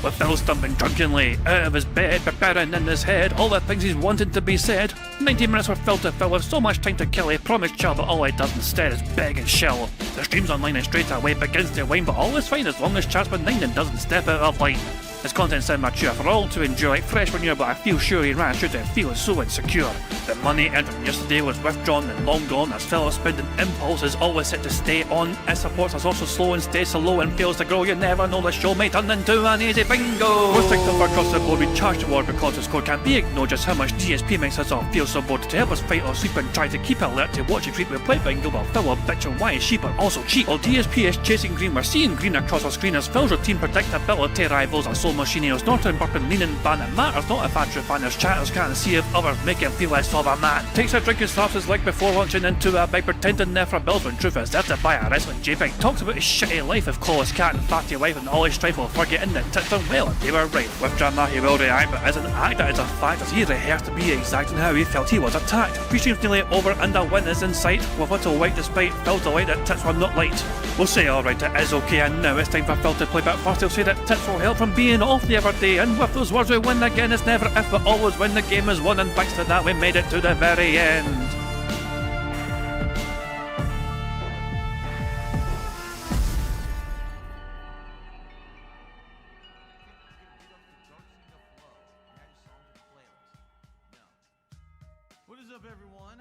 With Phil stumbling drunkenly out of his bed, preparing in his head all the things he's wanted to be said. 90 minutes for Phil to fill with so much time to kill. He promised chill, but all he does instead is beg and shill. The stream's online and straight away begins to wane, but all is fine as long as chat's been named and doesn't step out of line. His content's immature for all to enjoy, like fresh manure, but I feel sure he ran through to feel so insecure. The money earned from yesterday was withdrawn and long gone, as Phil's spending impulse is always set to stay on. His support is also slow and stays so low and fails to grow. You never know, the show may turn into an easy bingo. We're sick of across the board, we charge the war because the score can't be ignored. Just how much DSP makes us all feel so bored. To help us fight or sleep and try to keep alert to watch it treat, we play bingo while Phil will bitch on why is sheep but also cheap. While DSP is chasing green, we're seeing green across our screen as Phil's routine predictability rivals our soul machineers. Norton, Burpin, leaning, ban it matters not if Andrew fanners chatters can't see if others make him feel less of a man. Takes a drink and slaps his leg before launching into a bike, pretending there for bills when truth is there to buy a wrestling JPEG. Talks about his shitty life of Claw's cat and fatty wife and all his strife while forgetting that tits done well and they were right. With drama he will react, but as an actor it's a fact as he rehearsed to be exact in how he felt he was attacked. Pre-stream's nearly over and a win is in sight, with little white despite Phil's delight that tits were not light. We'll say alright, it is okay, and now it's time for Phil to play, but first he'll say that tits will help from being off the other day, and with those words we win again. It's never if but always when the game is won, and thanks to that we made it to the very end.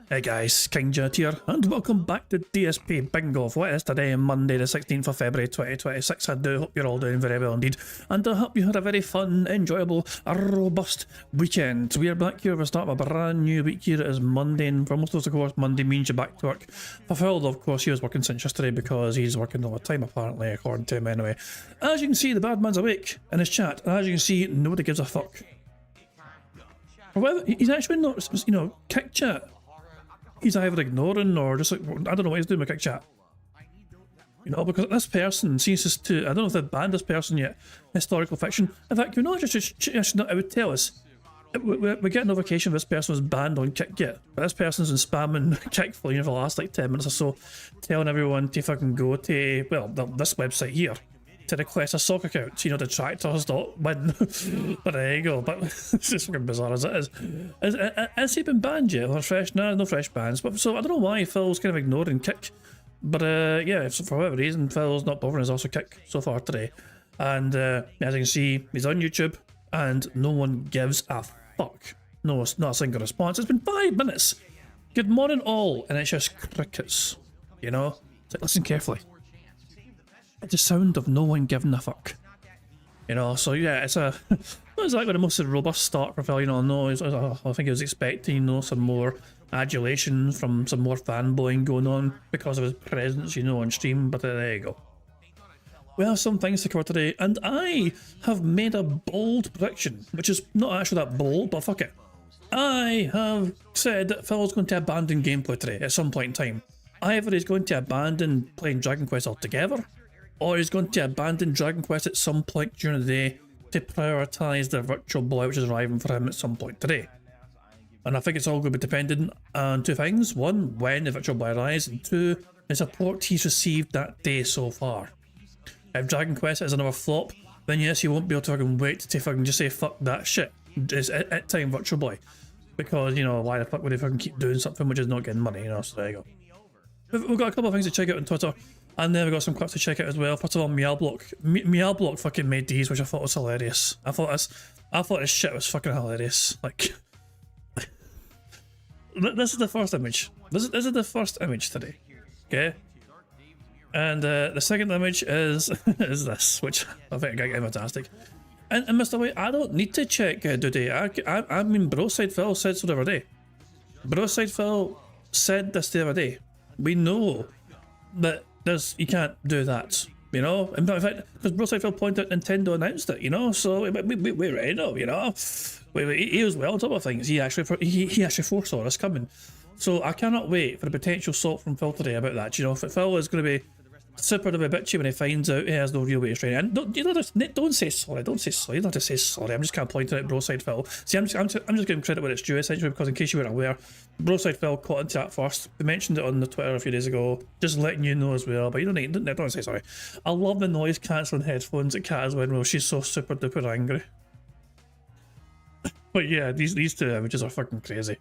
Hey guys, King Jet here, and welcome back to DSP Bingo for what is today, Monday the 16th of February 2026. I do hope you're all doing very well indeed, and I hope you had a very fun, enjoyable, robust weekend. We are back here, we're starting a brand new week here. It is Monday, and for most of us, of course, Monday means you're back to work. For Phil, of course, he was working since yesterday because he's working all the time, apparently, according to him anyway. As you can see, the bad man's awake in his chat, and as you can see, nobody gives a fuck. However, he's actually not, kick chat. He's either ignoring or just like, I don't know what he's doing with kick chat. Because this person seems to, I don't know if they've banned this person yet, historical fiction. In fact, it would tell us. We're getting notification this person was banned on kick yet, but this person's been spamming kick for the last like 10 minutes or so, telling everyone to fucking go to, well, this website here, to request a sock account, detractors.win. But there you go. But it's just fucking bizarre as it is. Has he been banned yet? Or fresh? No fresh bans. But so I don't know why Phil's kind of ignoring kick. But yeah, for whatever reason, Phil's not bothering us also kick so far today. And as you can see, he's on YouTube, and no one gives a fuck. No, it's not a single response. It's been 5 minutes. Good morning all, and it's just crickets. It's like, listen carefully. It's the sound of no one giving a fuck. So yeah, it's not exactly the most robust start for Phil. I think he was expecting, some more adulation from some more fanboying going on because of his presence, on stream, but there you go. We have some things to cover today, and I have made a bold prediction, which is not actually that bold, but fuck it. I have said that Phil's going to abandon gameplay today at some point in time. Either he's going to abandon playing Dragon Quest altogether, or he's going to abandon Dragon Quest at some point during the day to prioritise the Virtual Boy which is arriving for him at some point today. And I think it's all going to be dependent on two things. One, when the Virtual Boy arrives, and two, the support he's received that day so far. If Dragon Quest is another flop, then yes, he won't be able to fucking wait to fucking just say fuck that shit. It's at time Virtual Boy. Because, why the fuck would he fucking keep doing something which is not getting money, so there you go. We've got a couple of things to check out on Twitter. And then we got some clips to check out as well. First of all, Meowblock fucking made these, which I thought was hilarious. I thought this shit was fucking hilarious. Like, this is the first image. This is the first image today. Okay. And the second image is this, which I think is fantastic. And Mr. White, I don't need to check Duty. I mean, Broside Phil said so the other day. Broside Phil said this the other day. We know that you can't do that, In fact, because Broside Phil pointed out Nintendo announced it, so we already know, he was well on top of things. He actually foresaw this coming. So I cannot wait for the potential salt from Phil today about that. Phil is going to be super duper bitchy when he finds out he has no real way to train. And don't say sorry. Don't say sorry. You don't have to say sorry. I'm just kind of pointing out Broside Phil. See, I'm just giving credit where it's due, essentially, because in case you weren't aware, Broside Phil caught into that first. We mentioned it on the Twitter a few days ago. Just letting you know as well. But you don't say sorry. I love the noise cancelling headphones that Kat has when she's so super duper angry. But yeah, these two images are fucking crazy.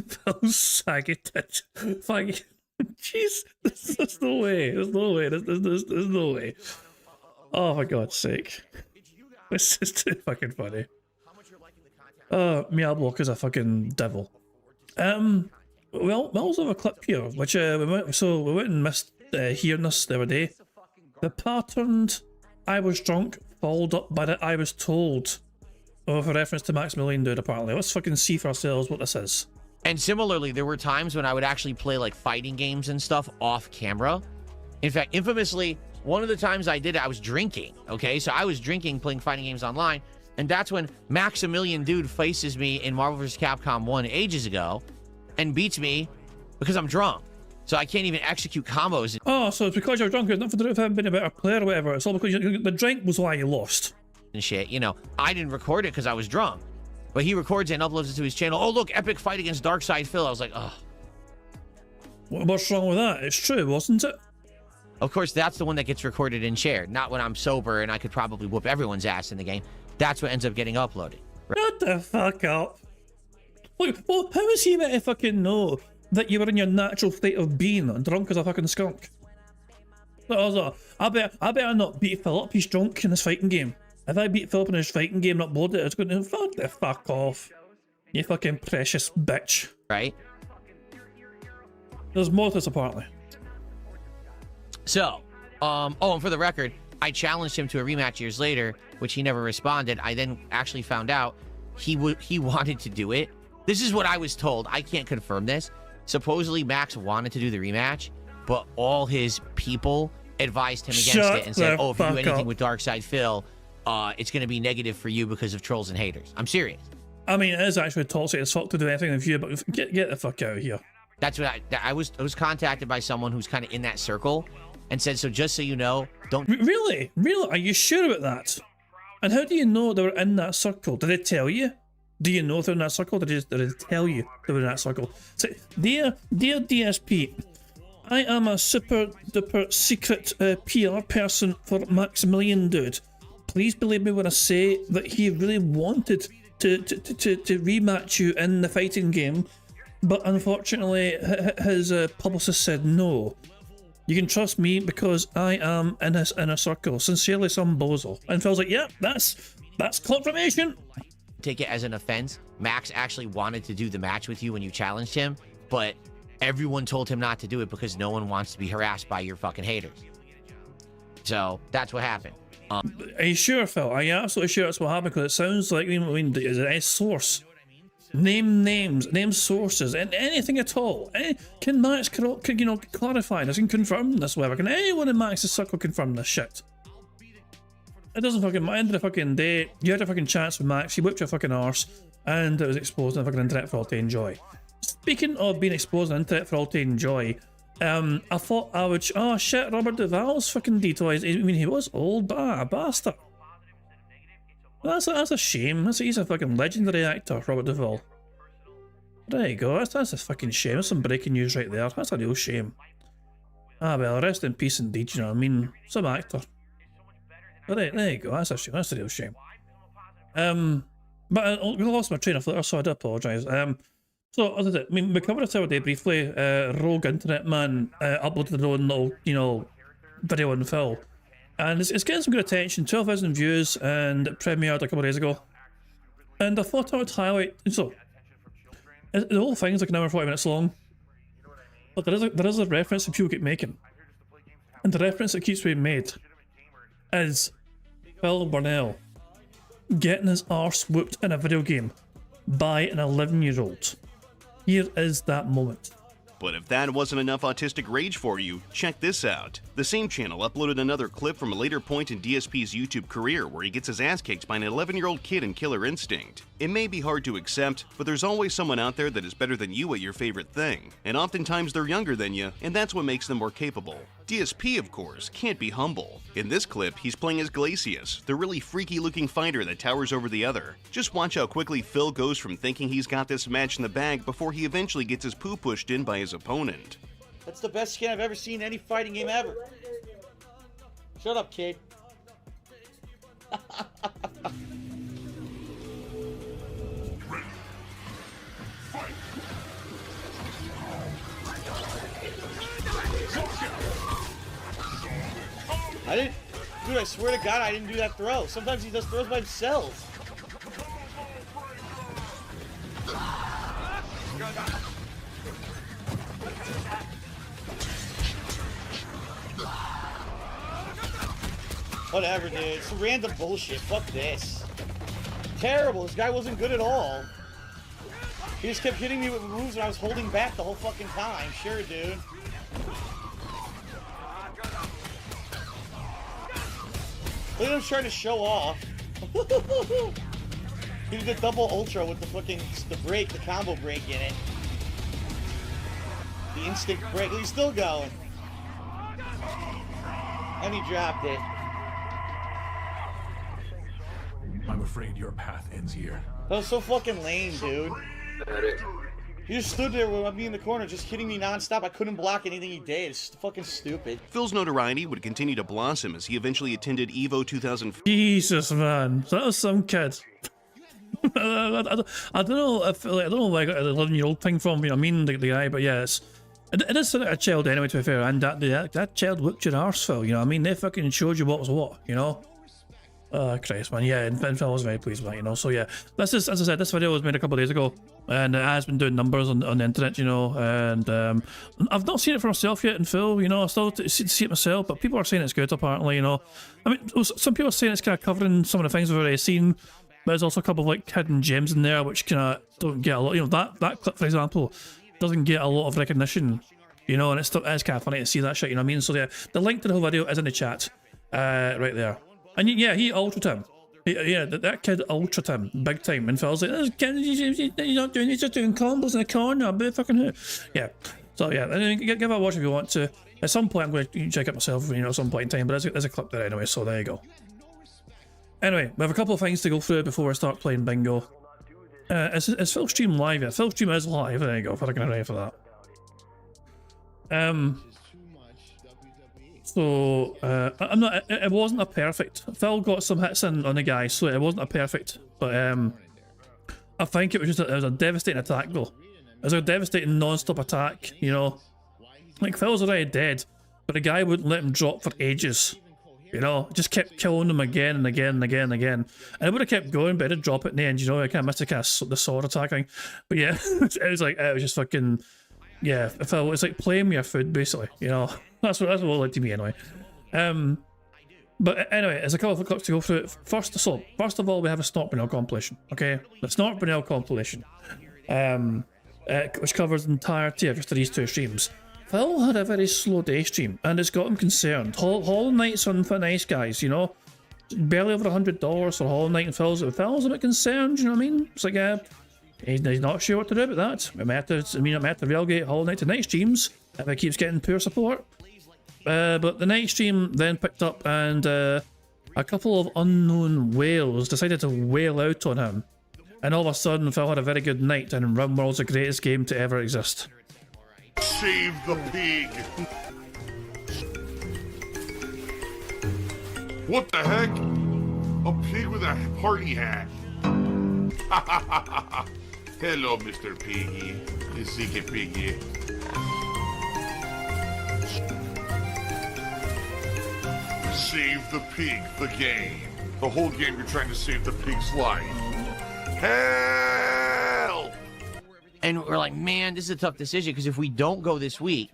Phil's saggy tit. Fucking. Jeez, there's no way. There's no way. There's no way. Oh, for God's sake. This is too fucking funny. Meow Block is a fucking devil. Well, we also have a clip here, which we went and missed hearing this the other day. The patterned I was drunk followed up by the I was told. Oh, for reference to Maximilian Dude, apparently. Let's fucking see for ourselves what this is. And similarly, there were times when I would actually play like fighting games and stuff off camera. In fact, infamously, one of the times I did it, I was drinking. Okay, so I was drinking, playing fighting games online, and that's when Maximilian Dude faces me in Marvel vs. Capcom 1 ages ago and beats me because I'm drunk. So I can't even execute combos. Oh, so it's because you're drunk. It's not for the having been a better player or whatever. It's all because the drink was why you lost. And shit, you know, I didn't record it because I was drunk. But he records it and uploads it to his channel. Oh, look, epic fight against Darkside Phil. I was like, oh. What's wrong with that? It's true, wasn't it? Of course, that's the one that gets recorded and shared. Not when I'm sober and I could probably whoop everyone's ass in the game. That's what ends up getting uploaded. Shut the fuck up. Look, well, how is he meant to fucking know that you were in your natural state of being drunk as a fucking skunk? I better not beat Phil up. He's drunk in this fighting game. If I beat Philip in his fighting game and upload it, it's going to fuck the fuck off. You fucking precious bitch. Right? There's more to this apparently. So, oh, and for the record, I challenged him to a rematch years later, which he never responded. I then actually found out he wanted to do it. This is what I was told. I can't confirm this. Supposedly, Max wanted to do the rematch, but all his people advised him against it and said, oh, if you do anything with Darkside Phil, it's going to be negative for you because of trolls and haters. I'm serious. I mean, it is actually toxic as fuck to do anything with you, but get the fuck out of here. That's what I was contacted by someone who's kind of in that circle and said, so just so you know, don't... Really? Are you sure about that? And how do you know they were in that circle? Did they tell you? Do you know they're in that circle? Did they tell you they were in that circle? So, dear DSP, I am a super duper secret PR person for Maximilian Dude. Please believe me when I say that he really wanted to rematch you in the fighting game, but unfortunately his publicist said no. You can trust me because I am in his inner circle. Sincerely, some bozo. And Phil's like, yeah, that's confirmation. Take it as an offense. Max actually wanted to do the match with you when you challenged him, but everyone told him not to do it because no one wants to be harassed by your fucking haters. So that's what happened. Are you sure, Phil? Are you absolutely sure that's what happened? Because it sounds like, is it a source? Name names, name sources, and anything at all. Can Max, clarify this and confirm this, whatever? Can anyone in Max's circle confirm this shit? It doesn't fucking matter. End of the fucking day, you had a fucking chance with Max, he whipped your fucking arse, and it was exposed on the fucking internet for all to enjoy. Speaking of being exposed on the internet for all to enjoy, I thought I would... Oh shit, Robert Duvall's fucking detoys. I mean, he was old, but a bastard. That's a shame. He's a fucking legendary actor, Robert Duvall. There you go, that's a fucking shame. That's some breaking news right there. That's a real shame. Ah well, rest in peace indeed, you know what I mean? Some actor. But there you go, that's a shame. That's a real shame. But I lost my train of thought, so I do apologise. So, as I said, I mean, we covered it the other day briefly. Rogue Internet Man uploaded their own little, video on Phil. And it's getting some good attention, 12,000 views, and it premiered a couple of days ago. And I thought I would highlight, so, the whole thing is like an hour and 40 minutes long. But there is a reference that people keep making. And the reference that keeps being made is Phil Burnell getting his arse whooped in a video game by an 11-year-old. Here is that moment. But if that wasn't enough autistic rage for you, check this out. The same channel uploaded another clip from a later point in DSP's YouTube career where he gets his ass kicked by an 11-year-old kid in Killer Instinct. It may be hard to accept, but there's always someone out there that is better than you at your favorite thing, and oftentimes they're younger than you, and that's what makes them more capable. DSP, of course, can't be humble. In this clip, he's playing as Glacius, the really freaky-looking fighter that towers over the other. Just watch how quickly Phil goes from thinking he's got this match in the bag before he eventually gets his poo pushed in by his opponent. That's the best skin I've ever seen in any fighting game ever. Shut up, kid. Dude, I swear to God, I didn't do that throw. Sometimes he does throws by himself. Whatever, dude. It's random bullshit. Fuck this. Terrible. This guy wasn't good at all. He just kept hitting me with moves and I was holding back the whole fucking time. Sure, dude. Look at him trying to show off. He did the double ultra with the break, the combo break in it. The instant break. He's still going. And he dropped it. I'm afraid your path ends here. That was so fucking lame, dude. He just stood there with me in the corner, just hitting me nonstop. I couldn't block anything he did. It's fucking stupid. Phil's notoriety would continue to blossom as he eventually attended EVO 2004. Jesus, man, that was some kid. I don't know if I don't know where I got the 11-year-old thing from. You know, I mean the guy, but yeah, it is sort of a child anyway. To be fair, and that child whooped your arse, Phil. You know, what I mean, they fucking showed you what was what. You know. Oh Christ, man, yeah, and Phil was very pleased with that, you know. So yeah, this is, as I said, this video was made a couple of days ago, and it has been doing numbers on the internet, you know. And I've not seen it for myself yet in full, you know. I still see it myself, but people are saying it's good apparently, you know. I mean, some people are saying it's kind of covering some of the things we've already seen, but there's also a couple of like hidden gems in there which kind of don't get a lot. You know, that clip, for example, doesn't get a lot of recognition, you know, and it's kind of funny to see that shit, you know what I mean? So yeah, the link to the whole video is in the chat, right there. And yeah, he ultraed him. Yeah, that kid ultraed him big time. And Phil's like, this kid, he's not doing, he's just doing combos in the corner, but fucking who? Yeah. So yeah, give it a watch if you want to. At some point, I'm going to check it myself, you know, at some point in time. But there's a clip there anyway, so there you go. Anyway, we have a couple of things to go through before I start playing bingo. Is Phil stream live yet? Phil stream is live. There you go. If I can array for that. So, I'm not, it wasn't a perfect. Phil got some hits in on the guy, so it wasn't a perfect. But, I think it was just, it was a devastating attack though. It was a devastating non-stop attack, you know. Like, Phil's already dead, but the guy wouldn't let him drop for ages. You know, just kept killing him again and again and again and again. And it would have kept going, but it'd drop at the end, you know. I kind of missed the sword attacking. But yeah, it was like, it was just fucking, yeah, Phil, it's like playing with your food, basically, you know. That's what it like to me anyway. But anyway, there's a couple of clips to go through. First of all, we have a Snort Brunel compilation. Okay, the Snort Brunel compilation, which covers the entirety of just these two streams. Phil had a very slow day stream, and it's got him concerned. Hollow Knight's on for nice guys, you know, barely over $100 for Hollow Knight, and Phil's a bit concerned. You know what I mean? It's like he's not sure what to do about that. We might have to relegate Hollow Knight to night streams if it keeps getting poor support. But the night stream then picked up, and a couple of unknown whales decided to whale out on him. And all of a sudden, Phil had a very good night, and RimWorld's the greatest game to ever exist. Save the pig! What the heck? A pig with a party hat. Hello, Mr. Piggy. Ziggy Piggy. Save the pig, the game. The whole game you're trying to save the pig's life. Help! And we're like, man, this is a tough decision, because if we don't go this week,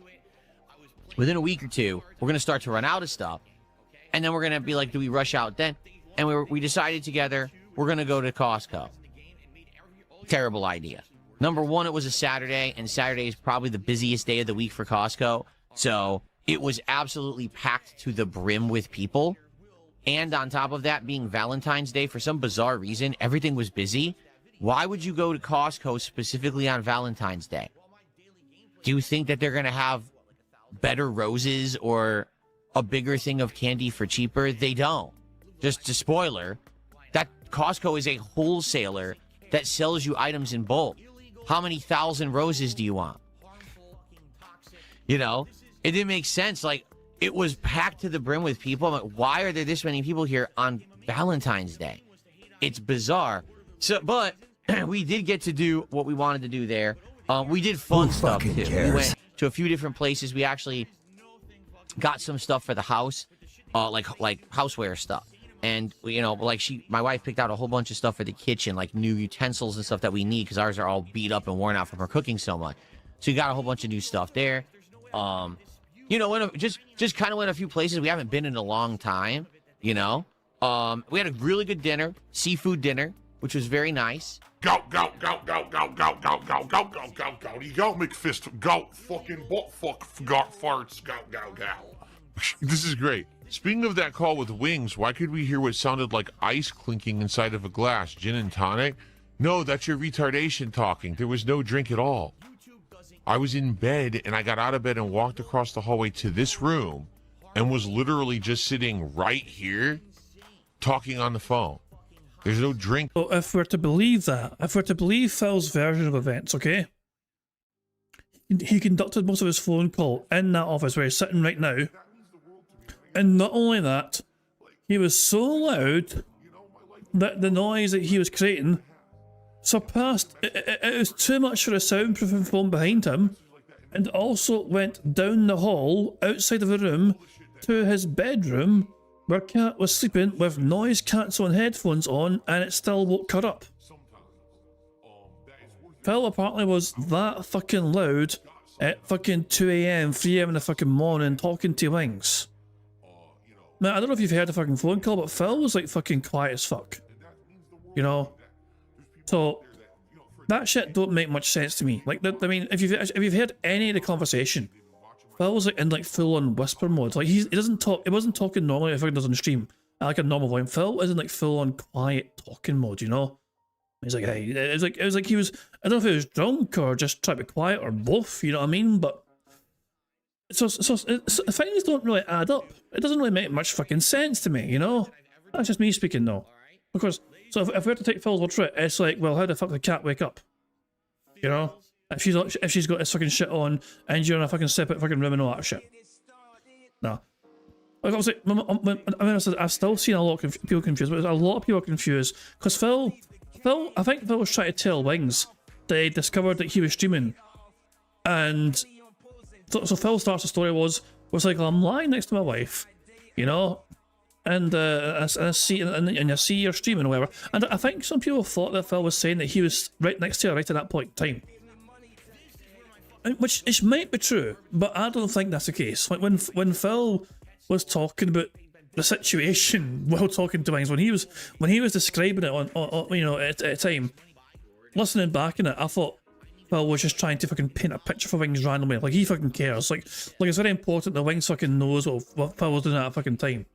within a week or two, we're going to start to run out of stuff. And then we're going to be like, do we rush out then? And we decided together, we're going to go to Costco. Terrible idea. Number one, it was a Saturday, and Saturday is probably the busiest day of the week for Costco. So it was absolutely packed to the brim with people. And on top of that, being Valentine's Day, for some bizarre reason, everything was busy. Why would you go to Costco specifically on Valentine's Day? Do you think that they're going to have better roses or a bigger thing of candy for cheaper? They don't. Just a spoiler, that Costco is a wholesaler that sells you items in bulk. How many thousand roses do you want? You know, it didn't make sense. Like, it was packed to the brim with people. I'm like, why are there this many people here on Valentine's Day? It's bizarre. So, but we did get to do what we wanted to do there. We did fun stuff too. We went to a few different places. We actually got some stuff for the house, like houseware stuff. And, you know, like my wife picked out a whole bunch of stuff for the kitchen, like new utensils and stuff that we need because ours are all beat up and worn out from her cooking so much. So we got a whole bunch of new stuff there. You know, just kind of went a few places we haven't been in a long time, you know. We had a really good dinner, seafood dinner, which was very nice. Go, go, go, go, go, go, go, go, go, go, go, go. You go, McFist. Go, fucking butt fuck, got farts. Go, go, go. This is great. Speaking of that call with Wings, why could we hear what sounded like ice clinking inside of a glass? Gin and tonic? No, that's your retardation talking. There was no drink at all. I was in bed, and I got out of bed and walked across the hallway to this room and was literally just sitting right here talking on the phone. There's no drink. So if we're to believe that, if we're to believe Phil's version of events, okay? He conducted most of his phone call in that office where he's sitting right now. And not only that, he was so loud that the noise that he was creating surpassed, it was too much for a soundproofing phone behind him, and also went down the hall outside of the room to his bedroom where Kat was sleeping with noise cancelling headphones on, and it still woke her up. Phil apparently was that fucking loud at fucking 2 AM, 3 AM in the fucking morning talking to Wings. Now, I don't know if you've heard the fucking phone call, but Phil was like fucking quiet as fuck. You know? So, that shit don't make much sense to me. Like, I mean, if you've heard any of the conversation, Phil was like in like full on whisper mode. Like, he doesn't talk, it wasn't talking normally if it does on the stream. Like a normal volume. Phil is in like full on quiet talking mode, you know? He's like, hey, it was like he was, I don't know if he was drunk or just trying to be quiet or both, you know what I mean? But so things don't really add up. It doesn't really make much fucking sense to me, you know? That's just me speaking though. Of course, so if we have to take Phil's word for it, it's like, well, how the fuck did the cat wake up? You know? If she's got this fucking shit on and you're in a fucking separate fucking room and all that shit. No. Like obviously, I mean, I've still seen a lot of people confused, but a lot of people are confused because I think Phil was trying to tell Wings that he discovered that he was streaming, and so Phil starts the story was like, I'm lying next to my wife, you know, and I see and I see you're streaming or whatever, and I think some people thought that Phil was saying that he was right next to her right at that point in time, which might be true, but I don't think that's the case. Like when Phil was talking about the situation while talking to Wings, when he was describing it on you know at a time, listening back in it, I thought Phil was just trying to fucking paint a picture for Wings randomly. Like he fucking cares. Like it's very important that Wings fucking knows what Phil was doing at that fucking time.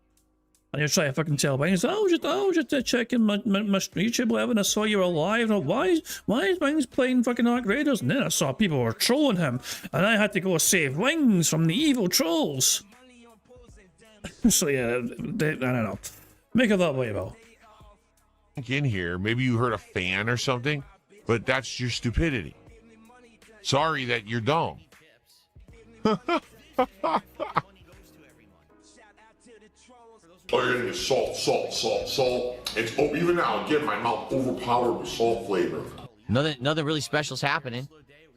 And you're trying to fucking tell Wings, I was just checking my YouTube whatever, and I saw you were live. And why is Wings playing fucking Ark Raiders? And then I saw people were trolling him, and I had to go save Wings from the evil trolls. So yeah, I don't know. Make it that way, Bill. In here, maybe you heard a fan or something, but that's your stupidity. Sorry that you're dumb. Oh, you're gonna get salt. It's even now, again, my mouth overpowered with salt flavor. Nothing really special's happening.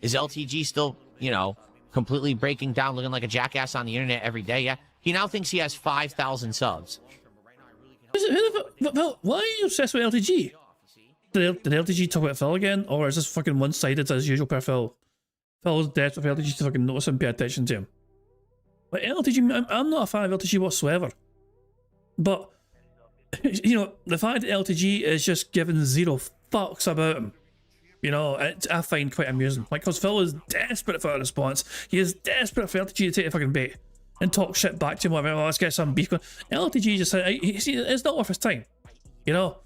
Is LTG still, you know, completely breaking down, looking like a jackass on the internet every day? Yeah. He now thinks he has 5,000 subs. Why are you obsessed with LTG? Did LTG talk about Phil again? Or is this fucking one-sided as usual per Phil? Phil's dead for LTG to fucking notice and pay attention to him. Like LTG, I'm not a fan of LTG whatsoever. But, you know, the fact that LTG is just giving zero fucks about him, you know, I find quite amusing. Like, because Phil is desperate for a response. He is desperate for LTG to take the fucking bait and talk shit back to him, whatever. Oh, let's get some beef going. LTG just said, it's not worth his time, you know?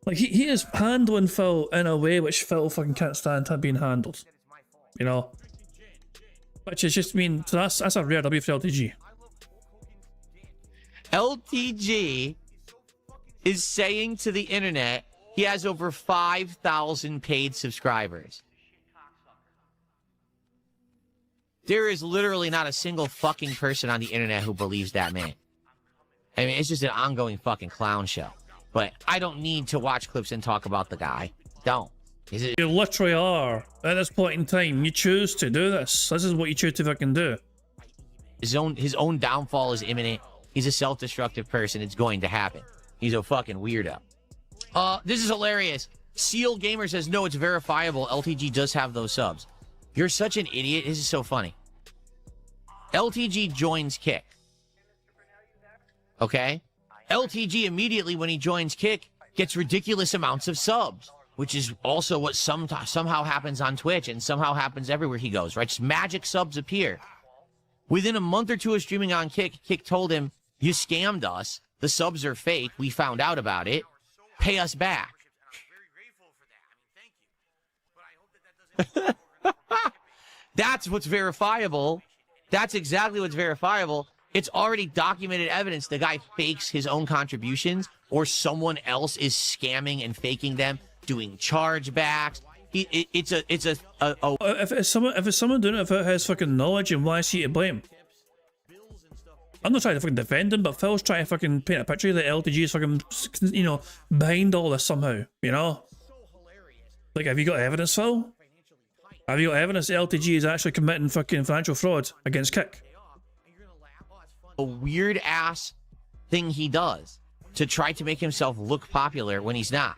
Like, he is handling Phil in a way which Phil fucking can't stand being handled. You know? Which is just, I mean, so that's a rare W for LTG. LTG is saying to the internet he has over 5,000 paid subscribers. There is literally not a single fucking person on the internet who believes that man. I mean, it's just an ongoing fucking clown show. But I don't need to watch clips and talk about the guy. Don't. Is it? You literally are. At this point in time, you choose to do this. This is what you choose to fucking do. His own downfall is imminent. He's a self-destructive person. It's going to happen. He's a fucking weirdo. This is hilarious. Seal Gamer says, no, it's verifiable. LTG does have those subs. You're such an idiot. This is so funny. LTG joins Kick. Okay? LTG immediately, when he joins Kick, gets ridiculous amounts of subs, which is also what somehow happens on Twitch and somehow happens everywhere he goes, right? Just magic subs appear. Within a month or two of streaming on Kick, Kick told him, you scammed us. The subs are fake. We found out about it. Pay us back. That's what's verifiable. That's exactly what's verifiable. It's already documented evidence the guy fakes his own contributions, or someone else is scamming and faking them, doing chargebacks. If it's someone doing it without his fucking knowledge, and why is he to blame? I'm not trying to fucking defend him, but Phil's trying to fucking paint a picture that LTG is fucking, you know, behind all this somehow, you know? Like, have you got evidence, Phil? Have you got evidence that LTG is actually committing fucking financial fraud against Kick? A weird ass thing he does to try to make himself look popular when he's not.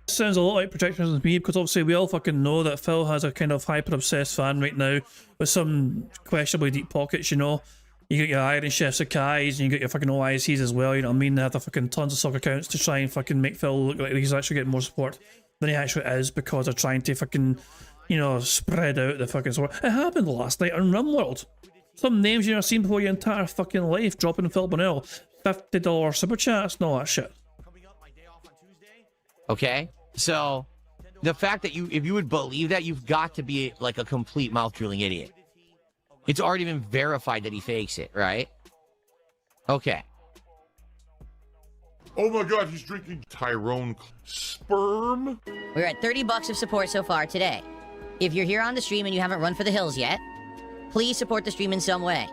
Sounds a lot like protectionism to me, because obviously we all fucking know that Phil has a kind of hyper-obsessed fan right now with some questionably deep pockets, you know? You got your Iron Chefs Akai's, and you got your fucking OICs as well, you know what I mean? They have the fucking tons of sub accounts to try and fucking make Phil look like he's actually getting more support than he actually is, because they're trying to fucking, you know, spread out the fucking support. It happened last night on RimWorld. Some names you've never seen before your entire fucking life dropping Phil Bonnell $50 super chats and all that shit. Okay? So, the fact that if you would believe that, you've got to be like a complete mouth-drooling idiot. It's already been verified that he fakes it, right? Okay. Oh my god, he's drinking Tyrone sperm? We're at $30 of support so far today. If you're here on the stream and you haven't run for the hills yet, please support the stream in some way.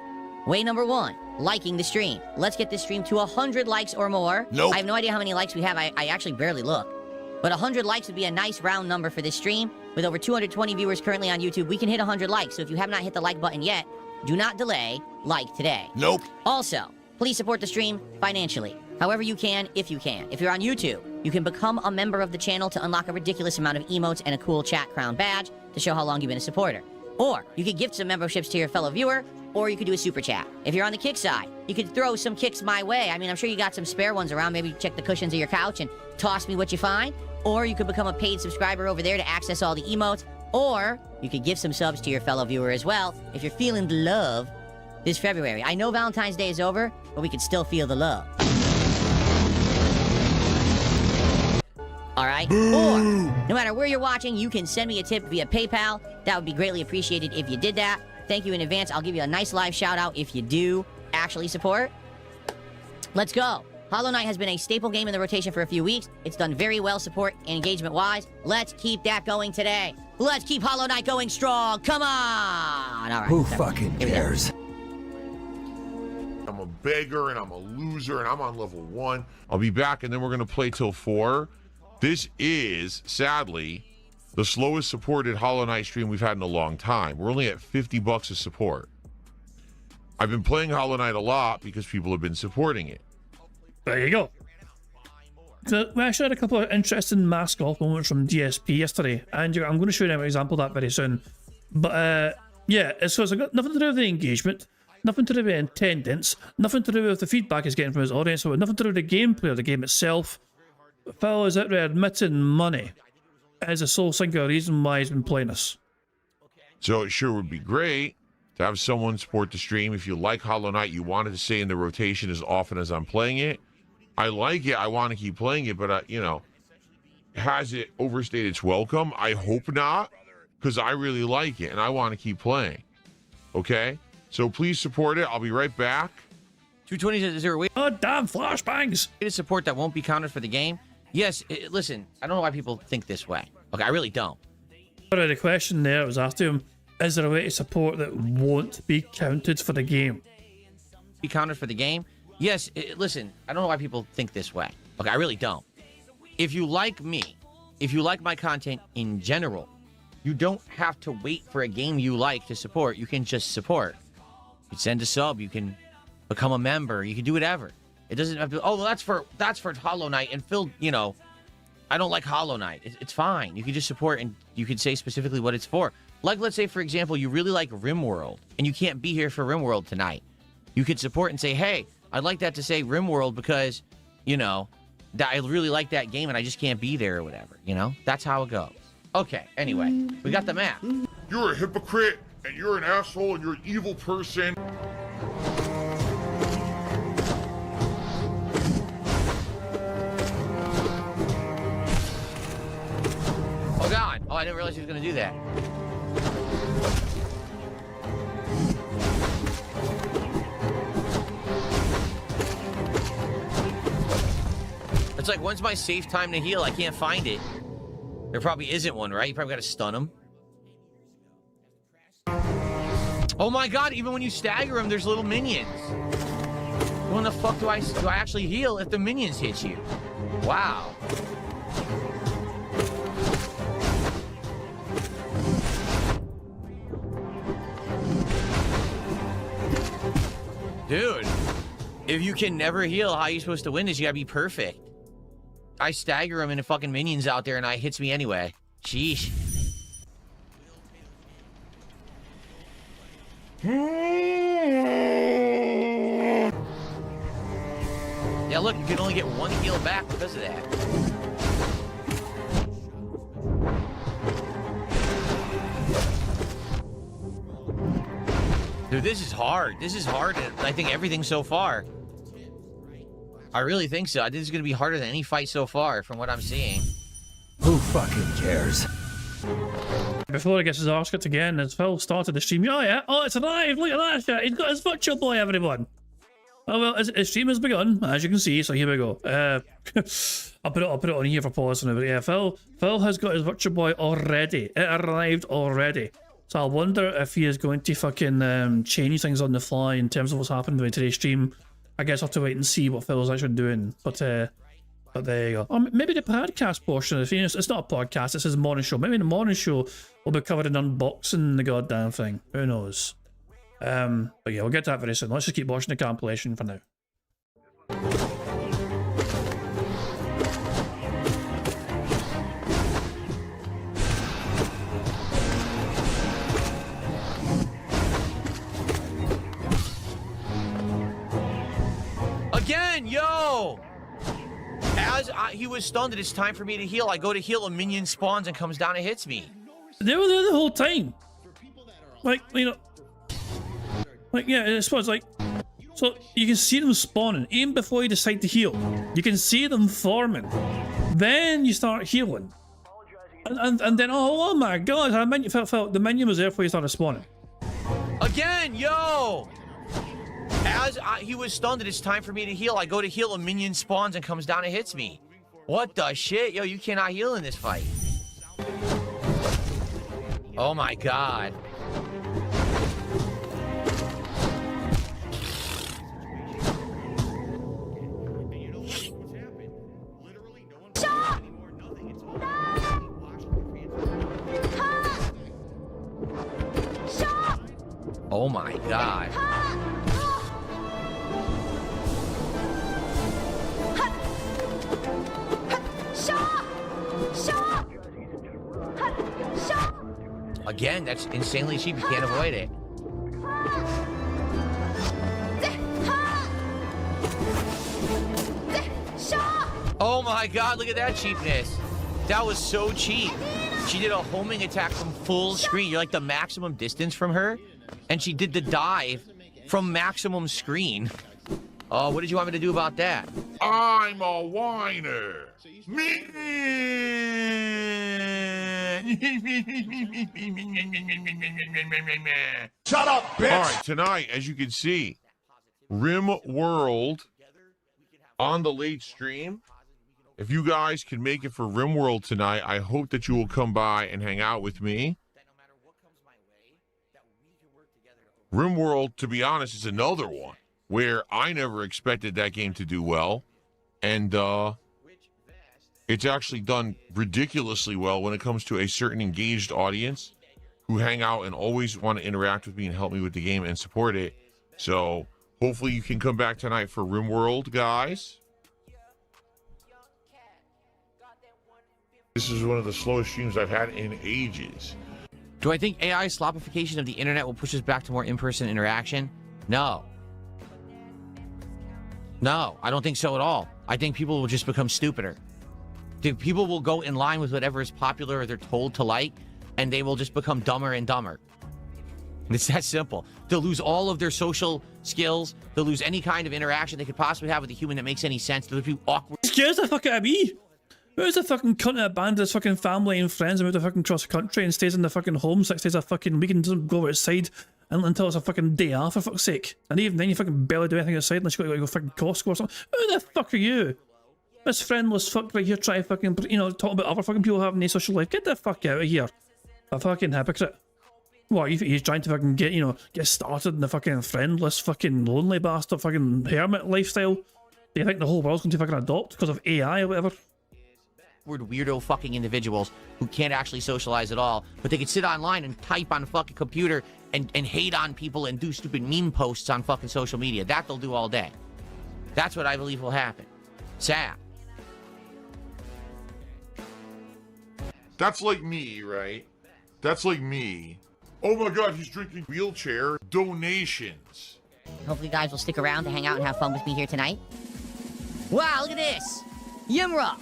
Way number one, liking the stream. Let's get this stream to 100 likes or more. Nope. I have no idea how many likes we have. I actually barely look. But 100 likes would be a nice round number for this stream. With over 220 viewers currently on YouTube, we can hit 100 likes. So if you have not hit the like button yet, do not delay. Like today. Nope. Also, please support the stream financially. However you can, if you can. If you're on YouTube, you can become a member of the channel to unlock a ridiculous amount of emotes and a cool chat crown badge to show how long you've been a supporter. Or you could gift some memberships to your fellow viewer, or you could do a super chat. If you're on the Kick side, you could throw some kicks my way. I mean, I'm sure you got some spare ones around. Maybe check the cushions of your couch and toss me what you find. Or you could become a paid subscriber over there to access all the emotes. Or you could give some subs to your fellow viewer as well if you're feeling the love this February. I know Valentine's Day is over, but we can still feel the love. All right? Or, no matter where you're watching, you can send me a tip via PayPal. That would be greatly appreciated if you did that. Thank you in advance. I'll give you a nice live shout-out if you do actually support. Let's go. Hollow Knight has been a staple game in the rotation for a few weeks. It's done very well support and engagement-wise. Let's keep that going today. Let's keep Hollow Knight going strong. Come on! All right. Who fucking cares? I'm a beggar and I'm a loser and I'm on level 1. I'll be back and then we're going to play till 4. This is, sadly, the slowest supported Hollow Knight stream we've had in a long time. We're only at $50 of support. I've been playing Hollow Knight a lot because people have been supporting it. There you go. So we actually had a couple of interesting mask off moments from DSP yesterday, and I'm going to show you an example of that very soon. But yeah, it's got nothing to do with the engagement, nothing to do with attendance, nothing to do with the feedback he's getting from his audience, so nothing to do with the gameplay of the game itself. Phil is out there admitting money as a sole singular reason why he's been playing this. So it sure would be great to have someone support the stream. If you like Hollow Knight, you wanted to stay in the rotation as often as I'm playing it. I like it. I want to keep playing it, but you know, has it overstayed its welcome? I hope not, because I really like it and I want to keep playing. Okay? So please support it. I'll be right back. 220 says, is there a way Oh, damn flashbangs! to support that won't be counted for the game? Yes, listen, I don't know why people think this way. Okay, I really don't. But the question there was asked to him, is there a way to support that won't be counted for the game? Be counted for the game? Yes, listen, I don't know why people think this way. Okay, I really don't. If you like me, if you like my content in general, you don't have to wait for a game you like to support. You can just support. You can send a sub, you can become a member, you can do whatever. It doesn't have to, oh, well, that's for Hollow Knight, and Phil, you know, I don't like Hollow Knight. It's fine. You can just support, and you can say specifically what it's for. Like, let's say, for example, you really like RimWorld, and you can't be here for RimWorld tonight. You could support and say, hey, I'd like that to say RimWorld because, you know, that I really like that game, and I just can't be there or whatever, you know? That's how it goes. Okay, anyway, we got the map. You're a hypocrite, and you're an asshole, and you're an evil person. Oh, God. Oh, I didn't realize he was going to do that. It's like, when's my safe time to heal? I can't find it. There probably isn't one, right? You probably got to stun him. Oh my God, even when you stagger him, there's little minions. When the fuck do I actually heal if the minions hit you? Wow. Dude, if you can never heal, how are you supposed to win this? You gotta be perfect. I stagger him and the fucking minions out there and it hits me anyway. Sheesh. Yeah, look, you can only get one heal back because of that. Dude, this is hard. This is hard. I think everything so far. I really think so. I think this is going to be harder than any fight so far from what I'm seeing. Who fucking cares? Before he gets his arse kicked again, as Phil started the stream, oh yeah, oh it's alive, look at that shit, he's got his virtual boy, everyone. Oh well, his stream has begun, as you can see, so here we go. I'll put it on here for pause now, but yeah, Phil has got his virtual boy already. It arrived already. So I wonder if he is going to fucking change things on the fly in terms of what's happening with today's stream. I guess I'll have to wait and see what Phil's actually doing. But there you go. Or maybe the podcast portion of the it's not a podcast, it's his morning show. Maybe the morning show will be covered in unboxing the goddamn thing. Who knows? But yeah, we'll get to that very soon. Let's just keep watching the compilation for now. Again, yo! As he was stunned that it's time for me to heal, I go to heal, a minion spawns and comes down and hits me. They were there the whole time. Like, you know... Like, yeah, I suppose, like... So, you can see them spawning, even before you decide to heal. You can see them forming. Then you start healing. And then, oh my god, the minion was there before you started spawning. Again, yo! As he was stunned that it's time for me to heal, I go to heal, a minion spawns and comes down and hits me. What the shit? Yo, you cannot heal in this fight. Oh my god. Oh my god. Again, that's insanely cheap. You can't avoid it. Oh my god, look at that cheapness. That was so cheap. She did a homing attack from full screen. You're like the maximum distance from her. And she did the dive from maximum screen. Oh, what did you want me to do about that? I'm a whiner. Me. Shut up, bitch! All right, tonight, as you can see, Rim World on the late stream. If you guys can make it for Rim World tonight, I hope that you will come by and hang out with me. Rim World, to be honest, is another one where I never expected that game to do well. And it's actually done ridiculously well when it comes to a certain engaged audience who hang out and always want to interact with me and help me with the game and support it. So hopefully you can come back tonight for Rim World, guys. This is one of the slowest streams I've had in ages. Do I think AI slopification of the internet will push us back to more in-person interaction? No. No, I don't think so at all. I think people will just become stupider. People will go in line with whatever is popular or they're told to like, and they will just become dumber and dumber. It's that simple. They'll lose all of their social skills. They'll lose any kind of interaction they could possibly have with a human that makes any sense. They'll be awkward. Scares the fuck out of me. Who's the fucking cunt that abandons his fucking family and friends and moves to fucking cross the country and stays in the fucking home 6 days a fucking week and doesn't go outside until it's a fucking day off, for fuck's sake? And even then you fucking barely do anything outside unless you gotta go fucking Costco or something. Who the fuck are you? This friendless fuck right here trying to fucking, you know, talk about other fucking people having a social life. Get the fuck out of here. A fucking hypocrite. What, you're trying to fucking get, you know, get started in the fucking friendless, fucking lonely bastard, fucking hermit lifestyle? Do you think the whole world's going to fucking adopt because of AI or whatever? Weirdo fucking individuals who can't actually socialize at all, but they can sit online and type on a fucking computer and hate on people and do stupid meme posts on fucking social media. That they'll do all day. That's what I believe will happen. Sad. That's like me, right? That's like me. Oh my god, he's drinking wheelchair donations. Hopefully you guys will stick around to hang out and have fun with me here tonight. Wow, look at this. Yimra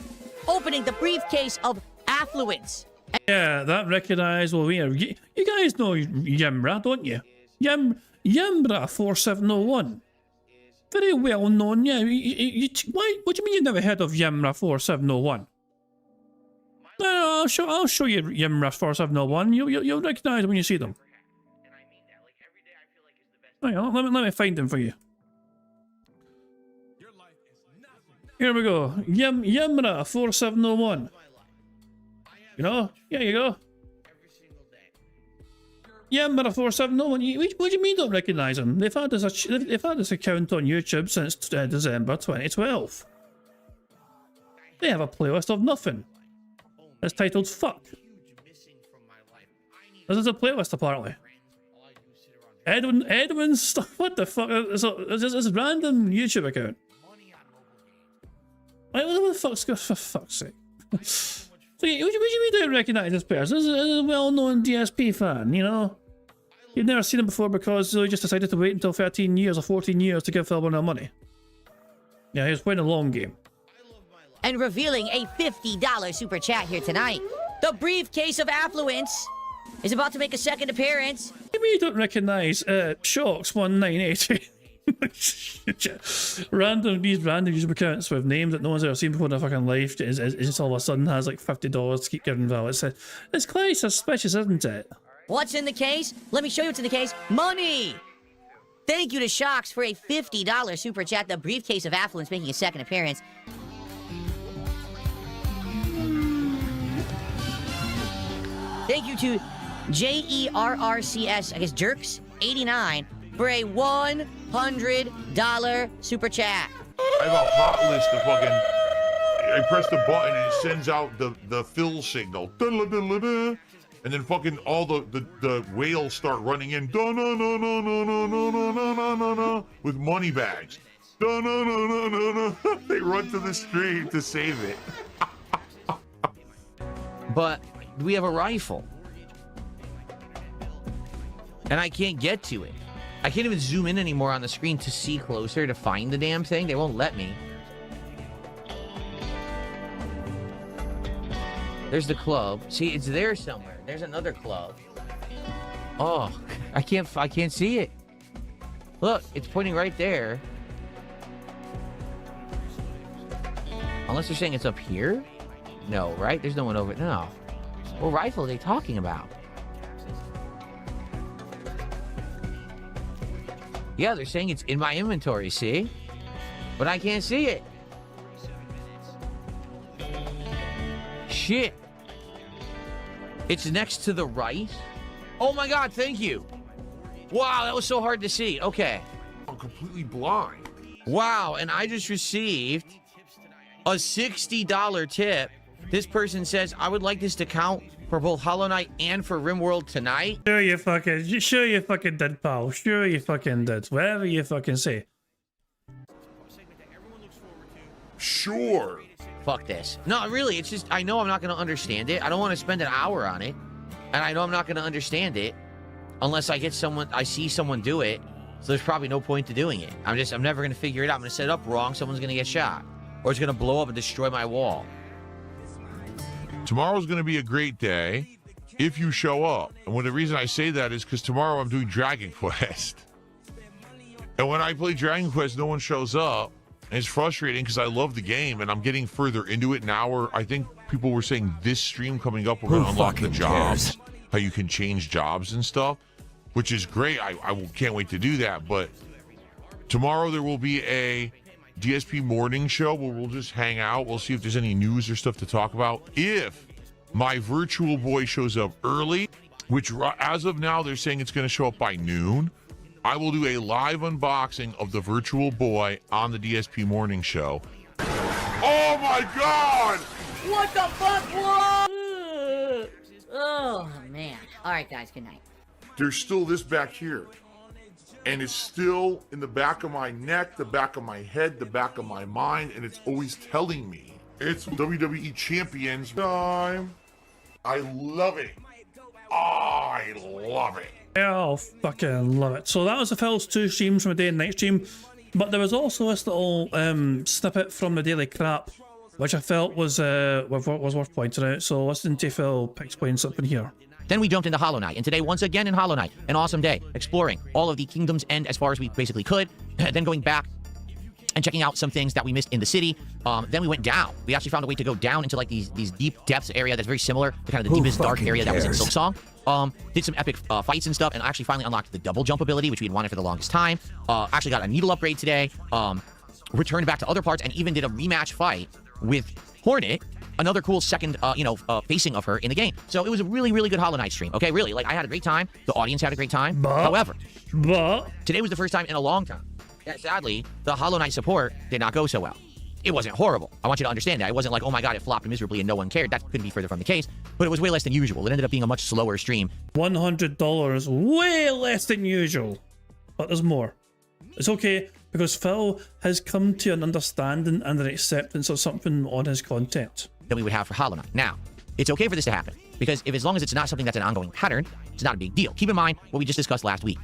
opening the briefcase of affluence. Yeah, that recognizable here. You guys know Yimra, don't you? Yimra 4701. Very well known, yeah. Why? What do you mean you've never heard of Yimra 4701? No, I'll show you Yimra 4701. You'll recognize them when you see them. Hang on, let me find them for you. Here we go. Yimra 4701. You know? Here you go. Yimra 4701. What do you mean don't recognize them? They've had this account on YouTube since December 2012. They have a playlist of nothing. It's titled Fuck. This is a playlist apparently. Edwin's stuff. What the fuck? It's this random YouTube account. What the fuck's for fuck's sake? So, what do you mean don't recognize this person? This is a well-known DSP fan, you know? You've never seen him before because he just decided to wait until 13 years or 14 years to give Philbin their money. Yeah, he was playing a long game. And revealing a $50 super chat here tonight. The briefcase of affluence is about to make a second appearance. Maybe you don't recognize Shocks 1980. These random YouTube accounts with names that no one's ever seen before in their fucking life is just all of a sudden has like $50 to keep giving value. It's quite suspicious, isn't it? What's in the case? Let me show you what's in the case. Money! Thank you to Shocks for a $50 super chat. The briefcase of affluence making a second appearance. Thank you to JERRCS, I guess Jerks 89 for a $100 super chat. I have a hot list of fucking. I press the button and it sends out the fill signal. And then fucking all the whales start running in with money bags. They run to the street to save it. But we have a rifle. And I can't get to it. I can't even zoom in anymore on the screen to see closer to find the damn thing. They won't let me. There's the club. See, it's there somewhere. There's another club. Oh, I can't see it. Look, it's pointing right there. Unless they're saying it's up here? No, right? There's no one over... No. What rifle are they talking about? Yeah, they're saying it's in my inventory, see? But I can't see it. Shit. It's next to the right? Oh my god, thank you. Wow, that was so hard to see. Okay. I'm completely blind. Wow, and I just received a $60 tip. This person says, I would like this to count for both Hollow Knight and for RimWorld tonight. Sure you fucking did, pal. Sure you fucking did. Whatever you fucking say. Sure. Fuck this. No, really, it's just, I know I'm not going to understand it. I don't want to spend an hour on it. And I know I'm not going to understand it unless I see someone do it. So there's probably no point to doing it. I'm never going to figure it out. I'm going to set it up wrong. Someone's going to get shot. Or it's going to blow up and destroy my wall. Tomorrow's going to be a great day if you show up. And the reason I say that is because tomorrow I'm doing Dragon Quest. And when I play Dragon Quest, no one shows up. And it's frustrating because I love the game and I'm getting further into it now. I think people were saying this stream coming up, we're going to unlock the jobs. How you can change jobs and stuff, which is great. I can't wait to do that. But tomorrow there will be a DSP morning show where we'll just hang out. We'll see if there's any news or stuff to talk about. If my virtual boy shows up early, which as of now they're saying it's going to show up by noon, I will do a live unboxing of the virtual boy on the DSP morning show. Oh my god! What the fuck? Whoa! Oh, man. All right, guys, good night. There's still this back here. And it's still in the back of my neck, the back of my head, the back of my mind, and it's always telling me it's WWE Champions time. I love it. I love it. I fucking love it. So that was the Phil's 2 streams from a day and night stream, but there was also this little snippet from the Daily Crap, which I felt was worth pointing out. So listen to Phil explain something here. Then we jumped into Hollow Knight, and today, once again in Hollow Knight, an awesome day, exploring all of the Kingdom's End as far as we basically could, then going back and checking out some things that we missed in the city. Then we went down. We actually found a way to go down into like these deep depths area that's very similar to kind of the deepest dark area that was in Silksong. Did some epic fights and stuff, and actually finally unlocked the double jump ability, which we had wanted for the longest time. Actually got a needle upgrade today. Returned back to other parts and even did a rematch fight with Hornet, another cool second, facing of her in the game. So it was a really, really good Hollow Knight stream. Okay, really, like I had a great time. The audience had a great time. However, today was the first time in a long time that sadly the Hollow Knight support did not go so well. It wasn't horrible. I want you to understand that. It wasn't like, oh my god, it flopped miserably and no one cared. That couldn't be further from the case. But it was way less than usual. It ended up being a much slower stream. $100, way less than usual. But there's more. It's okay, because Phil has come to an understanding and an acceptance of something on his content that we would have for Hollow Knight. Now, it's okay for this to happen, because as long as it's not something that's an ongoing pattern, it's not a big deal. Keep in mind what we just discussed last week.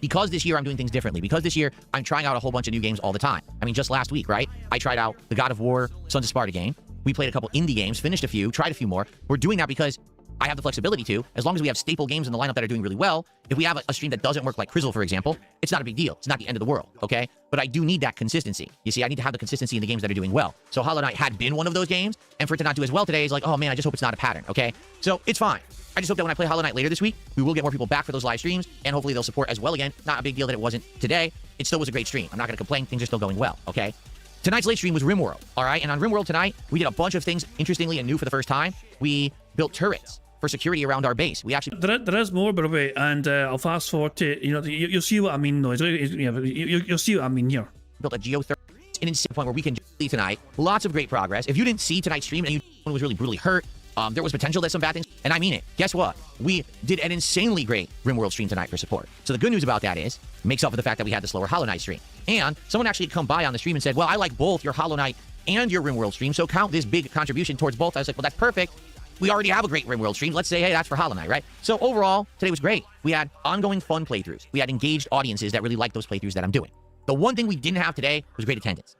Because this year I'm doing things differently, because this year I'm trying out a whole bunch of new games all the time. I mean, just last week, right? I tried out the God of War, Sons of Sparta game. We played a couple indie games, finished a few, tried a few more. We're doing that because I have the flexibility to, as long as we have staple games in the lineup that are doing really well. If we have a stream that doesn't work, like Crizzle, for example, it's not a big deal. It's not the end of the world, okay? But I do need that consistency. You see, I need to have the consistency in the games that are doing well. So Hollow Knight had been one of those games, and for it to not do as well today is like, oh man, I just hope it's not a pattern, okay? So it's fine. I just hope that when I play Hollow Knight later this week, we will get more people back for those live streams, and hopefully they'll support as well again. Not a big deal that it wasn't today. It still was a great stream. I'm not going to complain. Things are still going well, okay? Tonight's late stream was RimWorld, all right? And on RimWorld tonight, we did a bunch of things interestingly and new for the first time. We built turrets for security around our base. We actually... There is more, by the way, and I'll fast forward to, you'll see what I mean, though. You'll see what I mean here. Built a geothermal in a point where we can leave tonight. Lots of great progress. If you didn't see tonight's stream and you was really brutally hurt, there was potential that some bad things, and I mean it. Guess what? We did an insanely great RimWorld stream tonight for support. So the good news about that is, makes up for the fact that we had the slower Hollow Knight stream. And someone actually had come by on the stream and said, well, I like both your Hollow Knight and your RimWorld stream, so count this big contribution towards both. I was like, well, that's perfect. We already have a great RimWorld stream. Let's say, hey, that's for Hollow Knight, right? So overall, today was great. We had ongoing fun playthroughs. We had engaged audiences that really liked those playthroughs that I'm doing. The one thing we didn't have today was great attendance.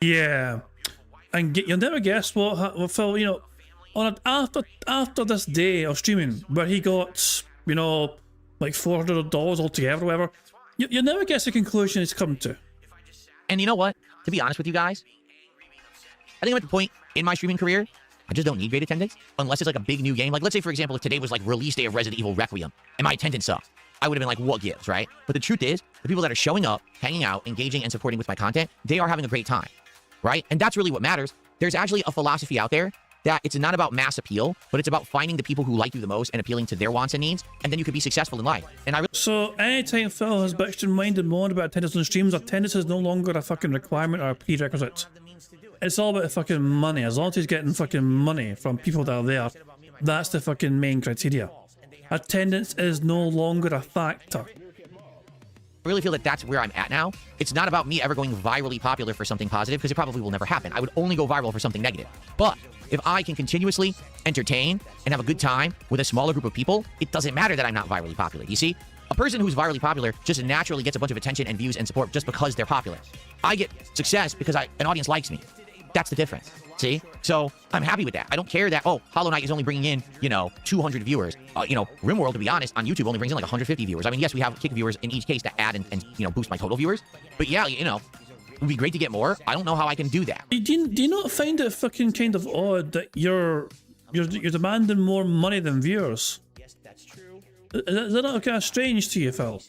Yeah. And you'll never guess what Phil, after this day of streaming, where he got, like $400 altogether or whatever, you'll never guess the conclusion he's come to. And you know what? To be honest with you guys, I think I'm at the point in my streaming career, I just don't need great attendance unless it's like a big new game. Like, let's say, for example, if today was like release day of Resident Evil Requiem and my attendance sucked, I would have been like, what gives, right? But the truth is, the people that are showing up, hanging out, engaging, and supporting with my content, they are having a great time, right? And that's really what matters. There's actually a philosophy out there that it's not about mass appeal, but it's about finding the people who like you the most and appealing to their wants and needs, and then you could be successful in life. And I really So, anytime Phil has bitched and whined and moaned about attendance on streams, attendance is no longer a fucking requirement or a prerequisite. It's all about the fucking money. As long as he's getting fucking money from people that are there, that's the fucking main criteria. Attendance is no longer a factor. really feel that that's where I'm at now. It's not about me ever going virally popular for something positive, because it probably will never happen. I would only go viral for something negative. But if I can continuously entertain and have a good time with a smaller group of people, it doesn't matter that I'm not virally popular. You see? A person who's virally popular just naturally gets a bunch of attention and views and support just because they're popular. I get success because an audience likes me. That's the difference. See? So I'm happy with that. I don't care that, oh, Hollow Knight is only bringing in, 200 viewers. RimWorld, to be honest, on YouTube only brings in like 150 viewers. I mean, yes, we have kick viewers in each case to add and boost my total viewers. But yeah, it would be great to get more. I don't know how I can do that. Do you not find it fucking kind of odd that you're demanding more money than viewers? Is that not kind of strange to you, Phil?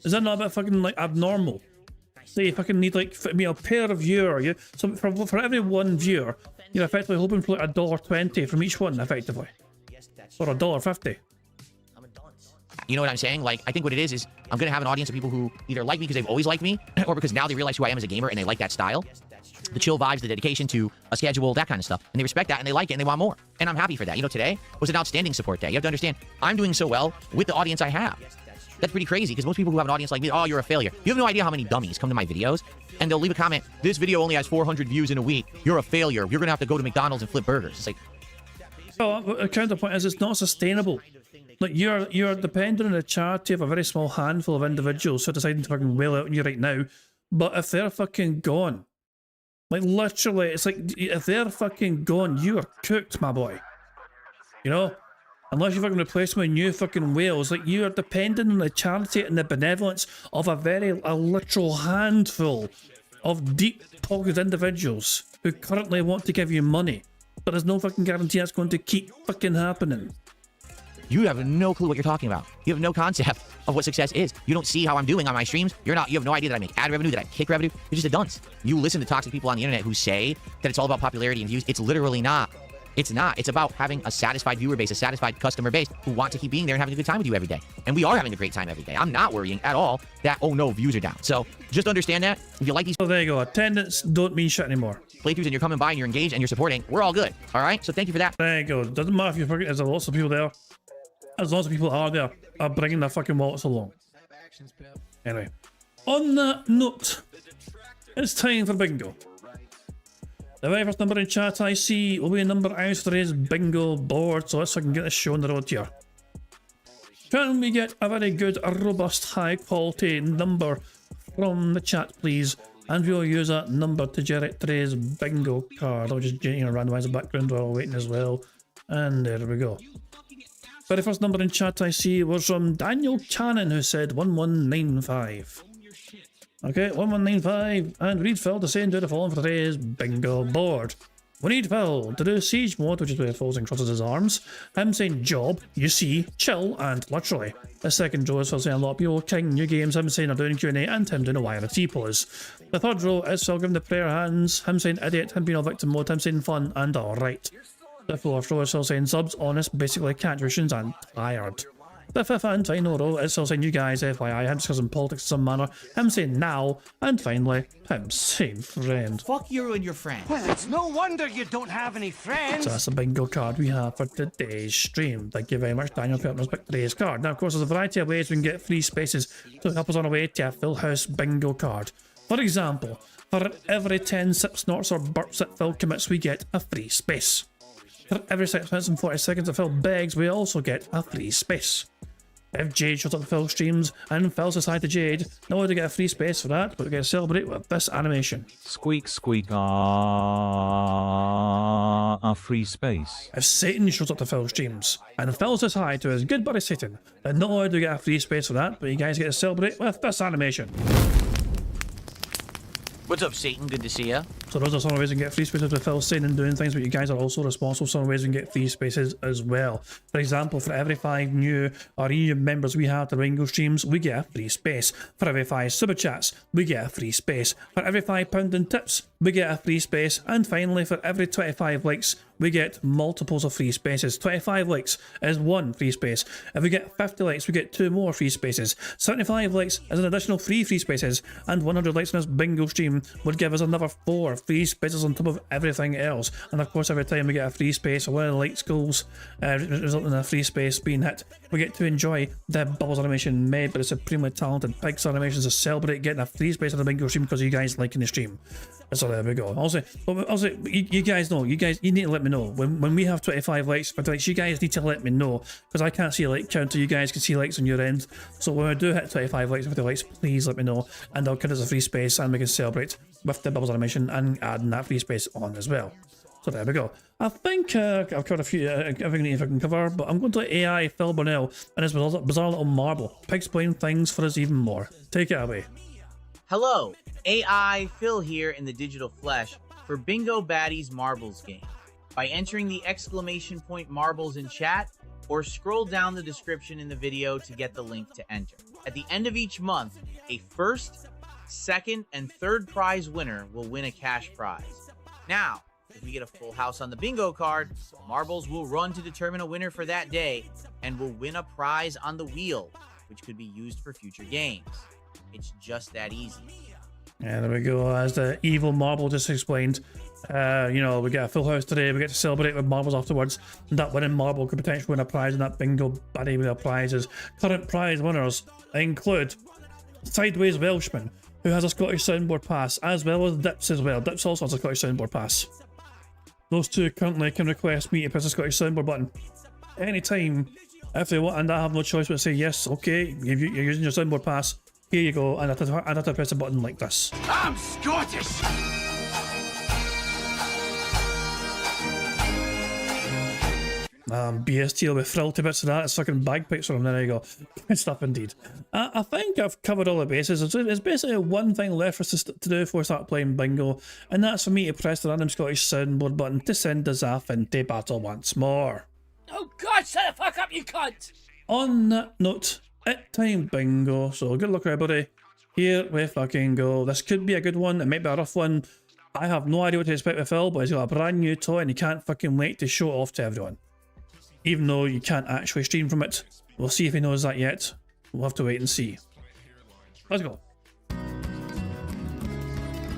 Is that not a bit fucking like abnormal? Say you fucking need like a per viewer. So for every one viewer, you're effectively hoping for like $1.20 from each one, effectively, or $1.50. You know what I'm saying? Like, I think what it is I'm gonna have an audience of people who either like me because they've always liked me, or because now they realize who I am as a gamer and they like that style. The chill vibes, the dedication to a schedule, that kind of stuff. And they respect that and they like it and they want more. And I'm happy for that. Today was an outstanding support day. You have to understand, I'm doing so well with the audience I have. That's pretty crazy, because most people who have an audience like me, oh, you're a failure. You have no idea how many dummies come to my videos and they'll leave a comment, this video only has 400 views in a week. You're a failure. You're gonna have to go to McDonald's and flip burgers. It's like, well, a counterpoint is it's not sustainable. Like you're dependent on the charity of a very small handful of individuals who are deciding to fucking wail out on you right now. But if they're fucking gone, like literally, it's like if they're fucking gone, you are cooked, my boy. Unless you fucking replace them with new fucking whales, like you are dependent on the charity and the benevolence of a literal handful of deep-pocketed individuals who currently want to give you money. But there's no fucking guarantee that's going to keep fucking happening. you have no clue what you're talking about. You have no concept of what success is. You don't see how I'm doing on my streams. You have no idea that I make ad revenue, that I kick revenue. You're just a dunce. You listen to toxic people on the internet who say that it's all about popularity and views. It's literally not. It's not. It's about having a satisfied viewer base, a satisfied customer base who want to keep being there and having a good time with you every day. And we are having a great time every day. I'm not worrying at all that, oh no, views are down. So just understand that. If you like these So there you go. Attendance don't mean shit anymore. playthroughs and you're coming by and you're engaged and you're supporting, we're all good. All right? So thank you for that. There you go. Doesn't matter if you forget, there's lots of people there. As lots of people are there, are bringing their fucking wallets along. Anyway, on that note, it's time for bingo. The very first number in chat I see will be a number out for today's bingo board, so let's fucking get this show on the road here. Can we get a very good, robust, high quality number from the chat, please? And we'll use that number to generate today's bingo card. I'll just randomize the background while we're waiting as well. And there we go. Very first number in chat I see was from Daniel Cannon, who said 1195. Okay, 1195, and we need Phil to say and do the following for today's bingo board. We need Phil to do siege mode, which is where Phil's and crosses his arms. Him saying job, you see, chill, and literally. The second row is Phil saying a lot of people, king, new games, him saying I'm doing Q&A, and him doing a wire of T-pose. The third row is Phil giving the prayer hands, him saying idiot, him being all victim mode, him saying fun, and alright. The fourth row is Phil saying subs, honest, basically contributions, and tired. The fifth and final row is still saying you guys, FYI, him discussing politics in some manner, him saying now, and finally, him saying friend. Fuck you and your friend. Well, it's no wonder you don't have any friends. So that's the bingo card we have for today's stream. Thank you very much, Daniel, for helping us pick today's card. Now, of course, there's a variety of ways we can get free spaces to help us on our way to a full house bingo card. For example, for every 10 sip snorts or burps that Phil commits, we get a free space. For every 6 minutes and 40 seconds that Phil begs, we also get a free space. If Jade shows up to Phil streams and Phil says hi to Jade, not only do we get a free space for that, but we get to celebrate with this animation. Squeak, squeak, a free space. If Satan shows up to Phil streams and Phil says hi to his good buddy Satan, then not only do we get a free space for that, but you guys get to celebrate with this animation. What's up, Satan? Good to see ya. So those are some ways we can get free spaces with Phil saying and doing things, but you guys are also responsible for some ways we can get free spaces as well. For example, for every 5 new or EU members we have to Bingo streams, we get a free space. For every 5 super chats, we get a free space. For every £5 in tips, we get a free space. And finally, for every 25 likes, we get multiples of free spaces. 25 likes is 1 free space. If we get 50 likes, we get 2 more free spaces. 75 likes is an additional 3 free spaces. And 100 likes on this bingo stream would give us another 4 free spaces on top of everything else. And of course, every time we get a free space or one of the likes goals resulting in a free space being hit, we get to enjoy the Bubbles animation made by the supremely talented Pigs animations to celebrate getting a free space on the bingo stream because of you guys liking the stream. So there we go. Also, you guys know, you need to let me know when we have 25 likes, 50 likes. You guys need to let me know because I can't see a like counter. You guys can see likes on your end. So when I do hit 25 likes, 50 likes, please let me know, and I'll count as a free space, and we can celebrate with the Bubbles animation and adding that free space on as well. So there we go. I think I've covered a few everything I can cover, but I'm going to let AI Phil Burnell and his bizarre little marble explain things for us even more. Take it away. Hello, AI Phil here in the digital flesh for Bingo Baddies Marbles game. By entering the exclamation point marbles in chat, or scroll down the description in the video to get the link to enter. At the end of each month, a first, second, and third prize winner will win a cash prize. Now, if we get a full house on the bingo card, marbles will run to determine a winner for that day and will win a prize on the wheel, which could be used for future games. It's just that easy. Yeah, there we go. As the evil marble just explained, you know, we get a full house today. We get to celebrate with marbles afterwards. And that winning marble could potentially win a prize in that bingo baddie with our prizes. Current prize winners include Sideways Welshman, who has a Scottish soundboard pass, as well as Dips as well. Dips also has a Scottish soundboard pass. Those two currently can request me to press the Scottish soundboard button anytime if they want, and I have no choice but to say yes, okay, you're using your soundboard pass. Here you go, and I have to press a button like this. I'm Scottish! BST will be thrilled to bits of that. It's fucking bagpipes from there you go. Good stuff indeed. I think I've covered all the bases. It's basically one thing left for us to do before we start playing bingo, and that's for me to press the random Scottish soundboard button to send the Zaf into battle once more. Oh god, shut the fuck up, you cunt! On that note, it's time bingo, so good luck everybody. Here we fucking go. This could be a good one, it might be a rough one. I have no idea what to expect with Phil, but he's got a brand new toy and he can't fucking wait to show it off to everyone. Even though you can't actually stream from it. We'll see if he knows that yet. We'll have to wait and see. Let's go.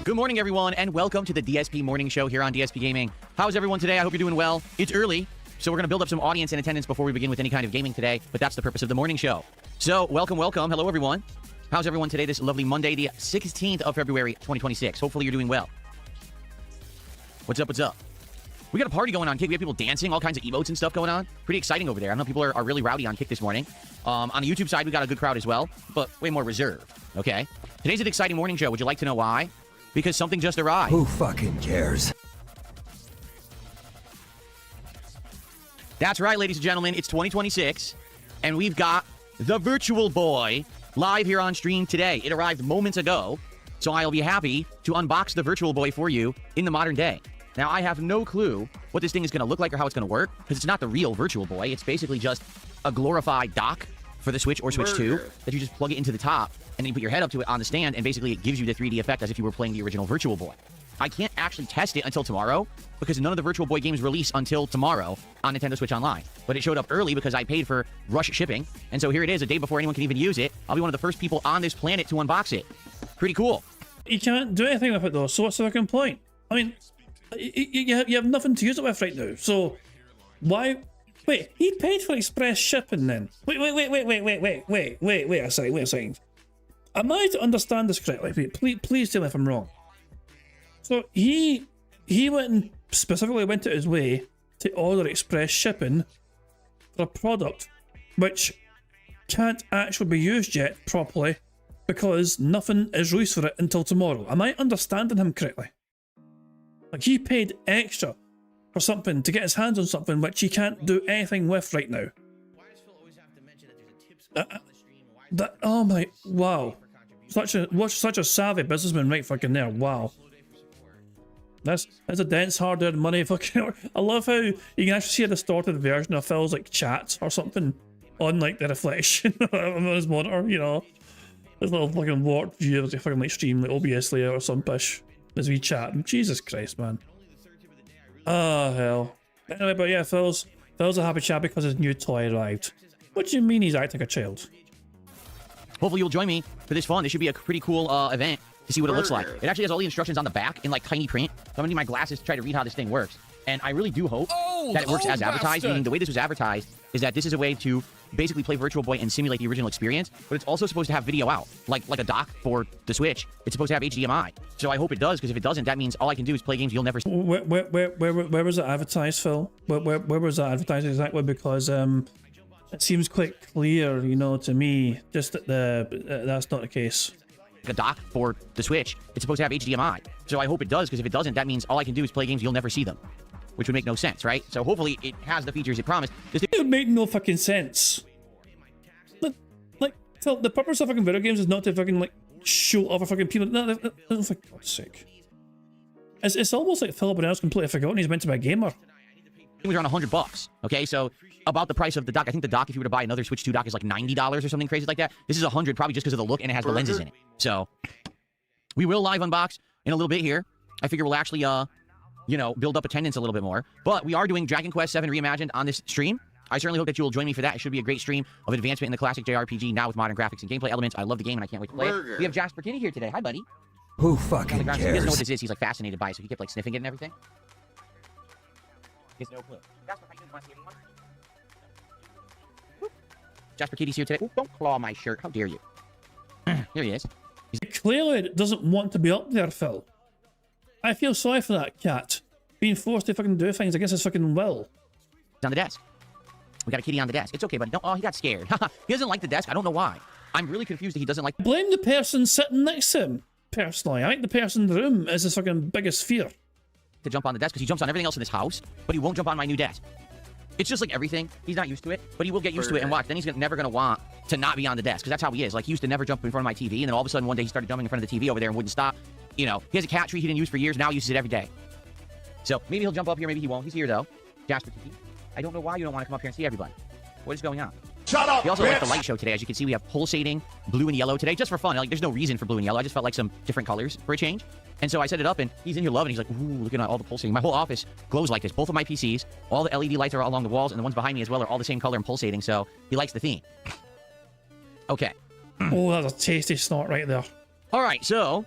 Good morning, everyone, and welcome to the DSP Morning Show here on DSP Gaming. How's everyone today? I hope you're doing well. It's early, so we're going to build up some audience and attendance before we begin with any kind of gaming today, but that's the purpose of the morning show. So, welcome. Hello, everyone. How's everyone today? This lovely Monday, the 16th of February, 2026. Hopefully you're doing well. What's up? We got a party going on, Kick. We have people dancing, all kinds of emotes and stuff going on. Pretty exciting over there. I know people are really rowdy on Kick this morning. On the YouTube side, we got a good crowd as well, but way more reserved, okay? Today's an exciting morning show. Would you like to know why? Because something just arrived. Who fucking cares? That's right, ladies and gentlemen. It's 2026, and we've got the Virtual Boy live here on stream today. It arrived moments ago, so I'll be happy to unbox the Virtual Boy for you in the modern day. Now, I have no clue what this thing is going to look like or how it's going to work, because it's not the real Virtual Boy. It's basically just a glorified dock for the Switch or Switch 2 that you just plug it into the top, and then you put your head up to it on the stand, and basically it gives you the 3D effect as if you were playing the original Virtual Boy. I can't actually test it until tomorrow, because none of the Virtual Boy games release until tomorrow on Nintendo Switch Online. But it showed up early because I paid for rush shipping, and so here it is, a day before anyone can even use it. I'll be one of the first people on this planet to unbox it. Pretty cool. You can't do anything with it though, so what's the fucking point? I mean, you have nothing to use it with right now, so why? Wait, he paid for express shipping then? Wait a second. Am I to understand this correctly? Please tell me if I'm wrong. So he went and specifically went out his way to order express shipping for a product which can't actually be used yet properly because nothing is released for it until tomorrow. Am I understanding him correctly? Like, he paid extra for something to get his hands on something which he can't do anything with right now. Oh my, wow. such a savvy businessman right fucking there. Wow. That's a dense, hard-earned money fucking. I love how you can actually see a distorted version of Phil's like chat or something on like the reflection on his monitor, you know. His little fucking warped view of the fucking like stream like OBS layer or some pish. As we chat. Jesus Christ, man. Oh hell. Anyway, but yeah, Phil's a happy chat because his new toy arrived. What do you mean he's acting like a child? Hopefully you'll join me for this fun. This should be a pretty cool event to see what it looks like. It actually has all the instructions on the back in like tiny print. So I'm gonna need my glasses to try to read how this thing works. And I really do hope that it works as advertised, meaning the way this was advertised is that this is a way to basically play Virtual Boy and simulate the original experience, but it's also supposed to have video out, like a dock for the Switch. It's supposed to have HDMI. So I hope it does, because if it doesn't, that means all I can do is play games you'll never see. Where was it advertised, Phil? Where was that advertised exactly? Because it seems quite clear, you know, to me, just that that's not the case. A dock for the Switch. It's supposed to have HDMI. So I hope it does, because if it doesn't, that means all I can do is play games you'll never see them, which would make no sense, right? So hopefully it has the features it promised. It would make no fucking sense. Like, Phil, the purpose of fucking video games is not to fucking like show other fucking people. No, for God's sake. It's almost like Philip and I was completely forgotten he's meant to be a gamer. It was around $100. Okay, so about the price of the dock. I think the dock, if you were to buy another Switch 2 dock, is like $90 or something crazy like that. This is $100, probably just because of the look, and it has the lenses in it. So we will live unbox in a little bit here. I figure we'll actually, you know, build up attendance a little bit more. But we are doing Dragon Quest VII Reimagined on this stream. I certainly hope that you will join me for that. It should be a great stream of advancement in the classic JRPG, now with modern graphics and gameplay elements. I love the game, and I can't wait to play it. We have Jasper Kitty here today. Hi, buddy. Who fucking He doesn't know cares? what this is. He's like fascinated by it, so he kept like sniffing it and everything. He has no clue. Jasper, how you doing? Want to see anyone? Whoop. Jasper Kitty's here today. Ooh, don't claw my shirt. How dare you? Here he is. Clearly it doesn't want to be up there, Phil. I feel sorry for that cat. Being forced to fucking do things against his fucking will. He's on the desk. We got a kitty on the desk. It's okay, buddy. No, oh, he got scared. He doesn't like the desk. I don't know why. I'm really confused that he doesn't like. Blame the person sitting next to him. Personally, I think the person in the room is his fucking biggest fear. To jump on the desk, because he jumps on everything else in this house, but he won't jump on my new desk. It's just like everything. He's not used to it, but he will get used to it and watch. Then he's never going to want to not be on the desk, because that's how he is. Like, he used to never jump in front of my TV, and then all of a sudden one day he started jumping in front of the TV over there and wouldn't stop. You know, he has a cat tree he didn't use for years. Now he uses it every day. So maybe he'll jump up here, maybe he won't. He's here, though. Jasper Kitty. I don't know why you don't want to come up here and see everybody. What is going on? Shut up, We also bitch! like the light show today. As you can see, we have pulsating blue and yellow today, just for fun. Like, there's no reason for blue and yellow. I just felt like some different colors for a change. And so I set it up, and he's in here loving. He's like, ooh, look at all the pulsating. My whole office glows like this. Both of my PCs, all the LED lights are along the walls, and the ones behind me as well are all the same color and pulsating. So he likes the theme. Okay. Oh, that's a tasty snort right there. All right, so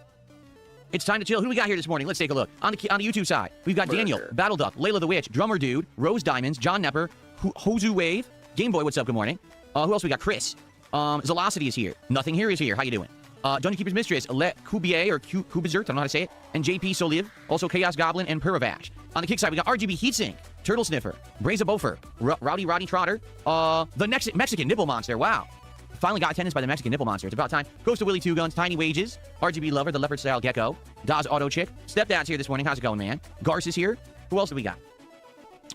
it's time to chill. Who do we got here this morning? Let's take a look. On the YouTube side, we've got Daniel, Battle Duck, Layla the Witch, Drummer Dude, Rose Diamonds, John Nepper, Hozu Wave, Game Boy, what's up? Good morning. Who else we got? Chris. Zolocity is here. Nothing Here is here. How you doing? Dungeon Keeper's Mistress, Let Kubier, or Kubizert, I don't know how to say it, and JP Soliv, also Chaos Goblin, and Puravash. On the kick side, we got RGB Heatsink, Turtle Sniffer, Braza Bofer, Rowdy Roddy Trotter, the next Mexican Nipple Monster, wow. Finally got attendance by the Mexican Nipple Monster. It's about time. Ghost of Willie Two Guns, Tiny Wages, RGB Lover, the Leopard Style Gecko, Daz Auto Chick, Stepdad's here this morning. How's it going, man? Garce is here. Who else do we got?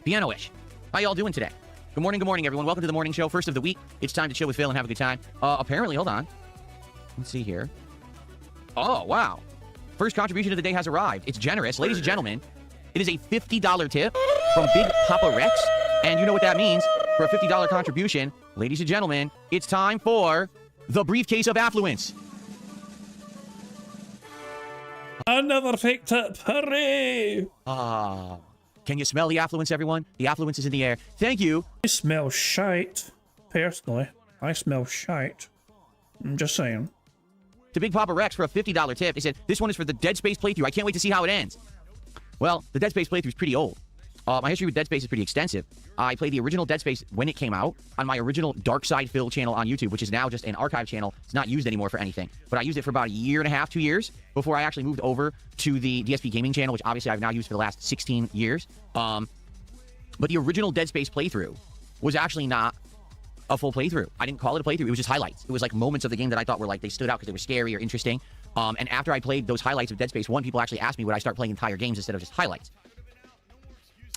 Piano-ish. How y'all doing today? Good morning, everyone. Welcome to the morning show, first of the week. It's time to chill with Phil and have a good time. Apparently, hold on. Let's see here. Oh, wow. First contribution of the day has arrived. It's generous. Ladies and gentlemen, it is a $50 tip from Big Papa Rex. And you know what that means for a $50 contribution. Ladies and gentlemen, it's time for the briefcase of affluence. Another fake tip. Hooray! Can you smell the affluence, everyone? The affluence is in the air. Thank you. I smell shite. Personally, I smell shite. I'm just saying. To Big Papa Rex for a $50 tip. They said, this one is for the Dead Space playthrough. I can't wait to see how it ends. Well, the Dead Space playthrough is pretty old. My history with Dead Space is pretty extensive. I played the original Dead Space when it came out on my original Dark Side Phil channel on YouTube, which is now just an archive channel. It's not used anymore for anything. But I used it for about a year and a half, 2 years, before I actually moved over to the DSP Gaming channel, which obviously I've now used for the last 16 years. But the original Dead Space playthrough was actually not a full playthrough. I didn't call it a playthrough. It was just highlights. It was like moments of the game that I thought were like, they stood out because they were scary or interesting. And after I played those highlights of Dead Space 1, people actually asked me would I start playing entire games instead of just highlights.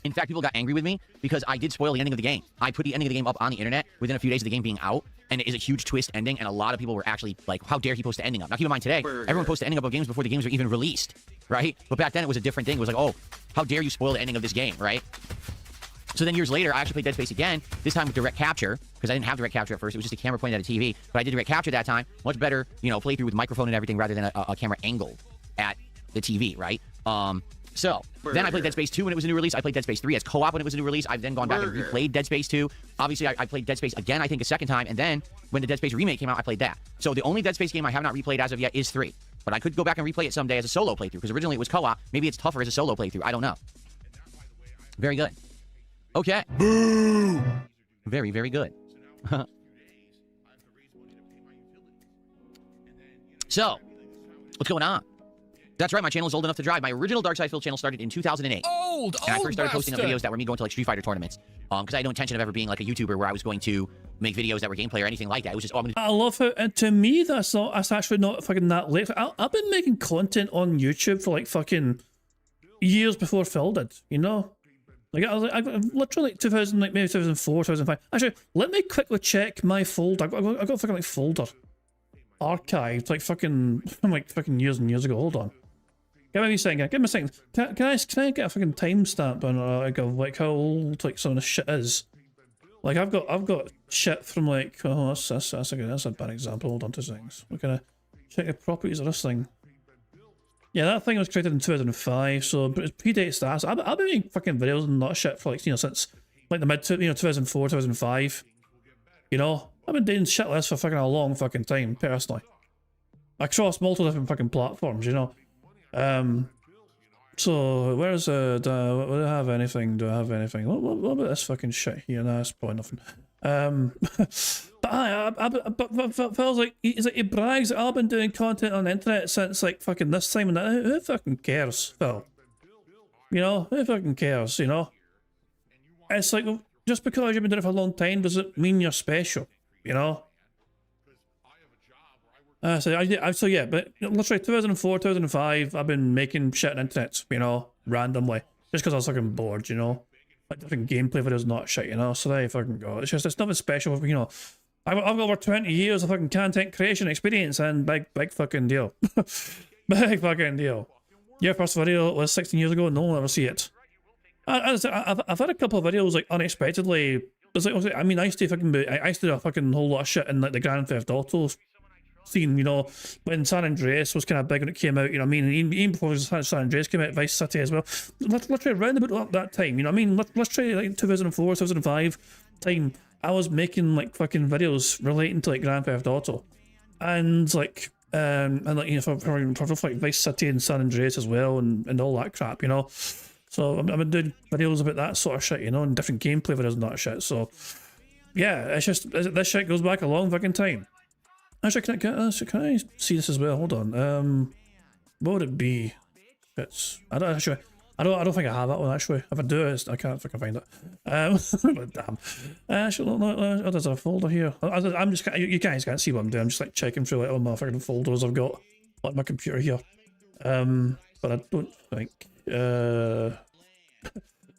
In fact, people got angry with me because I did spoil the ending of the game. I put the ending of the game up on the internet within a few days of the game being out, and it is a huge twist ending, and a lot of people were actually like, how dare he post the ending up? Now keep in mind today, everyone posts the ending up of games before the games were even released, right? But back then it was a different thing. It was like, oh, how dare you spoil the ending of this game, right? So then years later, I actually played Dead Space again, this time with direct capture, because I didn't have direct capture at first. It was just a camera pointed at a TV, but I did direct capture that time. Much better, you know, playthrough with microphone and everything rather than a camera angled at the TV, right? So then I played Dead Space 2 when it was a new release. I played Dead Space 3 as co-op when it was a new release. I've then gone back and replayed Dead Space 2. Obviously, I played Dead Space again, I think, a second time, and then when the Dead Space remake came out, I played that. So the only Dead Space game I have not replayed as of yet is 3. But I could go back and replay it someday as a solo playthrough, because originally it was co-op. Maybe it's tougher as a solo playthrough. I don't know. Very good. Okay. Boo! Very, very good. So, what's going on? That's right, my channel is old enough to drive. My original Dark Side Phil channel started in 2008. And I first started posting up videos that were me going to like Street Fighter tournaments. Because I had no intention of ever being like a YouTuber where I was going to make videos that were gameplay or anything like that. It was just, oh, I love how, and to me, that's actually not fucking that late. I've been making content on YouTube for like fucking years before Phil did, you know? Like, I literally like 2000, like maybe 2004, 2005. Actually, let me quickly check my folder. I've got a fucking like folder archived, like fucking years and years ago. Hold on. Give me a second. Give me a second. Can I get a fucking timestamp on like how old like some of the shit is? Like I've got shit from like, oh that's a bad example. Hold on 2 seconds. We're gonna check the properties of this thing. Yeah, that thing was created in 2005, so it predates that. So I've been making fucking videos and that shit for like, you know, since like the mid 2004, 2005. You know, I've been doing shit like this for fucking a long fucking time, personally. Across multiple different fucking platforms, you know. So where's do I have anything? Do I have anything? What about this fucking shit here? Nah, that's probably nothing. But Phil's like, he's like, he brags that I've been doing content on the internet since like fucking this time and that. Who fucking cares, Phil? You know, who fucking cares, you know? It's like, just because you've been doing it for a long time doesn't mean you're special, you know? So yeah, but literally 2004, 2005, I've been making shit on the internet, you know, randomly. Just because I was fucking bored, you know? Like different gameplay videos, not shit, you know? So there you fucking go. It's just, it's nothing special, you know? I've got over 20 years of fucking content creation experience and big fucking deal. Big fucking deal. Your first video was 16 years ago, no one will ever see it. I've had a couple of videos like unexpectedly. It's like, I mean, I used to do a fucking whole lot of shit in like the Grand Theft Auto scene, you know, when San Andreas was kind of big when it came out, you know what I mean? Even before San Andreas came out, Vice City as well. Literally around about that time, you know what I mean? Literally like 2004, 2005 time, I was making like fucking videos relating to like Grand Theft Auto. And like, and like, you know, for like Vice City and San Andreas as well and all that crap, you know? So I've been doing videos about that sort of shit, you know, and different gameplay videos and that shit. So yeah, it's just, this shit goes back a long fucking time. Actually, can I see this as well? Hold on. What would it be? I don't think I have that one actually. If I do, I can't fucking find it. But damn. Actually, no, there's a folder here. I'm just, you guys can't see what I'm doing. I'm just like checking through like all my fucking folders I've got on my computer here. But I don't think.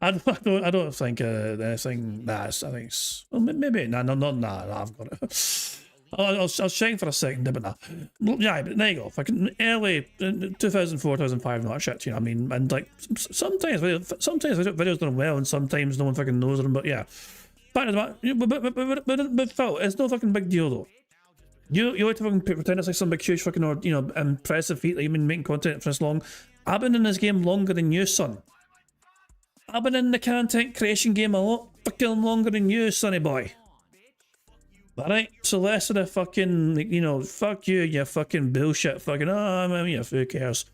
I don't think anything. Nah, I think it's, well, maybe nah, I've got it. I was checking for a second, but nah. Yeah, but there you go. Fucking early 2004, 2005, not shit. You know what I mean? And like sometimes videos done well, and sometimes no one fucking knows them. But yeah, fact is, but Phil, it's no fucking big deal though. You like to fucking pretend it's like some big huge fucking, or you know, impressive feat that you've been making content for this long. I've been in this game longer than you, son. I've been in the content creation game a lot fucking longer than you, sonny boy. Alright, so less of the fucking, you know, fuck you fucking bullshit, fucking, oh, I mean, who cares?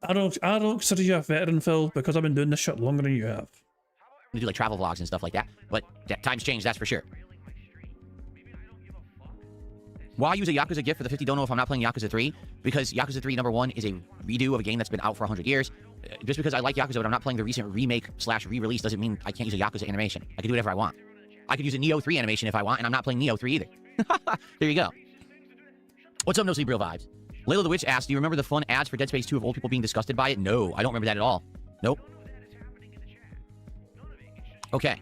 I don't consider you a veteran, Phil, because I've been doing this shit longer than you have. We do like travel vlogs and stuff like that, but times change, that's for sure. Why use a Yakuza gift for the 50? Don't know if I'm not playing Yakuza 3, because Yakuza 3, number one, is a redo of a game that's been out for 100 years. Just because I like Yakuza, but I'm not playing the recent remake/re-release doesn't mean I can't use a Yakuza animation. I can do whatever I want. I could use a Neo 3 animation if I want, and I'm not playing Neo 3 either. There you go. What's up, No Sleep Real Vibes? Layla the Witch asked, do you remember the fun ads for Dead Space 2 of old people being disgusted by it? No, I don't remember that at all. Nope. Okay.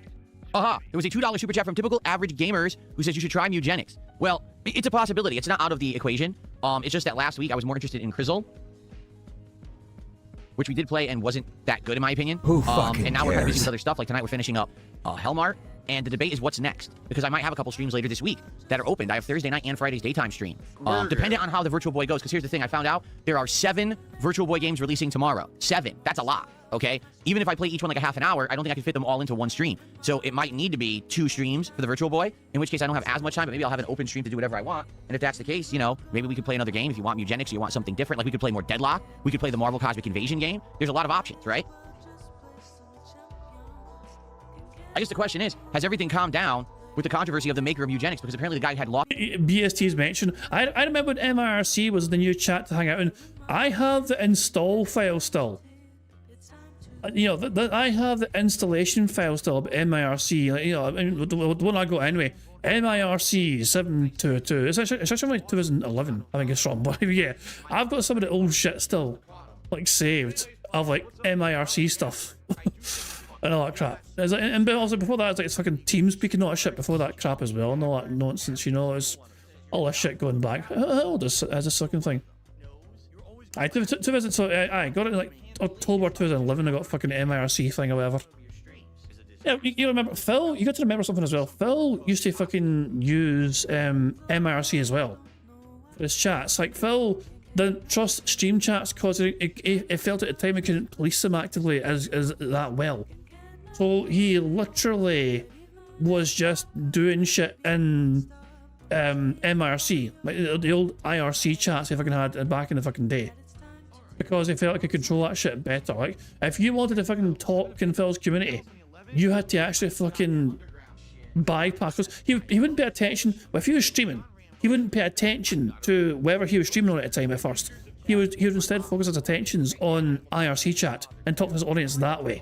Aha! There was a $2 super chat from Typical Average Gamers who says you should try Mugenics. Well, it's a possibility. It's not out of the equation. It's just that last week I was more interested in Crizzle, which we did play and wasn't that good in my opinion. Who fucking And now we're kind of busy cares? with other stuff. Like tonight we're finishing up Hellmart, and the debate is what's next, because I might have a couple streams later this week that are opened. I have Thursday night and Friday's daytime stream, dependent on how the Virtual Boy goes. Because here's the thing, I found out there are 7 Virtual Boy games releasing tomorrow. 7. That's a lot. Okay, even if I play each one like a half an hour, I don't think I can fit them all into one stream. So it might need to be 2 streams for the Virtual Boy, in which case I don't have as much time, but maybe I'll have an open stream to do whatever I want. And if that's the case, you know, maybe we could play another game if you want Mugenics or you want something different. Like we could play more Deadlock. We could play the Marvel Cosmic Invasion game. There's a lot of options, right? I guess the question is, has everything calmed down with the controversy of the maker of Eugenics? Because apparently the guy had lost. BST's mentioned. I remember when MIRC was the new chat to hang out in. I have the install file still. You know, I have the installation file still of MIRC. Like, you know, I mean, the one I got anyway. MIRC 722. It's actually like 2011. I think it's from. But yeah, I've got some of the old shit still, like saved of like MIRC stuff. And all that crap. And also before that, it's like fucking TeamSpeak and all that shit before that crap as well, and all that nonsense, you know, it's all this shit going back. How old is this fucking thing? I got it in like October 2011. I got a fucking MIRC thing or whatever. Yeah, you remember Phil? You got to remember something as well. Phil used to fucking use MIRC as well for his chats. Like Phil didn't trust stream chats because it felt at the time he couldn't police them actively as that well. So he literally was just doing shit in MIRC, like the old IRC chats he fucking had back in the fucking day, because he felt like he could control that shit better. Like if you wanted to fucking talk in Phil's community, you had to actually fucking bypass, because he wouldn't pay attention. But if he was streaming, he wouldn't pay attention to whatever he was streaming on at the time at first. He would instead focus his attentions on IRC chat and talk to his audience that way.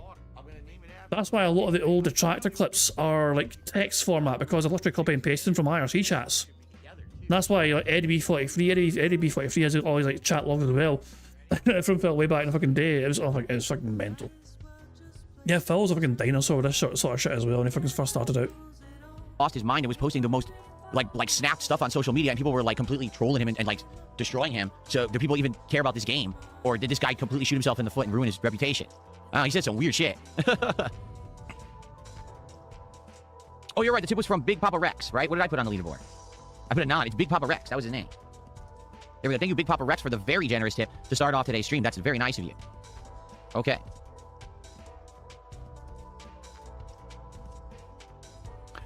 That's why a lot of the old detractor clips are like text format, because they're literally copy and pasting from IRC chats. And that's why like Eddie B43 has all his like chat logs as well from Phil way back in the fucking day. It was fucking mental. Yeah, Phil was a fucking dinosaur with this sort of shit as well when he fucking first started out. Lost his mind and was posting the most like snapped stuff on social media, and people were like completely trolling him and like destroying him. So do people even care about this game, or did this guy completely shoot himself in the foot and ruin his reputation? He said some weird shit. Oh, you're right. The tip was from Big Papa Rex, right? What did I put on the leaderboard? I put a 9. It's Big Papa Rex. That was his name. There we go. Thank you, Big Papa Rex, for the very generous tip to start off today's stream. That's very nice of you. Okay.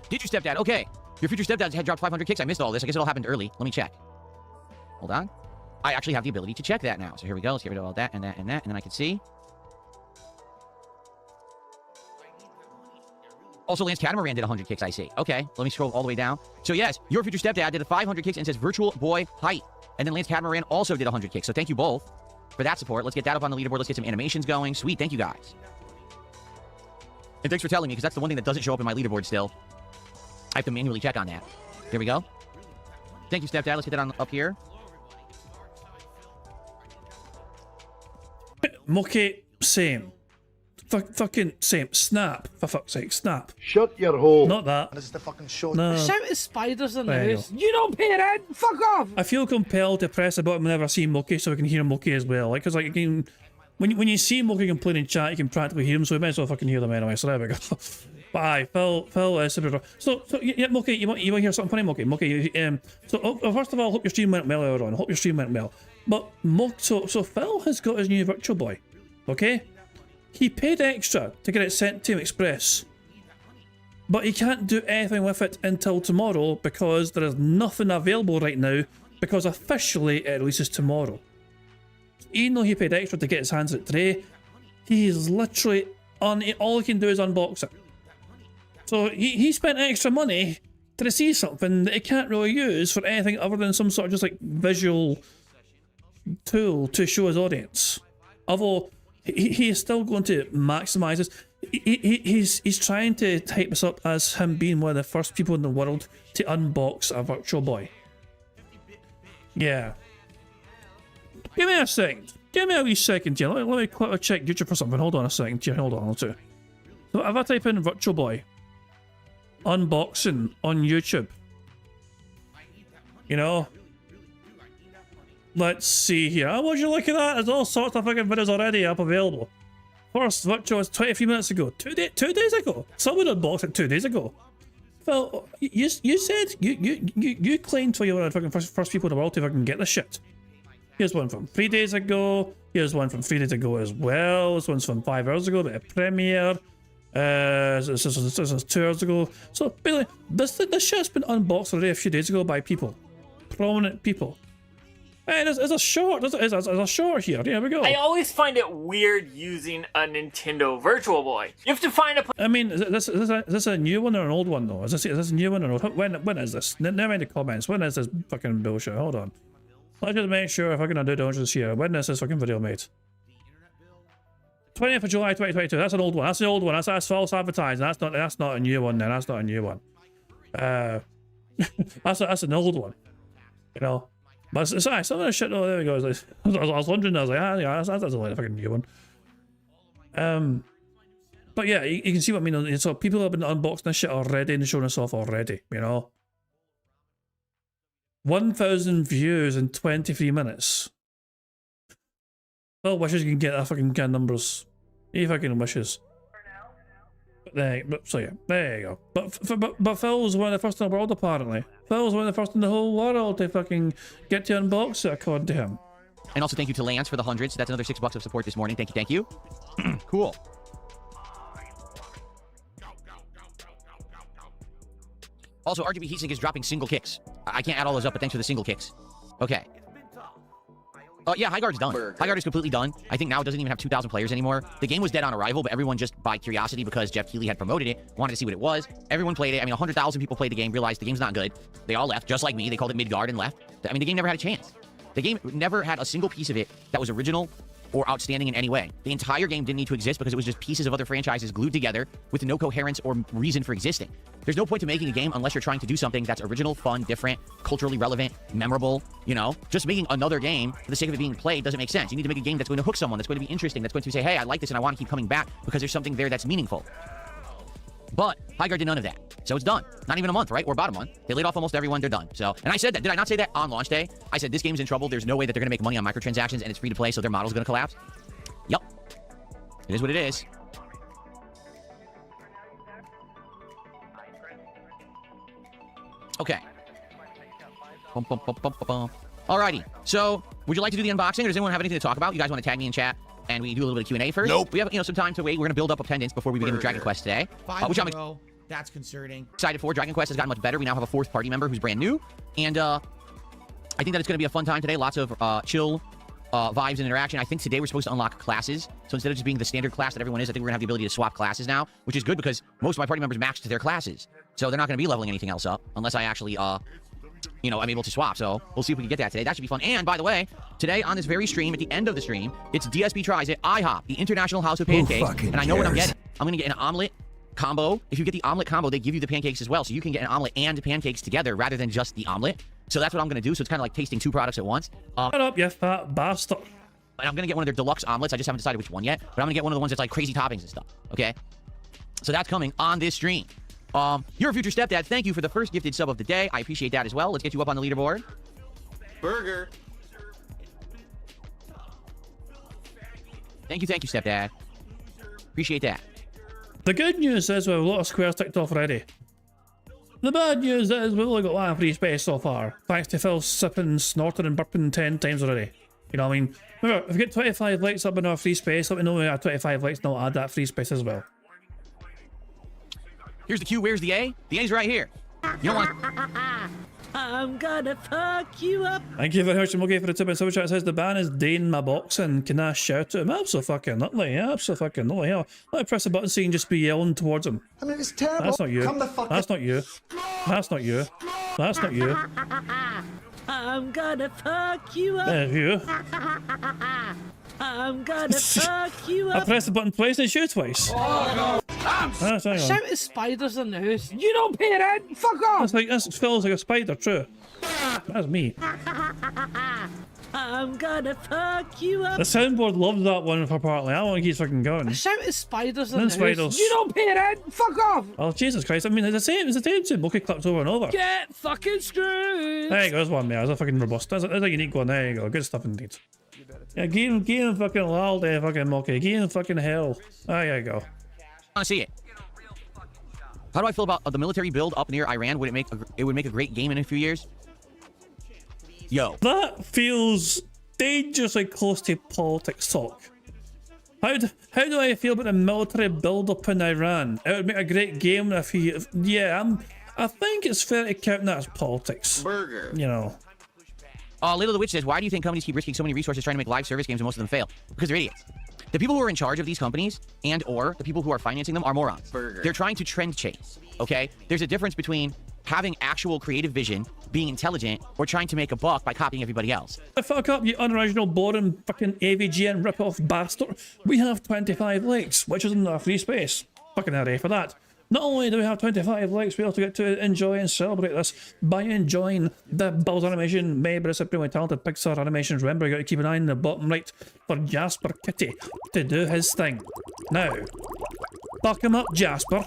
Did you stepdad? Okay. Your future stepdad had dropped 500 kicks. I missed all this. I guess it all happened early. Let me check. Hold on. I actually have the ability to check that now. So here we go. Let's get rid of all that and that and that. And then I can see. Also, Lance Catamaran did 100 kicks, I see. Okay, let me scroll all the way down. So yes, your future stepdad did a 500 kicks and says Virtual Boy height. And then Lance Catamaran also did 100 kicks. So thank you both for that support. Let's get that up on the leaderboard. Let's get some animations going. Sweet, thank you guys. And thanks for telling me, because that's the one thing that doesn't show up in my leaderboard still. I have to manually check on that. There we go. Thank you, stepdad. Let's get that on up here. Mucky, same. Fucking same. Snap. For fuck's sake, snap. Shut your hole. Not that. This is the fucking show. No. Shout at spiders in the There you house. You don't pay rent. Fuck off. I feel compelled to press a button whenever I see Mucky so I can hear Mucky as well. Like, cause like you can, when you see Mucky complain in chat, you can practically hear him. So we might as well fucking hear them anyway. So there we go. But aye, Phil is super. So yeah, Mucky, you want to hear something funny, Mucky? Mucky, first of all, hope your stream went well earlier on. Hope your stream went well. But so Phil has got his new Virtual Boy. Okay. He paid extra to get it sent to him express, but he can't do anything with it until tomorrow because there is nothing available right now, because officially it releases tomorrow. Even though he paid extra to get his hands on it today, he's literally all he can do is unbox it. So he spent extra money to receive something that he can't really use for anything other than some sort of just like visual tool to show his audience. Although he is still going to maximize this. He's trying to type this up as him being one of the first people in the world to unbox a Virtual Boy. Yeah. Give me a second. Give me a wee second here. Let me quickly check YouTube for something. Hold on a second here. Hold on. So if I type in Virtual Boy unboxing on YouTube, You know? Let's see here. Oh, would you look at that? There's all sorts of fucking videos already up available. First virtual was 23 minutes ago. 2 days ago. Someone unboxed it 2 days ago. Well, you said you claimed for you were the fucking first people in the world to fucking get this shit. Here's one from 3 days ago. Here's one from 3 days ago as well. This one's from 5 hours ago, but a premiere. This is 2 hours ago. So basically, this shit's been unboxed already a few days ago by people, prominent people. Hey, there's a short. There's a short here. Here we go. I always find it weird using a Nintendo Virtual Boy. You have to find a. I mean, is this a new one or an old one though? Is this a new one or old? When is this? Never mind the comments. When is this fucking bullshit? Hold on. Let's just make sure if I'm gonna do diligence here. When is this fucking video made? 20th of July 2022. That's an old one. That's the old one. That's false advertising. That's not a new one. Then that's not a new one. That's an old one. You know. But sorry, some of the shit. Oh, there we go. I was wondering. I was like, yeah, that's a fucking new one. But yeah, you can see what I mean. So people have been unboxing this shit already and showing us off already. You know, 1,000 views in 23 minutes. Well, wishes you can get that fucking kind of numbers. You fucking wishes. So yeah, there you go. But Phil's one of the first in the world apparently. Phil's one of the first in the whole world to fucking get to unbox it according to him. And also thank you to Lance for the 100. So that's another $6 of support this morning. Thank you. Cool. Also, RGB Heatsink is dropping single kicks. I can't add all those up, but thanks for the single kicks. Okay. Yeah, Highguard's done. Highguard is completely done. I think now it doesn't even have 2,000 players anymore. The game was dead on arrival, but everyone just by curiosity, because Jeff Keighley had promoted it, wanted to see what it was. Everyone played it. I mean, 100,000 people played the game, realized the game's not good. They all left, just like me. They called it Midgard and left. I mean, the game never had a chance. The game never had a single piece of it that was original or outstanding in any way. The entire game didn't need to exist because it was just pieces of other franchises glued together with no coherence or reason for existing. There's no point to making a game unless you're trying to do something that's original, fun, different, culturally relevant, memorable, you know? Just making another game for the sake of it being played doesn't make sense. You need to make a game that's going to hook someone, that's going to be interesting, that's going to say, hey, I like this and I want to keep coming back because there's something there that's meaningful. But Highguard did none of that. So it's done. Not even a month, right? Or about a month. They laid off almost everyone. They're done. So, and I said that. Did I not say that on launch day? I said this game's in trouble. There's no way that they're going to make money on microtransactions and it's free to play, so their model's going to collapse. Yep. It is what it is. Okay. Alrighty. So, would you like to do the unboxing, or does anyone have anything to talk about? You guys want to tag me in chat, and we do a little bit of Q&A first? Nope. We have, some time to wait. We're going to build up attendance before we begin with Dragon Quest today. Which I'm That's concerning. excited for. Dragon Quest has gotten much better. We now have a fourth party member who's brand new, and I think that it's going to be a fun time today. Lots of chill vibes and interaction. I think today we're supposed to unlock classes. So instead of just being the standard class that everyone is, I think we're going to have the ability to swap classes now, which is good because most of my party members maxed their classes. So they're not going to be leveling anything else up unless I actually, I'm able to swap. So we'll see if we can get that today. That should be fun. And by the way, today on this very stream, at the end of the stream, it's DSP Tries It, IHOP, the International House of Pancakes. And I know what I'm getting. I'm going to get an omelet combo. If you get the omelet combo, they give you the pancakes as well. So you can get an omelet and pancakes together rather than just the omelet. So that's what I'm going to do. So it's kind of like tasting two products at once. Shut up, you fat bastard. And I'm going to get one of their deluxe omelets. I just haven't decided which one yet. But I'm going to get one of the ones that's like crazy toppings and stuff. Okay? So that's coming on this stream. Your future stepdad, thank you for the first gifted sub of the day. I appreciate that as well. Let's get you up on the leaderboard. Burger. Thank you, stepdad. Appreciate that. The good news is we have a lot of squares ticked off already. The bad news is we've only got one free space so far, thanks to Phil sipping, snorting and burping 10 times already. You know what I mean? Remember, if we get 25 likes up in our free space, let me know we have 25 likes and I'll add that free space as well. Here's the Q, where's the A? The A's right here. You don't want... I'm gonna fuck you up. Thank you very much, Mogi, for the tip. And super chat says the ban is Dane my boxing. Can I shout at him? Absolutely, yeah, absolutely. Yeah. Let me press the button so you can just be yelling towards him. I mean, it's terrible. That's not you. Come the fuck That's not you. That's not you. That's not you. I'm gonna fuck you up. There's you. I'm gonna fuck you I up. pressed the button twice and shoot twice. Oh, Hang on. Shout at spiders in the house. You don't pay rent. Fuck off. That feels like a spider, true. That's me. I'm gonna fuck you up. The soundboard loves that one for partly. I want to keep fucking going. Shout at spiders and spiders. You don't pay rent. Fuck off. Oh Jesus Christ! I mean, it's the same. It's the same two Monkey clips over and over. Get fucking screwed. There you go. There's one there. There's a fucking robust. That's a unique one. There you go. Good stuff indeed. Yeah, give him fucking loud there, fucking Monkey. Give him fucking hell. There you go. I want to see it. How do I feel about the military build up near Iran? Would it would make a great game in a few years? Yo. That feels dangerously close to politics talk. How do I feel about the military build-up in Iran? It would make a great game if he... Yeah, I think it's fair to count that as politics. Burger. You know. Layla the Witch says, why do you think companies keep risking so many resources trying to make live service games and most of them fail? Because they're idiots. The people who are in charge of these companies and or the people who are financing them are morons. Burger. They're trying to trend chase, okay? There's a difference between having actual creative vision, being intelligent, or trying to make a buck by copying everybody else. Fuck up, you unoriginal, boring, fucking AVGN rip-off bastard. We have 25 likes, which is in our free space. Fucking hooray for that. Not only do we have 25 likes, we also get to enjoy and celebrate this by enjoying the Bubbles animation made by the supremely talented Pixar Animations. Remember, you got to keep an eye in the bottom right for Jasper Kitty to do his thing. Now, fuck him up, Jasper.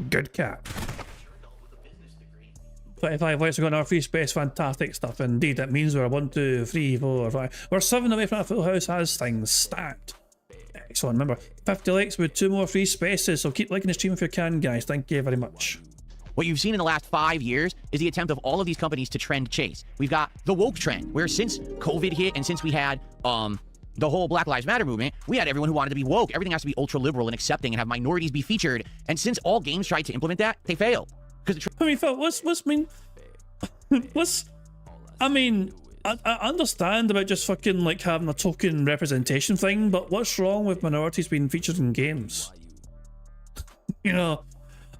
Good cat. 25 likes, we got our free space, fantastic stuff indeed. That means we're 1, 2, 3, 4, 5. We're 7 away from a full house as things stand. Excellent. Remember, 50 likes with 2 more free spaces, so keep liking the stream if you can, guys. Thank you very much. What you've seen in the last 5 years is the attempt of all of these companies to trend chase. We've got the woke trend, where since COVID hit and since we had the whole Black Lives Matter movement, we had everyone who wanted to be woke. Everything has to be ultra liberal and accepting and have minorities be featured. And since all games tried to implement that, they failed. I mean, Phil, I understand about just fucking like having a token representation thing, but what's wrong with minorities being featured in games? You know,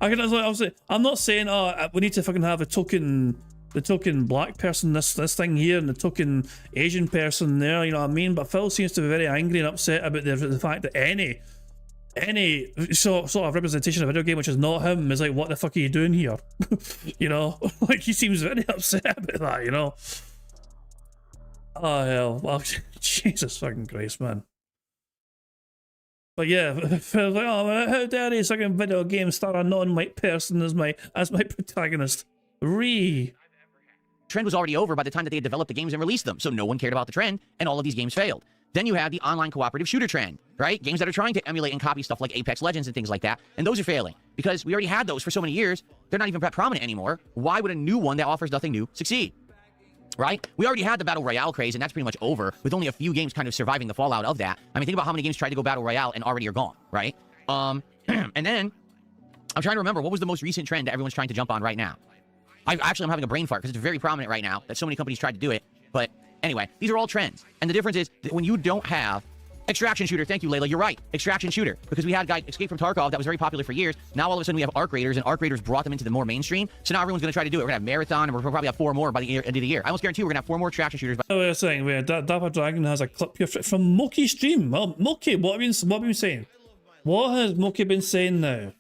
I'm not saying we need to fucking have the token black person this thing here and the token Asian person there. You know what I mean? But Phil seems to be very angry and upset about the fact that any sort of representation of a video game which is not him is like, what the fuck are you doing here? You know, like he seems very upset about that. You know. Oh hell, well, Jesus fucking Christ, man. But yeah, Phil's like, oh, how dare he second video game star a non-white person as my protagonist? Trend was already over by the time that they had developed the games and released them, so no one cared about the trend, and all of these games failed. Then you have the online cooperative shooter trend, right? Games that are trying to emulate and copy stuff like Apex Legends and things like that, and those are failing because we already had those for so many years. They're not even that prominent anymore. Why would a new one that offers nothing new succeed? Right? We already had the Battle Royale craze, and that's pretty much over, with only a few games kind of surviving the fallout of that. I mean, think about how many games tried to go Battle Royale and already are gone, right? And then, I'm trying to remember, what was the most recent trend that everyone's trying to jump on right now? I'm having a brain fart, because it's very prominent right now that so many companies tried to do it. But anyway, these are all trends. And the difference is that when you don't have extraction shooter, thank you, Layla, you're right, extraction shooter, because we had a guy, Escape from Tarkov, that was very popular for years. Now all of a sudden we have Arc Raiders, and Arc Raiders brought them into the more mainstream. So now everyone's going to try to do it. We're going to have Marathon, and we're probably have 4 more by the end of the year. I almost guarantee we're going to have 4 more extraction shooters. Oh, we're saying Dapper Dragon has a clip here from Moki's stream. Well, Moki, what have you been saying? What has Moki been saying now?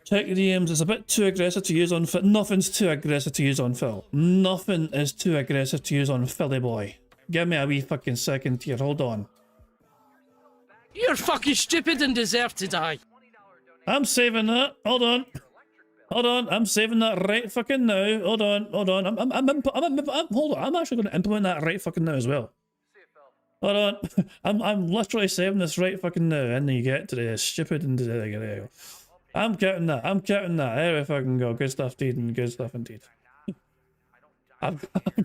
Check the DMs. It's a bit too aggressive to use on Phil. Nothing's too aggressive to use on Phil. Nothing is too aggressive to use on Philly boy. Give me a wee fucking second here. Hold on. You're fucking stupid and deserve to die. I'm saving that. Hold on. I'm saving that right fucking now. Hold on. Hold on. I'm actually going to implement that right fucking now as well. Hold on. I'm literally saving this right fucking now. And then you get to the stupid and there you go. I'm counting that. There we fucking go. Good stuff indeed. Good stuff indeed. I've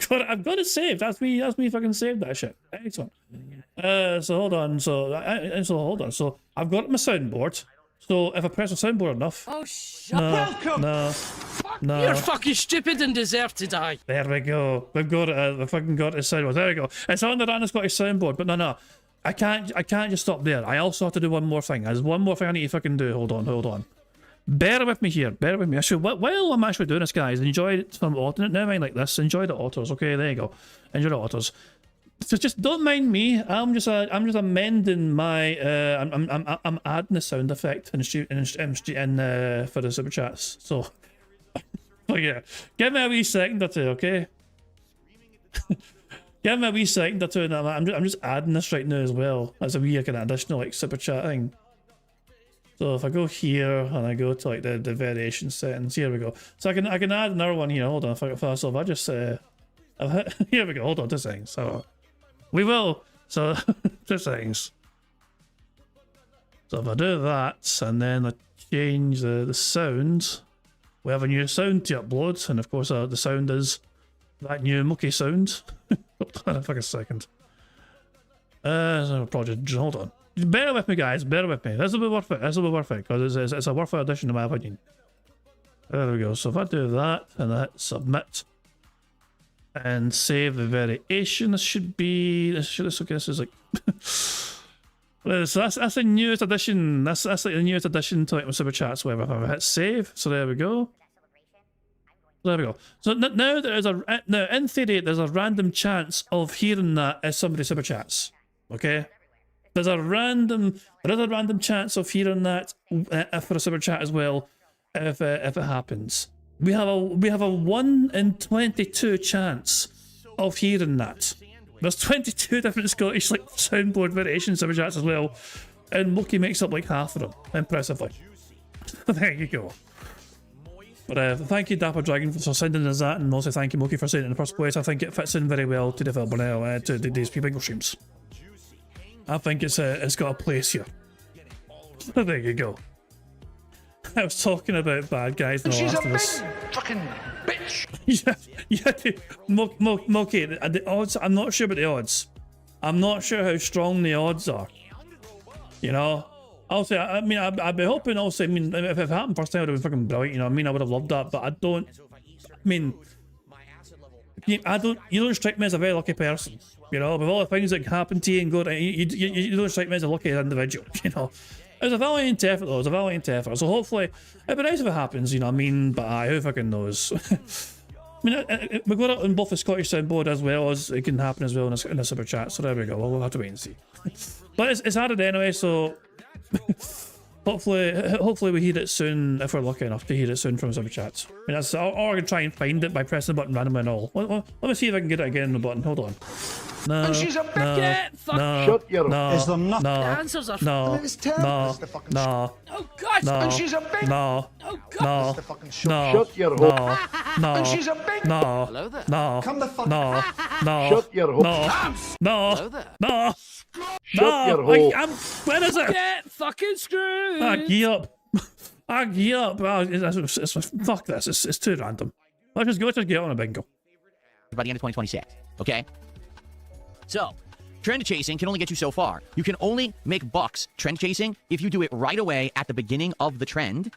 got it saved. That's me fucking saved that shit. Excellent. So hold on. So I've got my soundboard. So if I press the soundboard enough. Oh shut up. No. You're fucking stupid and deserve to die. There we go. We've got it. We fucking got it soundboard. There we go. It's on the run. It's got a soundboard. But no. I can't just stop there. I also have to do one more thing. There's one more thing I need to fucking do. Hold on. Bear with me here. Bear with me. While I'm actually doing this, guys, enjoy some alternate. Never mind like this. Enjoy the autos. Okay, there you go. Enjoy the autos. So just don't mind me. I'm just amending my. I'm adding the sound effect in for the super chats. So, yeah, give me a wee second or two, okay? Give me a wee second or two, and I'm just adding this right now as well as a wee kind of additional like super chat thing. So if I go here and I go to like the variation settings, here we go. So I can add another one here. Hold on, if I just here we go. Hold on, 2 seconds. So we will. So 2 seconds. So if I do that and then I change the sound, we have a new sound to upload, and of course the sound is that new mucky sound. Hold on a fucking second. So project. Hold on. Bear with me, guys. Bear with me. This will be worth it. This will be worth it because it's a worthwhile addition in my opinion. There we go. So if I do that and I hit submit and save the variation, this should be. Okay, this is like. So that's the newest addition. That's like the newest addition to like my super chats. Whatever. If I hit save, so there we go. There we go. So now now in theory there's a random chance of hearing that as somebody super chats. Okay. There's a random chance of hearing that for a super chat as well, if it happens. We have a 1 in 22 chance of hearing that. There's 22 different Scottish like soundboard variation super chats as well, and Mookie makes up like half of them, impressively. There you go. But thank you Dapper Dragon for sending us that, and also thank you Mookie for saying it in the first place. I think it fits in very well to the Phil Burnell, to the DSP Bingo streams. I think it's got a place here. There you go. I was talking about bad guys. And she's a big fucking bitch. Mookie, the odds. I'm not sure about the odds. I'm not sure how strong the odds are. You know, I'll say. I mean, I'd be hoping. Also, I mean, if it happened first time, it would have been fucking brilliant. You know, I mean, I would have loved that. But I don't. I mean, you don't strike me as a very lucky person. You know, with all the things that happen to you and go, you don't strike me as a lucky individual. You know, it was a valiant effort though. It was a valiant effort. So hopefully, it'd be nice if it happens. You know what I mean? But who fucking knows? I mean, we got it on both the Scottish soundboard as well as it can happen as well in a super chat. So there we go. Well, we'll have to wait and see. But it's added anyway. So hopefully we hear it soon if we're lucky enough to hear it soon from super chats. I mean, that's, or I can try and find it by pressing the button randomly and all. Let me see if I can get it again in the button. Hold on. No. And she's a bitch. No. Shut your mouth. Is there nothing? No. The answers are. No. No. No. Oh God. No. And she's a bitch. No. Oh God. No. No. Shut your hole. No. And she's a bitch. No. Hello there. No. Come the fuck. No. No. Shut your hole. No. No. Hello there. No. Shut your hole. Where is it? Get fucking screwed. I give up. I give up. Fuck this. It's too random. Let's just get on a bingo. By the end of 2026. Okay. So, trend chasing can only get you so far. You can only make bucks trend chasing if you do it right away at the beginning of the trend,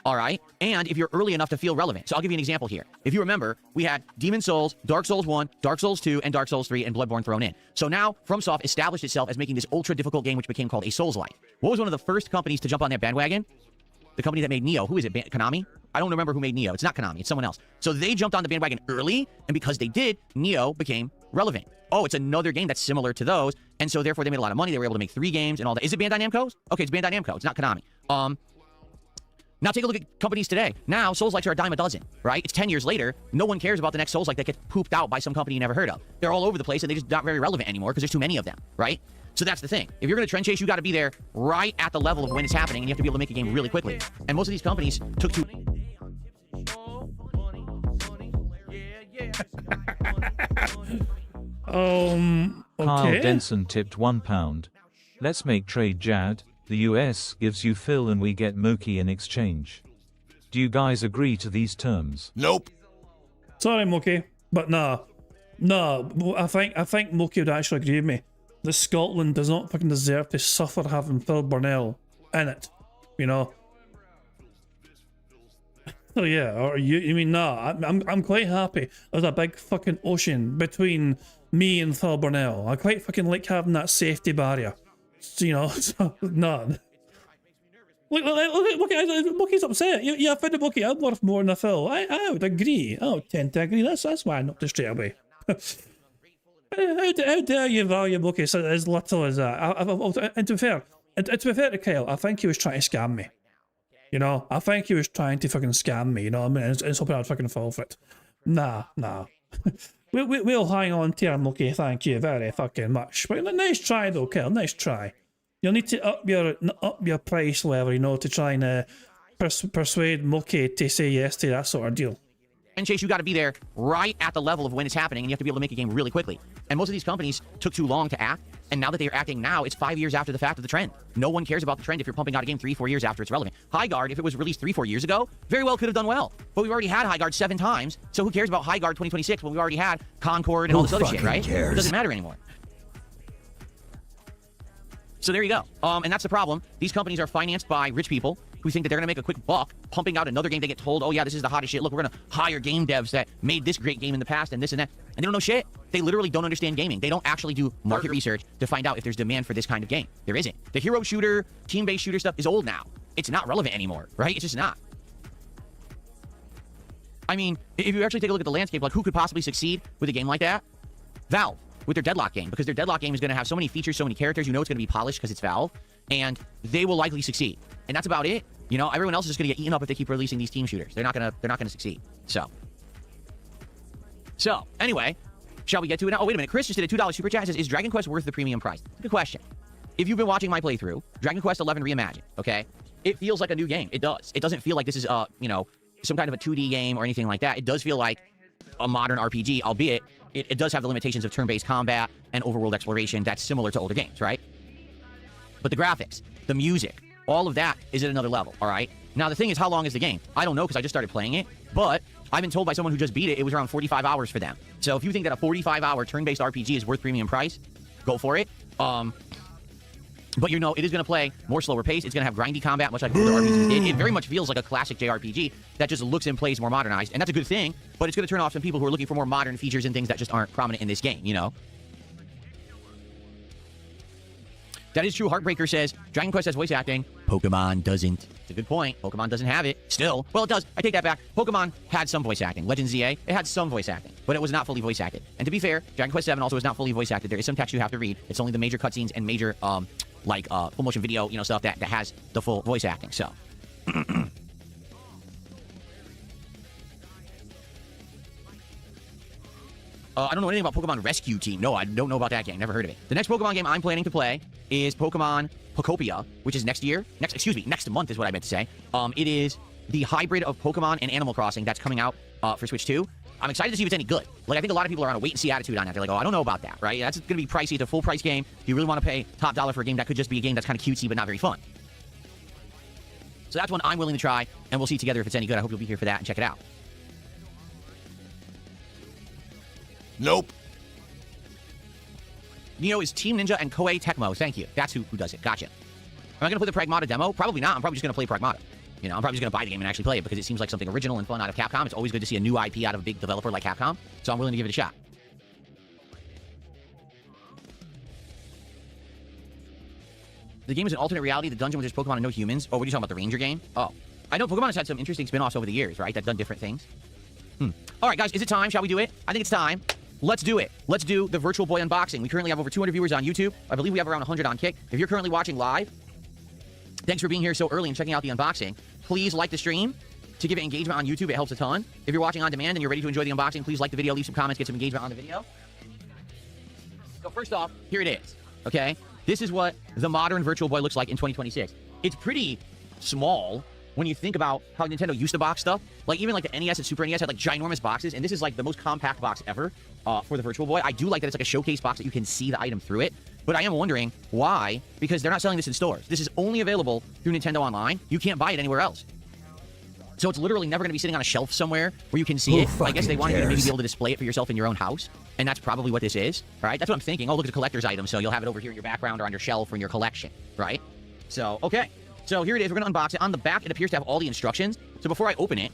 all right? And if you're early enough to feel relevant. So I'll give you an example here. If you remember, we had Demon Souls, Dark Souls 1, Dark Souls 2, and Dark Souls 3, and Bloodborne thrown in. So now, FromSoft established itself as making this ultra-difficult game, which became called a Souls-like. What was one of the first companies to jump on that bandwagon? The company that made Nioh. Who is it? Konami? I don't remember who made Nioh. It's not Konami. It's someone else. So they jumped on the bandwagon early, and because they did, Nioh became relevant. Oh, it's another game that's similar to those, and so therefore they made a lot of money. They were able to make 3 games and all that. Is it Bandai Namco's? Okay, it's Bandai Namco. It's not Konami. Now take a look at companies today. Now, Souls-likes are a dime a dozen, right? It's 10 years later. No one cares about the next Souls-like that gets pooped out by some company you never heard of. They're all over the place, and they're just not very relevant anymore because there's too many of them, right? So that's the thing. If you're going to trend chase, you got to be there right at the level of when it's happening, and you have to be able to make a game really quickly. And most of these companies took too... Kyle Okay. Denson tipped £1. Let's make trade Jad. The US gives you Phil and we get Mookie in exchange. Do you guys agree to these terms? Nope. Sorry, Mookie, but nah. I think Mookie would actually agree with me. That Scotland does not fucking deserve to suffer having Phil Burnell in it. You know. So yeah, or you mean nah? I'm quite happy. There's a big fucking ocean between me and Phil Burnell. I quite fucking like having that safety barrier. You know, so, none. Look, Mookie's upset. Yeah, I found the Mookie. I'm worth more than a Phil. I would agree. I would tend to agree. That's why I knocked it straight away. How dare you value Mookie as little as that? And to be fair to Kyle, I think he was trying to scam me. You know, I think he was trying to fucking scam me. You know what I mean? It's hoping I'd fucking fall for it. Nah. We'll hang on to him, okay, thank you very fucking much. But nice try though, Kel, nice try. You'll need to up your price level, you know, to try and persuade Mookie to say yes to that sort of deal. And Chase, you got to be there right at the level of when it's happening, and you have to be able to make a game really quickly. And most of these companies took too long to act, and now that they are acting now, it's 5 years after the fact of the trend. No one cares about the trend if you're pumping out a game 3-4 years after it's relevant. High Guard, if it was released 3-4 years ago, very well could have done well. But we've already had High Guard 7 times, so who cares about High Guard 2026 when we've already had Concord and all this other shit, right? It doesn't matter anymore. So there you go. And that's the problem. These companies are financed by rich people who think that they're going to make a quick buck pumping out another game. They get told, oh yeah, this is the hottest shit. Look, we're going to hire game devs that made this great game in the past and this and that. And they don't know shit. They literally don't understand gaming. They don't actually do market research to find out if there's demand for this kind of game. There isn't. The hero shooter, team-based shooter stuff is old now. It's not relevant anymore, right? It's just not. I mean, if you actually take a look at the landscape, like who could possibly succeed with a game like that? Valve, with their Deadlock game, because their Deadlock game is going to have so many features, so many characters. You know it's going to be polished because it's Valve, and they will likely succeed. And that's about it. You know, everyone else is just going to get eaten up if they keep releasing these team shooters. They're not going to succeed. So anyway, shall we get to it now? Oh, wait a minute. Chris just did a $2 super chat. It says, is Dragon Quest worth the premium price? Good question. If you've been watching my playthrough, Dragon Quest 11 Reimagined, okay? It feels like a new game. It does. It doesn't feel like this is you know, some kind of a 2D game or anything like that. It does feel like a modern RPG, albeit it does have the limitations of turn-based combat and overworld exploration that's similar to older games, right? But the graphics, the music, all of that is at another level, all right? Now, the thing is, how long is the game? I don't know because I just started playing it, but I've been told by someone who just beat it, it was around 45 hours for them. So if you think that a 45-hour turn-based RPG is worth premium price, go for it. But you know, it is going to play more slower pace. It's going to have grindy combat, much like older RPGs did. It very much feels like a classic JRPG that just looks and plays more modernized, and that's a good thing, but it's going to turn off some people who are looking for more modern features and things that just aren't prominent in this game, you know? That is true. Heartbreaker says, Dragon Quest has voice acting. Pokemon doesn't. It's a good point. Pokemon doesn't have it. Still. Well, it does. I take that back. Pokemon had some voice acting. Legends ZA, it had some voice acting, but it was not fully voice acted. And to be fair, Dragon Quest 7 also is not fully voice acted. There is some text you have to read. It's only the major cutscenes and major, like, full motion video, you know, stuff that has the full voice acting, so. I don't know anything about Pokemon Rescue Team. No, I don't know about that game. Never heard of it. The next Pokemon game I'm planning to play is Pokemon Pokopia, which is next month is what I meant to say. It is the hybrid of Pokemon and Animal Crossing that's coming out for Switch 2. I'm excited to see if it's any good. Like, I think a lot of people are on a wait-and-see attitude on that. They're like, oh, I don't know about that, right? That's going to be pricey. It's a full-price game. Do you really want to pay top dollar for a game that could just be a game that's kind of cutesy but not very fun? So that's one I'm willing to try, and we'll see together if it's any good. I hope you'll be here for that and check it out. Nope. Neo is Team Ninja and Koei Tecmo. Thank you. That's who does it. Gotcha. Am I going to play the Pragmata demo? Probably not. I'm probably just going to play Pragmata. You know, I'm probably just going to buy the game and actually play it because it seems like something original and fun out of Capcom. It's always good to see a new IP out of a big developer like Capcom, so I'm willing to give it a shot. The game is an alternate reality. The dungeon where there's Pokemon and no humans. Oh, what are you talking about, the Ranger game? Oh. I know Pokemon has had some interesting spin-offs over the years, right? That done different things. All right, guys, is it time? Shall we do it? I think it's time. Let's do it. Let's do the Virtual Boy unboxing. We currently have over 200 viewers on YouTube. I believe we have around 100 on Kick. If you're currently watching live, thanks for being here so early and checking out the unboxing. Please like the stream to give it engagement on YouTube. It helps a ton. If you're watching on demand and you're ready to enjoy the unboxing, please like the video, leave some comments, get some engagement on the video. So first off, here it is, okay? This is what the modern Virtual Boy looks like in 2026. It's pretty small when you think about how Nintendo used to box stuff. Like, even like the NES and Super NES had like ginormous boxes, and this is like the most compact box ever for the Virtual Boy. I do like that it's like a showcase box that you can see the item through it, but I am wondering why, because they're not selling this in stores. This is only available through Nintendo Online. You can't buy it anywhere else. So it's literally never going to be sitting on a shelf somewhere where you can see it. I guess they wanted you to maybe be able to display it for yourself in your own house, and that's probably what this is, right? That's what I'm thinking. Oh, look, it's a collector's item, so you'll have it over here in your background or on your shelf or in your collection, right? So, okay. So here it is. We're going to unbox it. On the back, it appears to have all the instructions. So before I open it,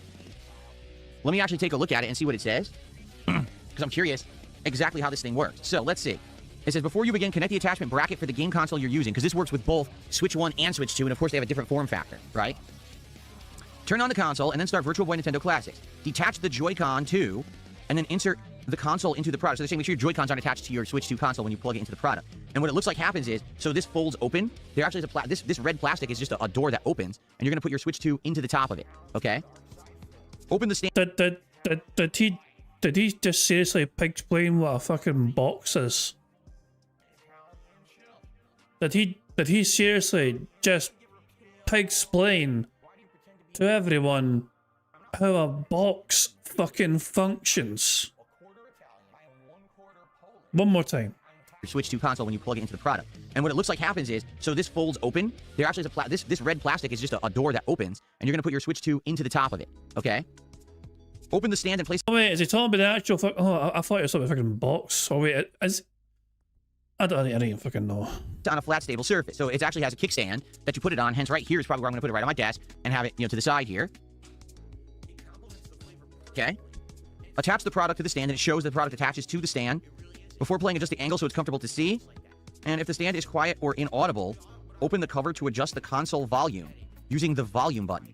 let me actually take a look at it and see what it says, because I'm curious exactly how this thing works. So let's see. It says, before you begin, connect the attachment bracket for the game console you're using, because this works with both Switch 1 and Switch 2, and of course they have a different form factor, right? Turn on the console, and then start Virtual Boy Nintendo Classics. Detach the Joy-Con too, and then insert the console into the product. So they're saying make sure your Joy-Cons aren't attached to your Switch 2 console when you plug it into the product. And what it looks like happens is, so this folds open. There actually is this red plastic is just a door that opens, and you're going to put your Switch 2 into the top of it, okay? Open the stand. Did he just seriously explain what a fucking box is? Did he seriously just explain to everyone how a box fucking functions? One more time. Switch to console when you plug it into the product. And what it looks like happens is, so this folds open. There actually is this red plastic is just a door that opens, and you're gonna put your Switch 2 into the top of it. Okay. Open the stand and place. Oh wait, is he talking about the actual? I thought it was something fucking box. Oh wait, I don't even fucking know. On a flat, stable surface. So it actually has a kickstand that you put it on. Hence, right here is probably where I'm gonna put it, right on my desk, and have it, to the side here. Okay. Attach the product to the stand, and it shows the product attaches to the stand. Before playing, adjust the angle so it's comfortable to see. And if the stand is quiet or inaudible, open the cover to adjust the console volume using the volume button.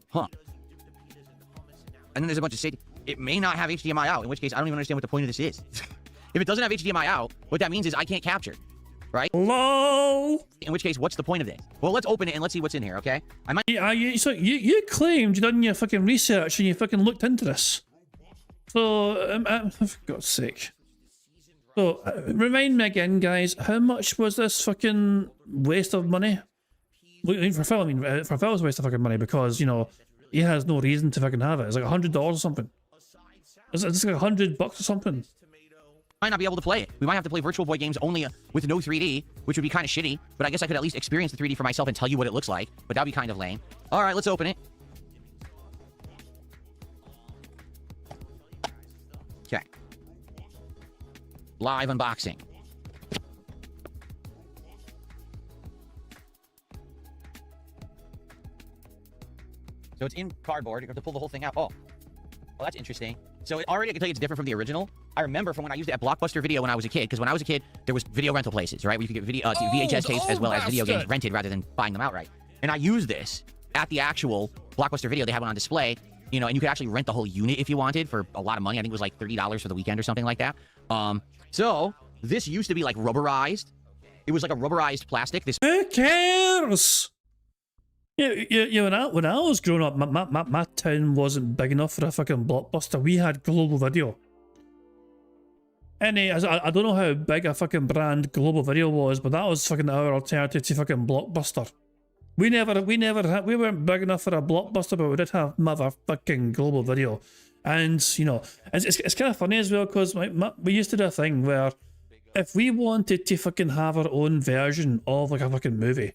Huh. And then there's a bunch of safety. It may not have HDMI out, in which case I don't even understand what the point of this is. If it doesn't have HDMI out, what that means is I can't capture, right? Hello? In which case, what's the point of this? Well, let's open it and let's see what's in here, okay? I might. Yeah, so you claimed you done your fucking research and you fucking looked into this. So, for God's sake. So, remind me again, guys, how much was this fucking waste of money? For Phil, for Phil's waste of fucking money because, he has no reason to fucking have it. It's like $100 or something. It's like $100 or something. Might not be able to play it. We might have to play Virtual Boy games only with no 3D, which would be kind of shitty, but I guess I could at least experience the 3D for myself and tell you what it looks like, but that'd be kind of lame. All right, let's open it. Okay. Live unboxing. So it's in cardboard. You have to pull the whole thing out. Oh, well, that's interesting. So already I can tell you it's different from the original. I remember from when I used it at Blockbuster Video when I was a kid, because when I was a kid, there was video rental places, right? Where you could get video, VHS tapes as well as video games rented rather than buying them outright. And I used this at the actual Blockbuster Video. They had one on display, and you could actually rent the whole unit if you wanted for a lot of money. I think it was like $30 for the weekend or something like that. So this used to be like rubberized. It was like a rubberized plastic. Who cares? Yeah, when I was growing up, my town wasn't big enough for a fucking Blockbuster. We had Global Video. I don't know how big a fucking brand Global Video was, but that was fucking our alternative to fucking Blockbuster. We weren't big enough for a Blockbuster, but we did have motherfucking Global Video. And, it's kind of funny as well, because we used to do a thing where if we wanted to fucking have our own version of like a fucking movie,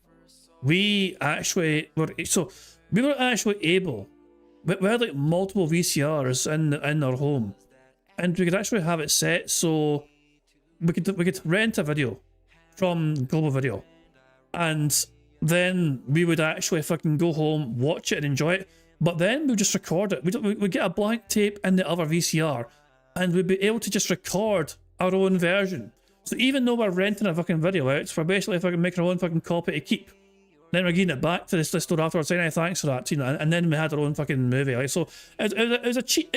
we were actually able, we had like multiple VCRs in our home, and we could actually have it set so we could rent a video from Global Video, and then we would actually fucking go home, watch it and enjoy it, but then we'd just record it. We'd get a blank tape in the other VCR, and we'd be able to just record our own version. So even though we're renting a fucking video out, we're basically fucking making our own fucking copy to keep. Then we're getting it back to the store afterwards, saying, hey, thanks for that, and then we had our own fucking movie. Like, so it was a cheap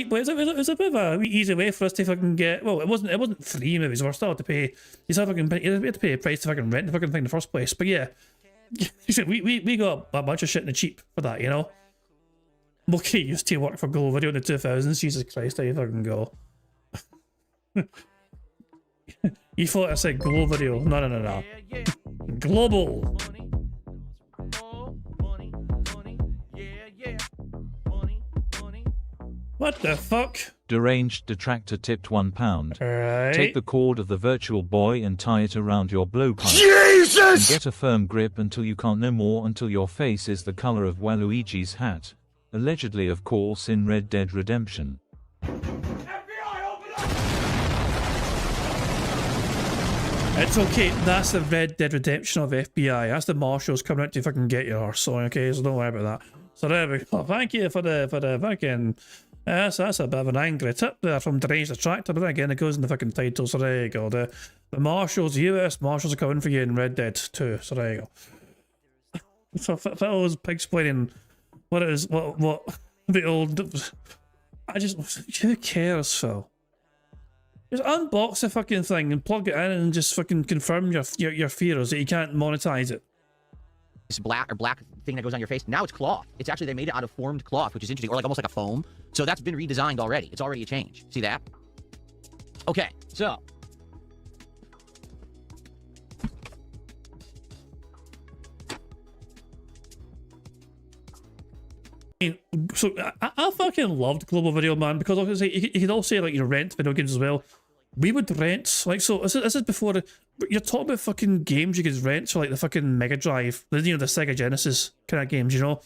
way. It was a bit of a easy way for us to fucking get. Well, it wasn't free movies. We still had to pay. You had to pay a price to fucking rent the fucking thing in the first place. But yeah, we got a bunch of shit in the cheap for that, Okay, used to work for Global Video in the 2000s. Jesus Christ, there you fucking go. You thought I said Global Video? No. Global. What the fuck? Deranged detractor tipped £1. Right. Take the cord of the Virtual Boy and tie it around your blowpipe. Jesus! And get a firm grip until you can't no more, until your face is the color of Waluigi's hat. Allegedly, of course, in Red Dead Redemption. It's okay, that's the Red Dead Redemption of FBI. That's the marshals coming out to fucking get your arse. So okay, so don't worry about that. So there we go. Thank you for the fucking. That's a bit of an angry tip there from Deranged Detractor, but then again, it goes in the fucking title. So there you go. The marshals, US marshals are coming for you in Red Dead 2. So there you go. So Phil was explaining what it is, what the old. Who cares, Phil? Just unbox the fucking thing and plug it in and just fucking confirm your fears that you can't monetize it. this black thing that goes on your face. Now it's cloth. It's actually, they made it out of formed cloth, which is interesting, or like almost like a foam. So that's been redesigned already. It's already a change. See that? Okay, so. So I fucking loved Global Video, man, because obviously you could also say, like, you rent video games as well. We would rent, like, so this is before you're talking about fucking games you could rent, so like the fucking Mega Drive, the Sega Genesis kind of games, So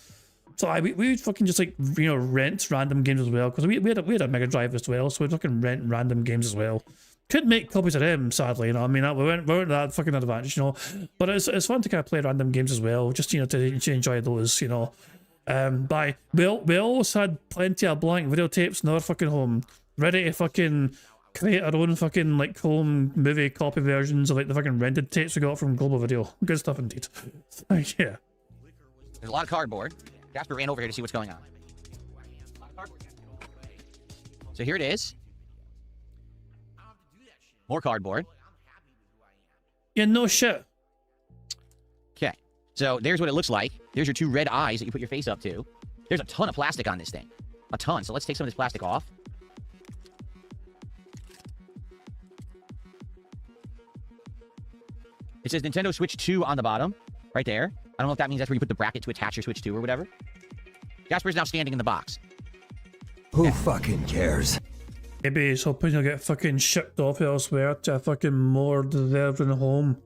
we would fucking just, like, rent random games as well, because we had a Mega Drive as well, so we'd fucking rent random games as well. Couldn't make copies of them, sadly, I mean, we weren't that fucking advantage, but it's fun to kind of play random games as well, just, to enjoy those, we always had plenty of blank videotapes in our fucking home, ready to fucking create our own fucking, like, home movie copy versions of, like, the fucking rented tapes we got from Global Video. Good stuff indeed. Yeah. There's a lot of cardboard. Jasper ran over here to see what's going on. So here it is. More cardboard. Yeah, no shit. Okay. So there's what it looks like. There's your two red eyes that you put your face up to. There's a ton of plastic on this thing. A ton. So let's take some of this plastic off. It says Nintendo Switch 2 on the bottom. Right there. I don't know if that means that's where you put the bracket to attach your Switch 2 or whatever. Jasper's now standing in the box. Who fucking cares? Maybe he's hoping he'll get fucking shipped off elsewhere to a fucking more deserving home.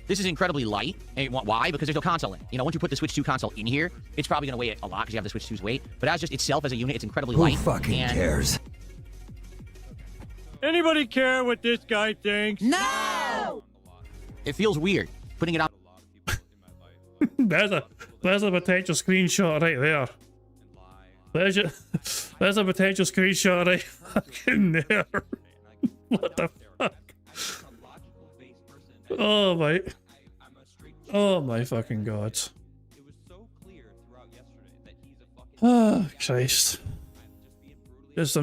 This is incredibly light. And why? Because there's no console in it. Once you put the Switch 2 console in here, it's probably going to weigh a lot because you have the Switch 2's weight. But as just itself as a unit, it's incredibly light. Who fucking cares? Anybody care what this guy thinks? No! It feels weird putting it on. There's a potential screenshot right there. There's a potential screenshot right fucking there. What the fuck? Oh my fucking god. Oh Christ. I'm just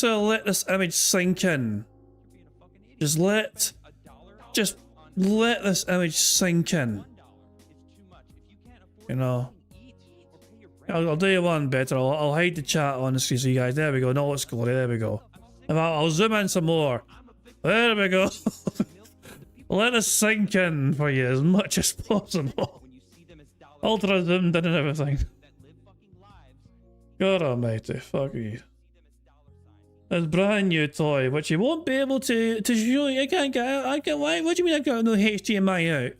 gonna let this image sink in. Just let this image sink in. I'll do you one better. I'll hide the chat on the screen so you guys. There we go. No, it's glory. There we go. I'll zoom in some more. There we go. Let us sink in for you as much as possible. Ultra zoomed in and everything. God almighty, fuck you. This brand new toy, which you won't be able to show you. Why? What do you mean I've got no HDMI out?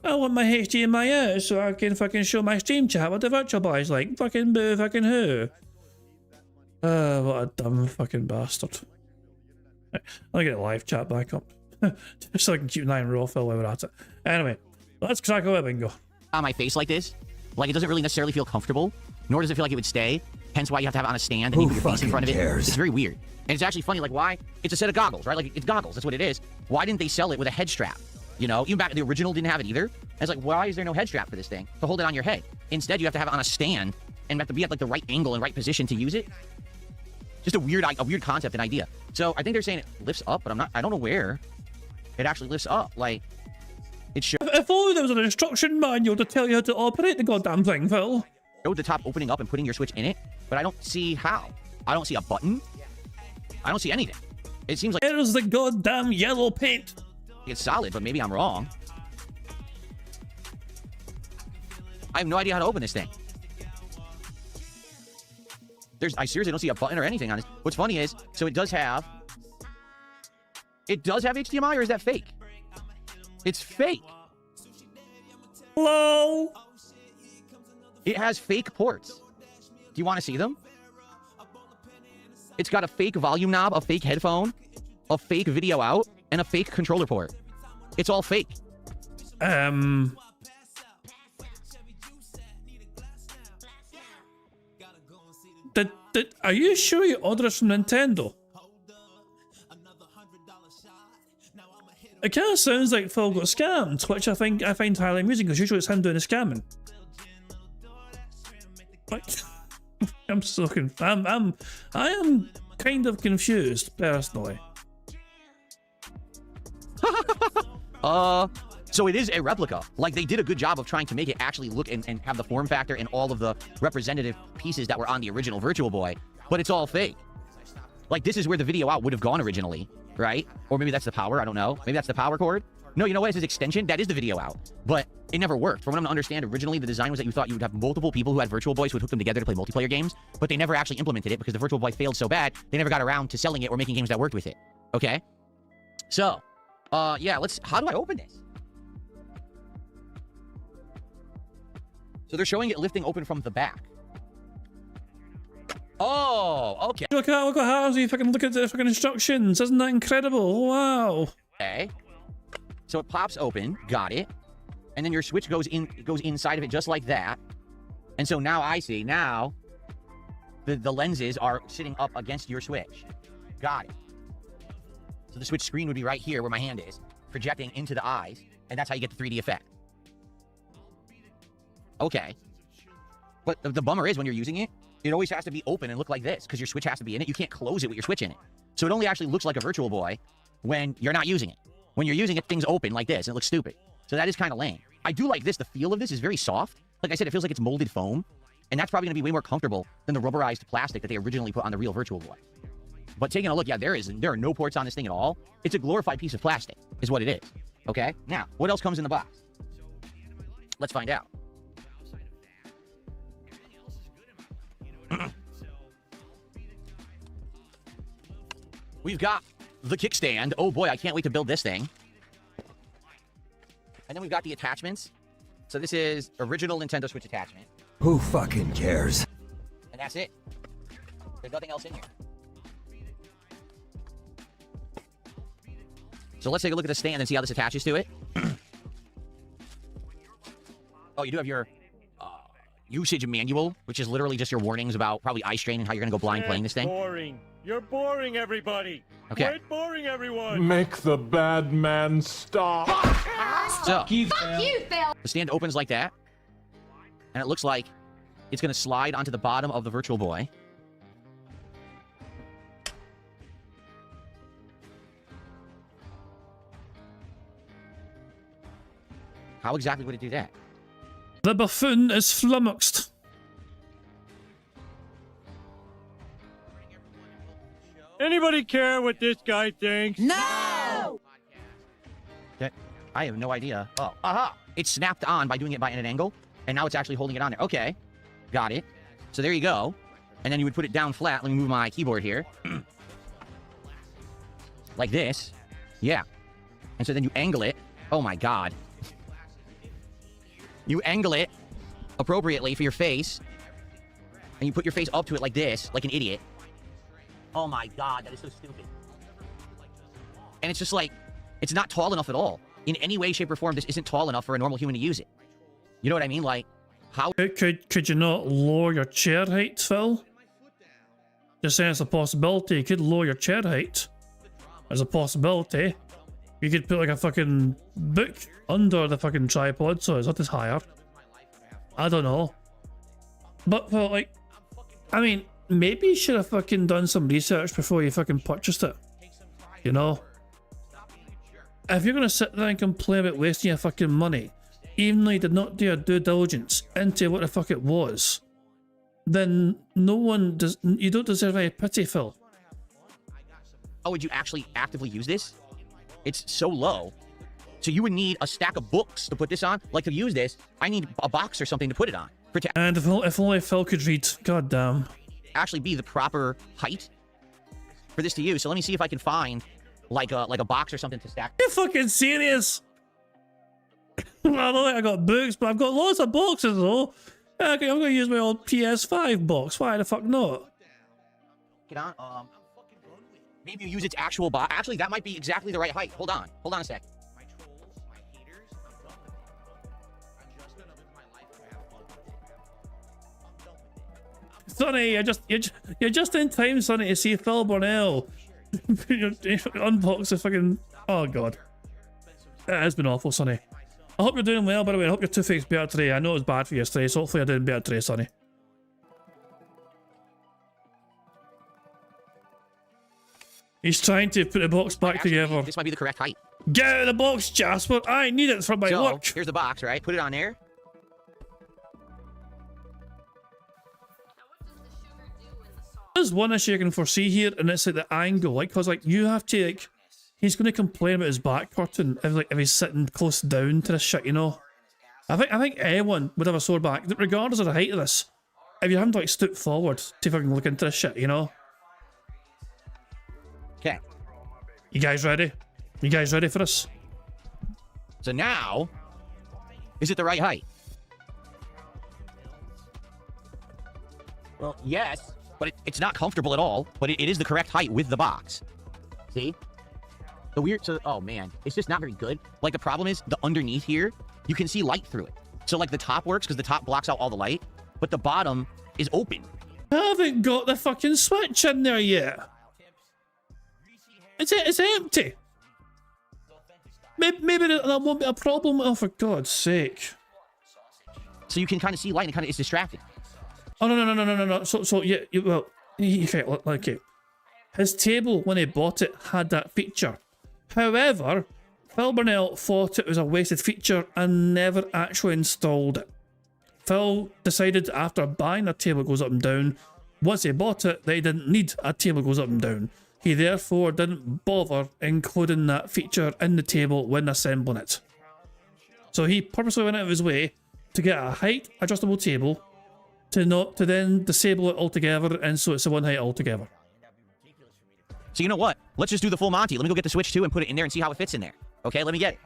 I want my HDMI out so I can fucking show my stream chat what the virtual boy's like. Fucking boo, fucking who? What a dumb fucking bastard. I'll get live chat back up. Just so I can keep 9 raw fill while we're at it. Anyway, let's crack away, bingo. On my face like this, like it doesn't really necessarily feel comfortable, nor does it feel like it would stay. Hence why you have to have it on a stand and you put your face in front of it. It's very weird. And it's actually funny, like why? It's a set of goggles, right? Like it's goggles, that's what it is. Why didn't they sell it with a head strap? Even back the original didn't have it either. And it's like, why is there no head strap for this thing to hold it on your head? Instead, you have to have it on a stand and have to be at like the right angle and right position to use it. Just a weird concept and idea. So I think they're saying it lifts up, but I don't know where it actually lifts up. Like, it should. If only there was an instruction manual to tell you how to operate the goddamn thing, Phil. The top opening up and putting your Switch in it, but I don't see how. I don't see a button. I don't see anything. It seems like there's the goddamn yellow paint. It's solid, but maybe I'm wrong. I have no idea how to open this thing. I seriously don't see a button or anything on this. What's funny is, so it does have HDMI, or is that fake? It's fake. Hello. It has fake ports. Do you want to see them? It's got a fake volume knob, a fake headphone, a fake video out, and a fake controller port. It's all fake. Are you sure you ordered it from Nintendo? It kind of sounds like Phil got scammed, which I find highly amusing because usually it's him doing the scamming. Like, I'm so confused. I am kind of confused, personally. So it is a replica. Like, they did a good job of trying to make it actually look and have the form factor and all of the representative pieces that were on the original Virtual Boy, but it's all fake. Like, this is where the video out would have gone originally, right? Or maybe that's the power, I don't know. Maybe that's the power cord. No, you know what? It's his extension. That is the video out. But it never worked. From what I'm to understand, originally the design was that you thought you would have multiple people who had Virtual Boys who would hook them together to play multiplayer games, but they never actually implemented it because the Virtual Boy failed so bad, they never got around to selling it or making games that worked with it. Okay? So, yeah, how do I open this? So they're showing it lifting open from the back. Oh, okay. Look what happens if I can look at the fucking instructions. Isn't that incredible? Wow. Okay. So it pops open, got it. And then your switch goes inside of it just like that. And so now I see, now the lenses are sitting up against your switch. Got it. So the switch screen would be right here where my hand is, projecting into the eyes, and that's how you get the 3D effect. Okay. But the bummer is when you're using it, it always has to be open and look like this, because your switch has to be in it. You can't close it with your switch in it. So it only actually looks like a Virtual Boy when you're not using it. When you're using it, things open like this, and it looks stupid. So that is kind of lame. I do like this. The feel of this is very soft. Like I said, it feels like it's molded foam, and that's probably going to be way more comfortable than the rubberized plastic that they originally put on the real Virtual Boy. But taking a look, yeah, there are no ports on this thing at all. It's a glorified piece of plastic, is what it is. Okay? Now, what else comes in the box? Let's find out. We've got the kickstand. Oh boy, I can't wait to build this thing. And then we've got the attachments. So this is original Nintendo Switch attachment. Who fucking cares? And that's it. There's nothing else in here. So let's take a look at the stand and see how this attaches to it. Oh, you do have your usage manual, which is literally just your warnings about probably eye strain and how you're going to go blind playing this thing. Boring. You're boring, everybody. Okay. Quit boring, everyone. Make the bad man stop. So, Fuck you, Phil. the stand opens like that, and it looks like it's going to slide onto the bottom of the Virtual Boy. How exactly would it do that? The buffoon is flummoxed. Anybody care what this guy thinks? No! I have no idea. Oh, aha! It's snapped on by doing it by an angle, and now it's actually holding it on there. Okay, got it. So there you go. And then you would put it down flat. Let me move my keyboard here. Like this. Yeah. And so then you angle it. Oh my god. You angle it appropriately for your face, and you put your face up to it like this, like an idiot. Oh my god, that is so stupid. And it's just like, it's not tall enough at all. In any way, shape, or form, this isn't tall enough for a normal human to use it. You know what I mean? Like, how... Could you not lower your chair height, Phil? Just saying it's a possibility. You could lower your chair height. There's a possibility. You could put like a fucking book under the fucking tripod so it's not as higher. I don't know. But, well, like, I mean, maybe you should have fucking done some research before you fucking purchased it. You know? If you're gonna sit there and complain about wasting your fucking money, even though you did not do your due diligence into what the fuck it was, then no one does. You don't deserve any pity, Phil. How would you actually actively use this? It's so low. So you would need a stack of books to put this on. Like, to use this, I need a box or something to put it on. And if only Phil could read. God damn. Actually be the proper height for this to use. So let me see if I can find like a box or something to stack. Are you fucking serious? I don't think I got books, but I've got lots of boxes though. Okay, I'm gonna use my old PS5 box. Why the fuck not? Get on. Maybe you use its actual box. Actually, that might be exactly the right height. Hold on a sec. Sonny, you're just in time, Sonny, to see Phil Burnell unbox the fucking. Oh god, that has been awful, Sonny. I hope you're doing well, by the way. I hope your toothache's better today. I know it was bad for you yesterday, so hopefully you're doing better today, Sonny. He's trying to put the box back together. This might be the correct height. Get out of the box, Jasper. I need it for my So, work. here's the box, right? Put it on there. There's one issue I can foresee here, and it's like the angle, like, cause like you have to like, he's going to complain about his back curtain if he's sitting close down to this shit, you know. I think anyone would have a sore back, regardless of the height of this. If you having to like stoop forward to fucking look into this shit, you know. Okay. You guys ready? You guys ready for this? So now, is it the right height? Well, yes, but it's not comfortable at all, but it is the correct height with the box. See? The weird, so, oh man, it's just not very good. Like the problem is the underneath here, you can see light through it. So like the top works because the top blocks out all the light, but the bottom is open. I haven't got the fucking switch in there yet. It's empty. Maybe that won't be a problem. Oh, for God's sake. So you can kind of see light and it's distracting. Oh, no. So yeah, well, okay, okay. His table, when he bought it, had that feature. However, Phil Burnell thought it was a wasted feature and never actually installed it. Phil decided after buying a table goes up and down, once he bought it, that he didn't need a table goes up and down. He therefore didn't bother including that feature in the table when assembling it. So he purposely went out of his way to get a height adjustable table to then disable it altogether, and so it's a one height altogether. So you know what? Let's just do the full Monty. Let me go get the Switch 2 and put it in there and see how it fits in there. Okay, let me get it.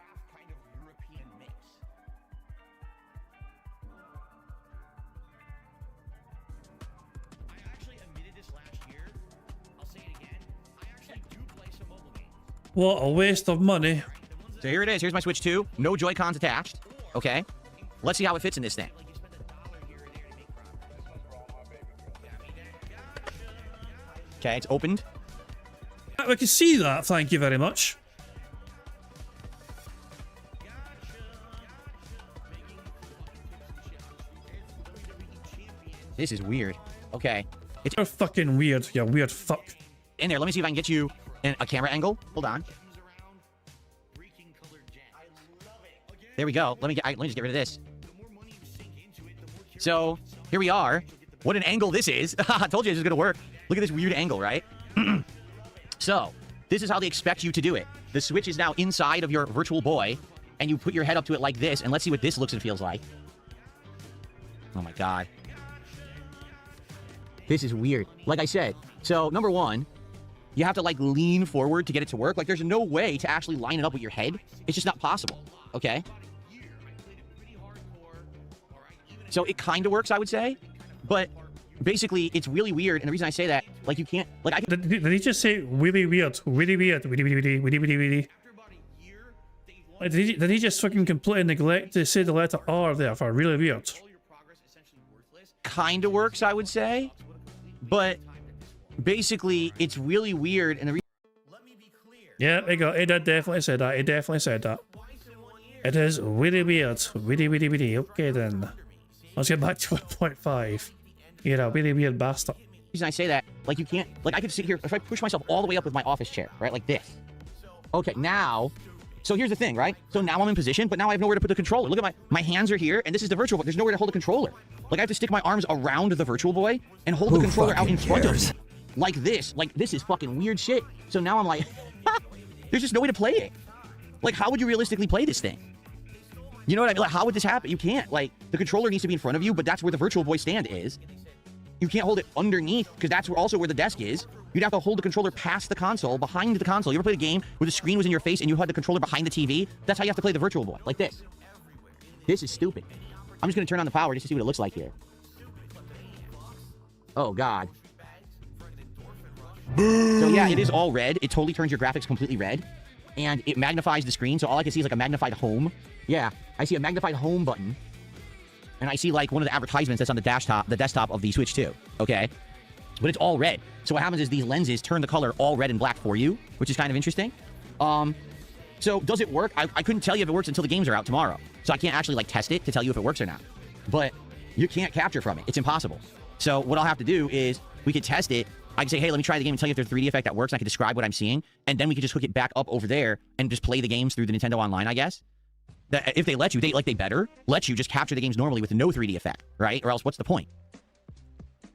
What a waste of money. So here it is. Here's my Switch 2. No Joy-Cons attached. Okay. Let's see how it fits in this thing. Okay, it's opened. We can see that, thank you very much. This is weird. Okay. You're fucking weird, you weird fuck. In there, let me see if I can get you a camera angle. Hold on. There we go. Let me just get rid of this. So, here we are. What an angle this is. I told you this was going to work. Look at this weird angle, right? So, this is how they expect you to do it. The Switch is now inside of your Virtual Boy, and you put your head up to it like this, and let's see what this looks and feels like. Oh my god. This is weird. Like I said, so number one, you have to like lean forward to get it to work. Like there's no way to actually line it up with your head. It's just not possible, okay? So it kind of works, I would say, but basically it's really weird. And the reason I say that, like you can't, like I can... Did he just say really weird? Really weird? Really? Like, did he just fucking completely neglect to say the letter R there for really weird? Kind of works, I would say, but basically it's really weird. And the yeah, there you go. He did definitely say that. He definitely said that. It is really weird. Really. Okay then. Let's get back to 1.5. You're a really weird bastard. The reason I say that, like you can't, like I could sit here, if I push myself all the way up with my office chair, right, like this. Okay, now, so here's the thing, right? So now I'm in position, but now I have nowhere to put the controller. Look at my hands are here, and this is the Virtual Boy. There's nowhere to hold the controller. Like I have to stick my arms around the Virtual Boy and hold the controller out in front of me. Like this is fucking weird shit. So now I'm like, there's just no way to play it. Like how would you realistically play this thing? You know what I mean? Like how would this happen? You can't. Like the controller needs to be in front of you, but that's where the Virtual Boy stand is. You can't hold it underneath because that's also where the desk is. You'd have to hold the controller past the console, behind the console. You ever played a game where the screen was in your face and you had the controller behind the TV? That's how you have to play the Virtual Boy, like this. This is stupid. I'm just going to turn on the power just to see what it looks like here. Oh, God. So, yeah, it is all red. It totally turns your graphics completely red. And it magnifies the screen, so all I can see is like a magnified home. Yeah, I see a magnified home button. And I see like one of the advertisements that's on the desktop of the Switch 2, okay? But it's all red. So what happens is these lenses turn the color all red and black for you, which is kind of interesting. So does it work? I couldn't tell you if it works until the games are out tomorrow. So I can't actually like test it to tell you if it works or not. But you can't capture from it. It's impossible. So what I'll have to do is we could test it I can say, hey, let me try the game and tell you if there's a 3D effect that works. And I can describe what I'm seeing, and then we can just hook it back up over there and just play the games through the Nintendo Online, I guess. That if they let you, they better let you just capture the games normally with no 3D effect, right? Or else what's the point?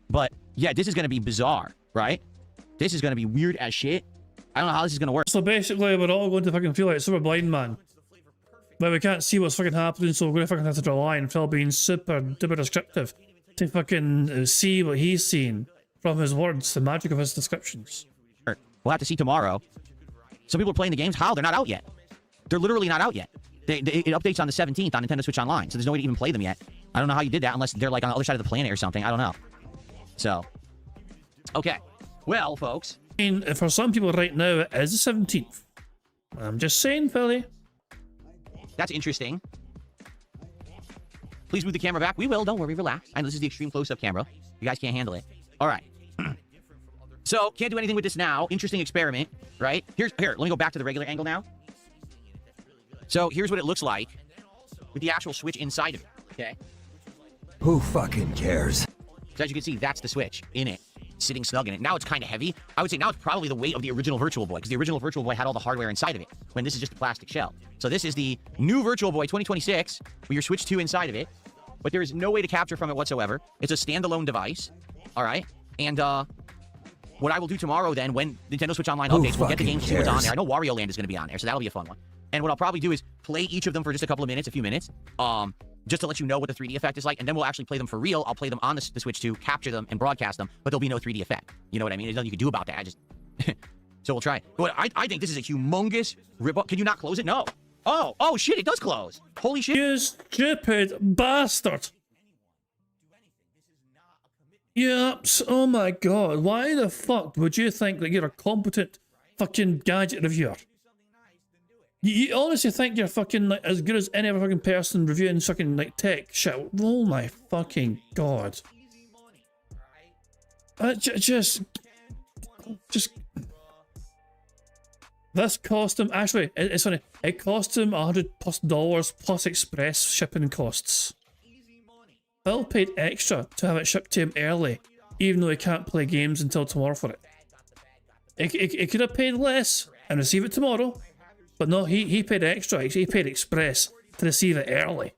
But yeah, this is going to be bizarre, right? This is going to be weird as shit. I don't know how this is going to work. So basically, we're all going to fucking feel like super blind man. But we can't see what's fucking happening, so we're going to fucking have to rely on Phil being super duper descriptive to fucking see what he's seeing from his words, the magic of his descriptions. We'll have to see tomorrow. Some people are playing the games. How? They're not out yet. They're literally not out yet. It updates on the 17th on Nintendo Switch Online, so there's no way to even play them yet. I don't know how you did that unless they're like on the other side of the planet or something. I don't know. So, okay. Well, folks. I mean, for some people right now, it is the 17th. I'm just saying, Philly. That's interesting. Please move the camera back. We will. Don't worry. Relax. I know this is the extreme close-up camera. You guys can't handle it. All right. So, can't do anything with this now. Interesting experiment, right? Here, let me go back to the regular angle now. So, here's what it looks like with the actual Switch inside of it, okay? Who fucking cares? So, as you can see, that's the Switch in it, sitting snug in it. Now it's kind of heavy. I would say now it's probably the weight of the original Virtual Boy, because the original Virtual Boy had all the hardware inside of it, when this is just a plastic shell. So, this is the new Virtual Boy 2026, with your Switch 2 inside of it, but there is no way to capture from it whatsoever. It's a standalone device, all right? And, what I will do tomorrow then, when Nintendo Switch Online updates, we'll get the games, see what's on there. I know Wario Land is going to be on there, so that'll be a fun one. And what I'll probably do is play each of them for just a couple of minutes, a few minutes, just to let you know what the 3D effect is like, and then we'll actually play them for real. I'll play them on the Switch 2, capture them, and broadcast them, but there'll be no 3D effect. You know what I mean? There's nothing you can do about that. I just... So we'll try. But I think this is a humongous rip-up. Can you not close it? No. Oh, shit, it does close. Holy shit. You stupid bastard. Yups, oh my god, why the fuck would you think that you're a competent fucking gadget reviewer? You honestly think you're fucking like as good as any other fucking person reviewing fucking like tech shit? Oh my fucking god. Just this cost him, actually, it's funny, it cost him $100+ plus express shipping costs. Phil paid extra to have it shipped to him early, even though he can't play games until tomorrow for it. He could have paid less and receive it tomorrow, but no, he paid extra. He paid express to receive it early,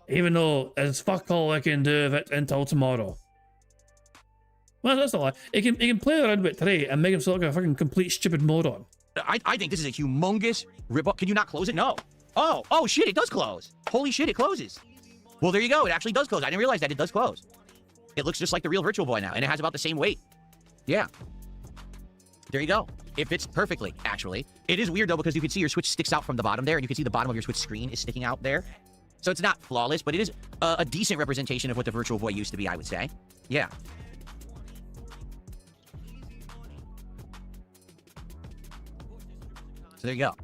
even though it's fuck all I can do with it until tomorrow. Well, that's a lie. He can play around with it today and make himself look like a fucking complete stupid moron. I think this is a humongous rip-up. Can you not close it? No. Oh shit, it does close. Holy shit, it closes. Well, there you go. It actually does close. I didn't realize that it does close. It looks just like the real Virtual Boy now, and it has about the same weight. Yeah. There you go. It fits perfectly, actually. It is weird, though, because you can see your Switch sticks out from the bottom there, and you can see the bottom of your Switch screen is sticking out there. So it's not flawless, but it is a decent representation of what the Virtual Boy used to be, I would say. Yeah. So there you go.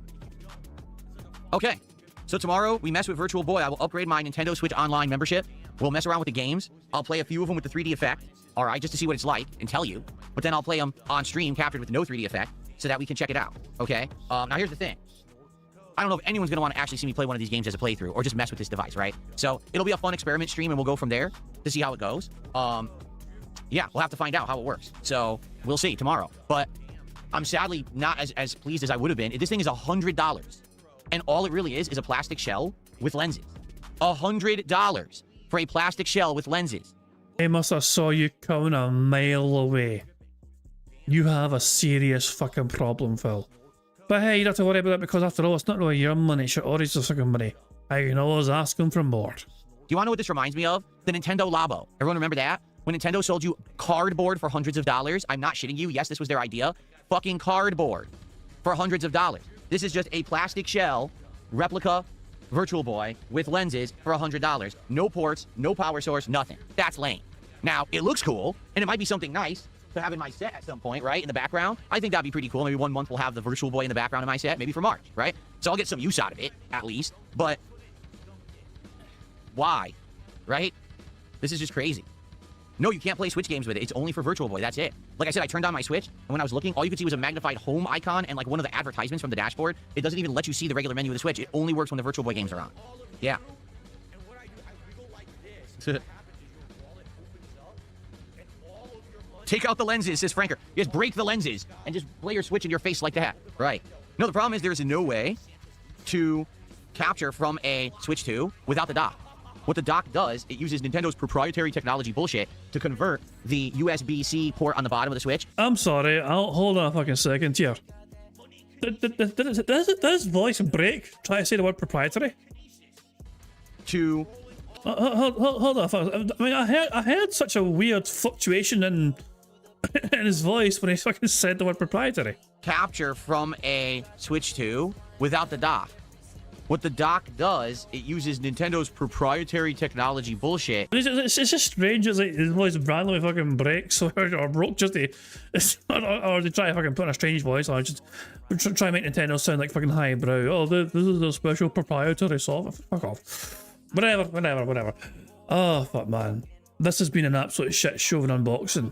Okay. So tomorrow, we mess with Virtual Boy. I will upgrade my Nintendo Switch Online membership. We'll mess around with the games. I'll play a few of them with the 3D effect, all right, just to see what it's like and tell you. But then I'll play them on stream, captured with no 3D effect, so that we can check it out, okay? Now, here's the thing. I don't know if anyone's going to want to actually see me play one of these games as a playthrough or just mess with this device, right? So it'll be a fun experiment stream, and we'll go from there to see how it goes. Yeah, we'll have to find out how it works. So we'll see tomorrow. But I'm sadly not as pleased as I would have been. This thing is $100. And all it really is a plastic shell with lenses. $100 for a plastic shell with lenses. They must have saw you coming a mile away. You have a serious fucking problem, Phil. But hey, you don't have to worry about it, because after all, it's not really your money, it's your audience's fucking money. I can always ask them for more. Do you want to know what this reminds me of? The Nintendo Labo. Everyone remember that? When Nintendo sold you cardboard for hundreds of dollars? I'm not shitting you. Yes, this was their idea. Fucking cardboard for hundreds of dollars. This is just a plastic shell, replica, Virtual Boy with lenses for $100. No ports, no power source, nothing. That's lame. Now, it looks cool, and it might be something nice to have in my set at some point, right? In the background. I think that'd be pretty cool. Maybe 1 month we'll have the Virtual Boy in the background in my set, maybe for March, right? So I'll get some use out of it, at least. But why? Right? This is just crazy. No, you can't play Switch games with it. It's only for Virtual Boy. That's it. Like I said, I turned on my Switch, and when I was looking, all you could see was a magnified home icon and like one of the advertisements from the dashboard. It doesn't even let you see the regular menu of the Switch. It only works when the Virtual Boy games are on. Yeah. Take out the lenses, says Franker. You just break the lenses and just play your Switch in your face like that. Right. No, the problem is there's no way to capture from a Switch 2 without the dock. What the dock does, it uses Nintendo's proprietary technology bullshit to convert the USB-C port on the bottom of the Switch. I'm sorry, I'll hold on a fucking second here. Does voice break? Try to say the word proprietary? To... hold on. I mean, I heard such a weird fluctuation in his voice when he fucking said the word proprietary. Capture from a Switch 2 without the dock. What the dock does, it uses Nintendo's proprietary technology bullshit. It's just strange. It's like his voice randomly fucking breaks or broke just to, or they try to fucking put in a strange voice or just try to make Nintendo sound like fucking highbrow. Oh, this is a special proprietary software. Fuck off. Whatever. Oh, fuck, man. This has been an absolute shit show of an unboxing.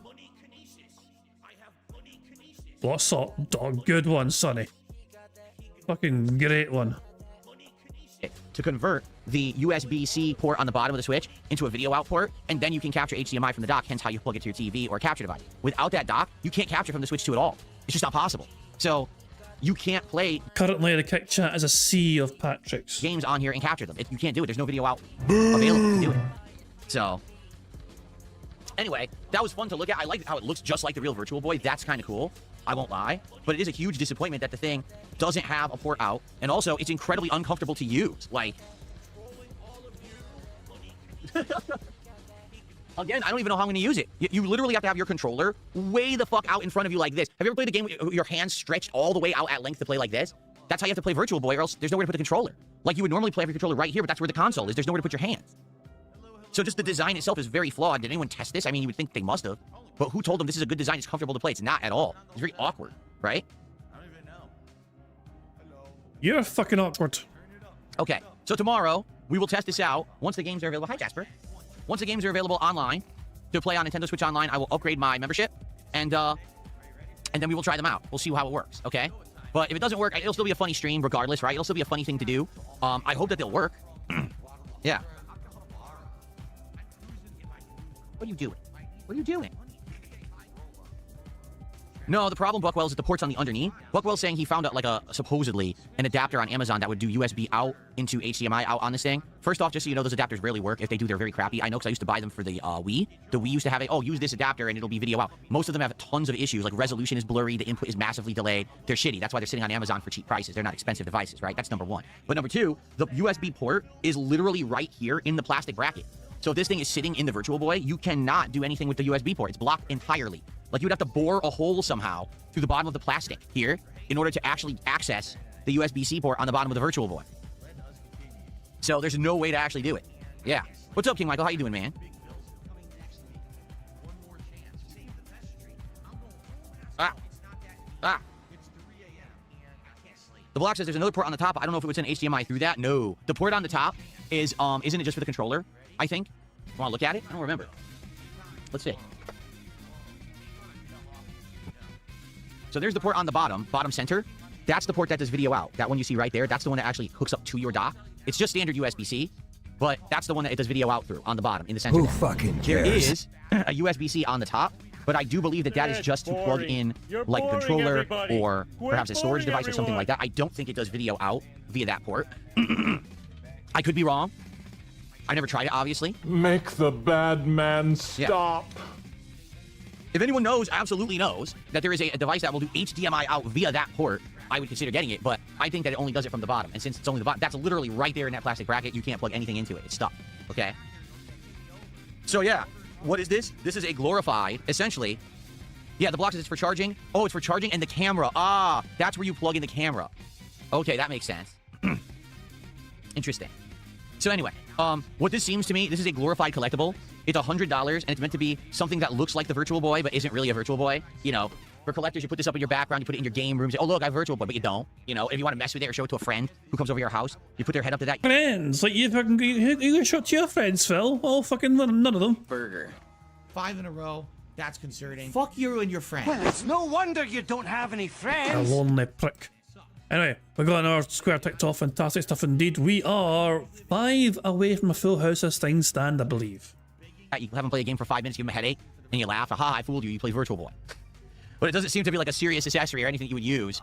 What's up, dog? Good one, Sonny. Fucking great one. To convert the USB-C port on the bottom of the Switch into a video out port, and then you can capture HDMI from the dock, hence how you plug it to your TV or capture device. Without that dock, you can't capture from the Switch 2 at all. It's just not possible. So, you can't play... Currently, the Kick Chat is a sea of Patricks. ...games on here and capture them. You can't do it. There's no video out available to do it. So... Anyway, that was fun to look at. I like how it looks just like the real Virtual Boy. That's kind of cool. I won't lie. But it is a huge disappointment that the thing doesn't have a port out. And also, it's incredibly uncomfortable to use. Like... Again, I don't even know how I'm going to use it. You literally have to have your controller way the fuck out in front of you like this. Have you ever played a game with your hands stretched all the way out at length to play like this? That's how you have to play Virtual Boy, or else there's nowhere to put the controller. Like you would normally play with your controller right here, but that's where the console is. There's nowhere to put your hands. So just the design itself is very flawed. Did anyone test this? I mean, you would think they must have. But who told them this is a good design? It's comfortable to play. It's not at all. It's very awkward, right? You're fucking awkward. Okay, so tomorrow, we will test this out once the games are available. Hi, Jasper. Once the games are available online to play on Nintendo Switch Online, I will upgrade my membership, and then we will try them out. We'll see how it works, okay? But if it doesn't work, it'll still be a funny stream regardless, right? It'll still be a funny thing to do. I hope that they'll work. Yeah. What are you doing? What are you doing? No, the problem, Buckwell, is that the port's on the underneath. Buckwell's saying he found out, like, supposedly an adapter on Amazon that would do USB out into HDMI out on this thing. First off, just so you know, those adapters rarely work. If they do, they're very crappy. I know because I used to buy them for the Wii. The Wii used to have use this adapter and it'll be video out. Most of them have tons of issues, like resolution is blurry, the input is massively delayed. They're shitty. That's why they're sitting on Amazon for cheap prices. They're not expensive devices, right? That's number one. But number two, the USB port is literally right here in the plastic bracket. So if this thing is sitting in the Virtual Boy, you cannot do anything with the USB port. It's blocked entirely. Like, you would have to bore a hole somehow through the bottom of the plastic here in order to actually access the USB-C port on the bottom of the Virtual Boy. So there's no way to actually do it. Yeah. What's up, King Michael? How you doing, man? The block says there's another port on the top. I don't know if it was an HDMI through that. No. The port on the top is, isn't it just for the controller, I think? Want to look at it? I don't remember. Let's see. So there's the port on the bottom center. That's the port that does video out. That one you see right there, that's the one that actually hooks up to your dock. It's just standard USB-C, but that's the one that it does video out through on the bottom, in the center. Who fucking cares? There is a USB-C on the top, but I do believe that that is just to plug in like a controller or perhaps a storage device or something like that. I don't think it does video out via that port. I could be wrong. I never tried it, obviously. Make the bad man stop. Yeah. If anyone knows, absolutely knows, that there is a device that will do HDMI out via that port, I would consider getting it, but I think that it only does it from the bottom. And since it's only the bottom, that's literally right there in that plastic bracket. You can't plug anything into it. It's stuck, okay? So yeah, what is this? This is a glorified, essentially. Yeah, the block says it's for charging. Oh, it's for charging and the camera. Ah, that's where you plug in the camera. Okay, that makes sense. Interesting. So anyway, what this seems to me, this is a glorified collectible. It's $100, and it's meant to be something that looks like the Virtual Boy, but isn't really a Virtual Boy. You know, for collectors, you put this up in your background, you put it in your game room, say, oh, look, I have a Virtual Boy, but you don't. You know, if you want to mess with it or show it to a friend who comes over your house, you put their head up to that. Friends? Like, you can show it to your friends, Phil. Oh, fucking none of them. Burger. 5 in a row. That's concerning. Fuck you and your friends. Well, it's no wonder you don't have any friends. A lonely prick. Anyway, we've got our square ticked off. Fantastic stuff indeed. We are 5 away from a full house of Stein stand, I believe. You haven't played a game for 5 minutes, give him a headache. and you laugh, aha, I fooled you, you play Virtual Boy. But it doesn't seem to be like a serious accessory or anything you would use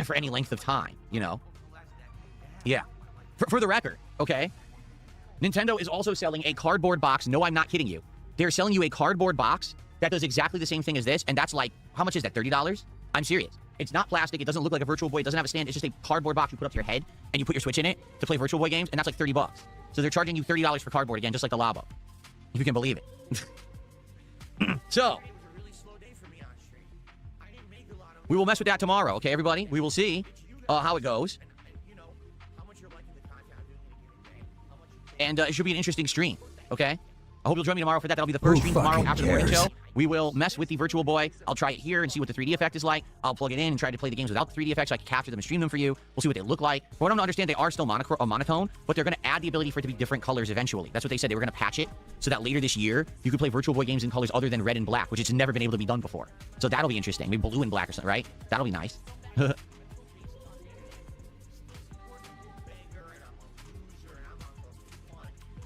for any length of time, you know? Yeah. For the record, okay? Nintendo is also selling a cardboard box. No, I'm not kidding you. They're selling you a cardboard box that does exactly the same thing as this, and that's like, how much is that, $30? I'm serious. It's not plastic. It doesn't look like a Virtual Boy. It doesn't have a stand. It's just a cardboard box you put up to your head, and you put your Switch in it to play Virtual Boy games, and that's like $30. So they're charging you $30 for cardboard again, just like the Labo. If you can believe it. So, we will mess with that tomorrow, okay, everybody? We will see how it goes. And it should be an interesting stream, okay? I hope you'll join me tomorrow for that. That'll be the first stream tomorrow after the morning show. We will mess with the Virtual Boy. I'll try it here and see what the 3D effect is like. I'll plug it in and try to play the games without the 3D effect so I can capture them and stream them for you. We'll see what they look like. But what I'm to understand, they are still monotone, but they're going to add the ability for it to be different colors eventually. That's what they said. They were going to patch it so that later this year, you could play Virtual Boy games in colors other than red and black, which has never been able to be done before. So that'll be interesting. Maybe blue and black or something, right? That'll be nice.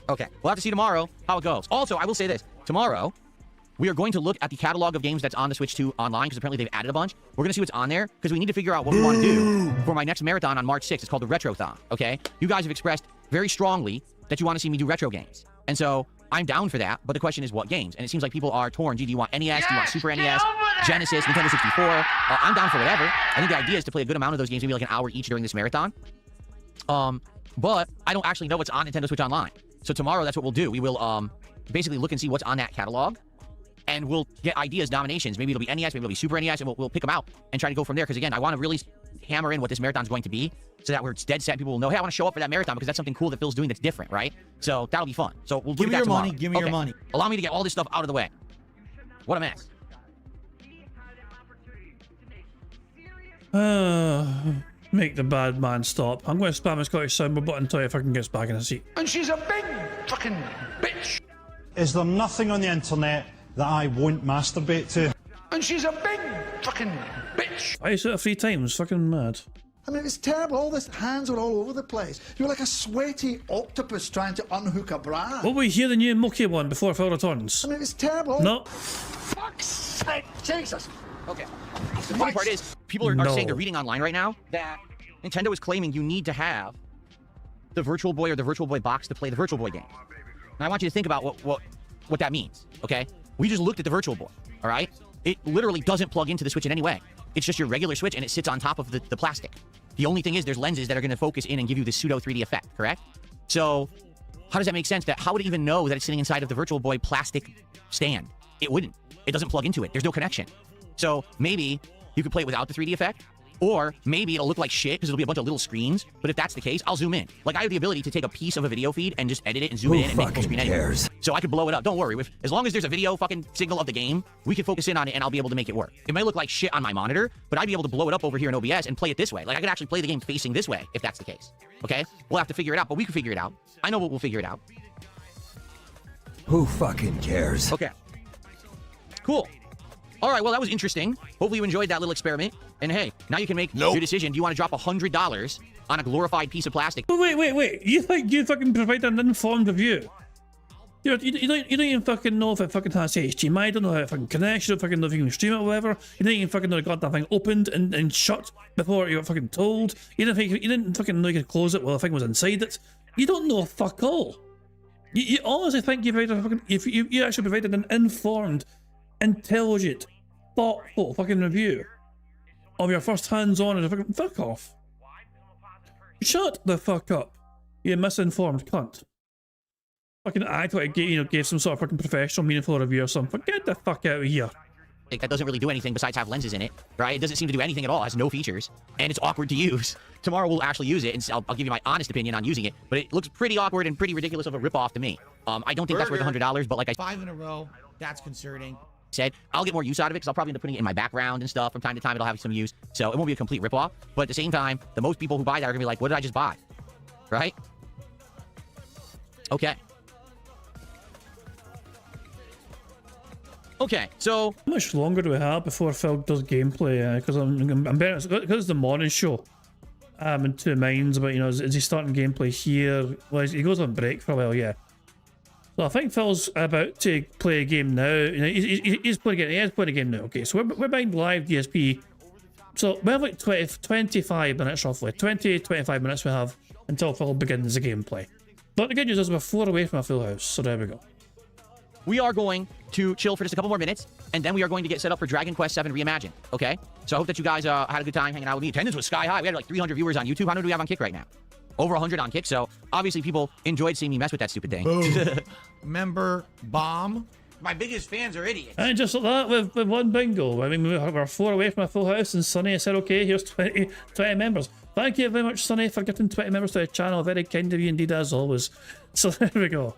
Okay, we'll have to see tomorrow how it goes. Also, I will say this. Tomorrow, we are going to look at the catalog of games that's on the Switch 2 online, because apparently they've added a bunch. We're going to see what's on there, because we need to figure out what we want to do for my next marathon on March 6th. It's called the Retrothon, okay? You guys have expressed very strongly that you want to see me do retro games. And so, I'm down for that, but the question is what games? And it seems like people are torn. Gee, do you want NES? Do you want Super NES? Genesis? Nintendo 64? I'm down for whatever. I think the idea is to play a good amount of those games, maybe like an hour each during this marathon. But I don't actually know what's on Nintendo Switch Online. So tomorrow, that's what we'll do. We will basically look and see what's on that catalog, and we'll get ideas, nominations. Maybe it'll be NES, maybe it'll be Super NES, and we'll pick them out and try to go from there. Because again, I want to really hammer in what this marathon is going to be, so that we're dead set. People will know, hey, I want to show up for that marathon because that's something cool that Phil's doing that's different, right? So that'll be fun. So we'll give look me at that your tomorrow. money. Give me your money. Allow me to get all this stuff out of the way. What a mess. Make the bad man stop. I'm going to spam a Scottish soundboard button until if I can get back in a seat. And she's a big fucking bitch. Is there nothing on the internet that I won't masturbate to? And she's a big fucking bitch. Twice out of 3 times. Fucking mad. I mean, it's terrible. All this hands are all over the place. You're like a sweaty octopus trying to unhook a bra. Will we hear the new Mookie one before Phil returns? I mean, it's terrible. No. Fuck's sake, Jesus. Okay. The funny part is, people are saying they're reading online right now that Nintendo is claiming you need to have the Virtual Boy or the Virtual Boy box to play the Virtual Boy games. And I want you to think about what that means, okay? We just looked at the Virtual Boy, all right? It literally doesn't plug into the Switch in any way. It's just your regular Switch, and it sits on top of the plastic. The only thing is there's lenses that are going to focus in and give you this pseudo 3D effect, correct? So how does that make sense? How would it even know that it's sitting inside of the Virtual Boy plastic stand? It wouldn't. It doesn't plug into it. There's no connection. So maybe you could play it without the 3D effect, or maybe it'll look like shit because it'll be a bunch of little screens. But if that's the case, I'll zoom in. Like, I have the ability to take a piece of a video feed and just edit it and zoom it in and make it full screen anyway. So I could blow it up. Don't worry. As long as there's a video fucking signal of the game, we can focus in on it and I'll be able to make it work. It may look like shit on my monitor, but I'd be able to blow it up over here in OBS and play it this way. Like, I could actually play the game facing this way if that's the case. Okay? We'll have to figure it out, but we can figure it out. I know we'll figure it out. Who fucking cares? Okay. Cool. All right, well, that was interesting. Hopefully you enjoyed that little experiment. And hey, now you can make your decision. Do you want to drop $100 on a glorified piece of plastic? Oh, wait. You think you fucking provide an informed review? You don't even fucking know if it fucking has HDMI, you don't know how it fucking connects, you don't fucking know if you can stream it or whatever. You don't even fucking know the goddamn thing opened and shut before you got fucking told. You didn't fucking know you could close it while the thing was inside it. You don't know fuck all. You honestly think you provided a fucking, if you actually provided an informed, intelligent, thoughtful fucking review of your first hands-on and fucking fuck off. Shut the fuck up, you misinformed cunt. Fucking act like it gave some sort of fucking professional, meaningful review or something. Get the fuck out of here. That doesn't really do anything besides have lenses in it, right? It doesn't seem to do anything at all. It has no features, and it's awkward to use. Tomorrow we'll actually use it, and I'll give you my honest opinion on using it, but it looks pretty awkward and pretty ridiculous of a ripoff to me. I don't think that's worth $100, but like I 5 in a row, that's concerning. Said, I'll get more use out of it because I'll probably end up putting it in my background and stuff. From time to time, it'll have some use, so it won't be a complete ripoff. But at the same time, the most people who buy that are gonna be like, what did I just buy? Right? Okay. Okay, so how much longer do we have before Phil does gameplay? Because I'm betting because it's the morning show. I'm in two minds about, is he starting gameplay here? Well, he goes on break for a while, yeah. So I think Phil's about to play a game now. You know, he's playing a game. He has played a game now. Okay, so we're behind live DSP. So we have like 25 minutes roughly. 25 minutes we have until Phil begins the gameplay. But the good news is we're 4 away from a full house, so there we go. We are going to chill for just a couple more minutes, and then we are going to get set up for Dragon Quest VII Reimagined, okay? So I hope that you guys had a good time hanging out with me. Attendance was sky high. We had like 300 viewers on YouTube. How many do we have on Kick right now? Over 100 on Kick, so obviously people enjoyed seeing me mess with that stupid thing. Member bomb. My biggest fans are idiots. And just like that, with one bingo. I mean, we're 4 away from a full house, and Sonny said, okay, here's 20 members. Thank you very much, Sonny, for getting 20 members to the channel. Very kind of you indeed, as always. So there we go.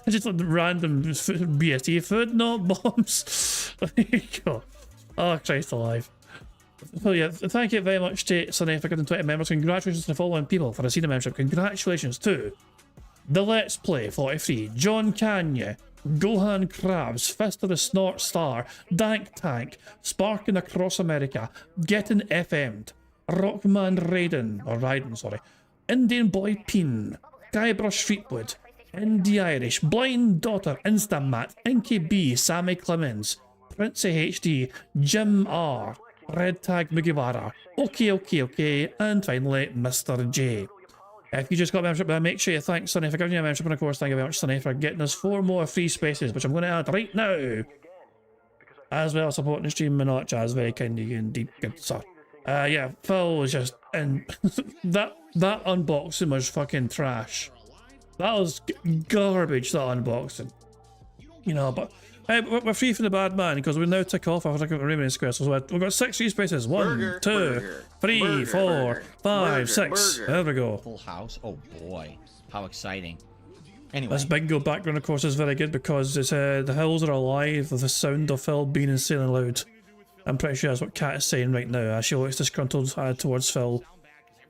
Just like random BST food, not bombs. There you go. Oh, Christ alive. Well, yeah, thank you very much to Sonny for getting 20 members. Congratulations to the following people for receiving a membership. Congratulations to The Let's Play 43, John Kanye, Gohan Krabs, Fist of the Snort Star, Dank Tank, Sparking Across America, Getting FM'd, Rockman Raiden, sorry, Indian Boy Peen, Guybrush Fleetwood, Indie Irish, Blind Daughter, Instamat, Inky B, Sammy Clemens, Princey HD, Jim R, Red Tag Mugiwara, okay, and finally Mr. J. If you just got a membership, then make sure you thank Sonny for giving you a membership, and of course thank you very much, Sonny, for getting us 4 more free spaces, which I'm going to add right now, as well as supporting the stream and all that jazz. Very kind of you indeed, good sir. Yeah, Phil was just, and that unboxing was fucking trash. That was garbage, that unboxing. You know, but hey, we're free from the bad man because we now tick off our remaining squares. So we've got 6 free spaces. 1, 2, 3, 4, 5, 6. There we go. Full house. Oh boy, how exciting! Anyway, this bingo background, of course, is very good because it's the hills are alive with the sound of Phil being insanely loud. I'm pretty sure that's what Kat is saying right now. She looks disgruntled towards Phil.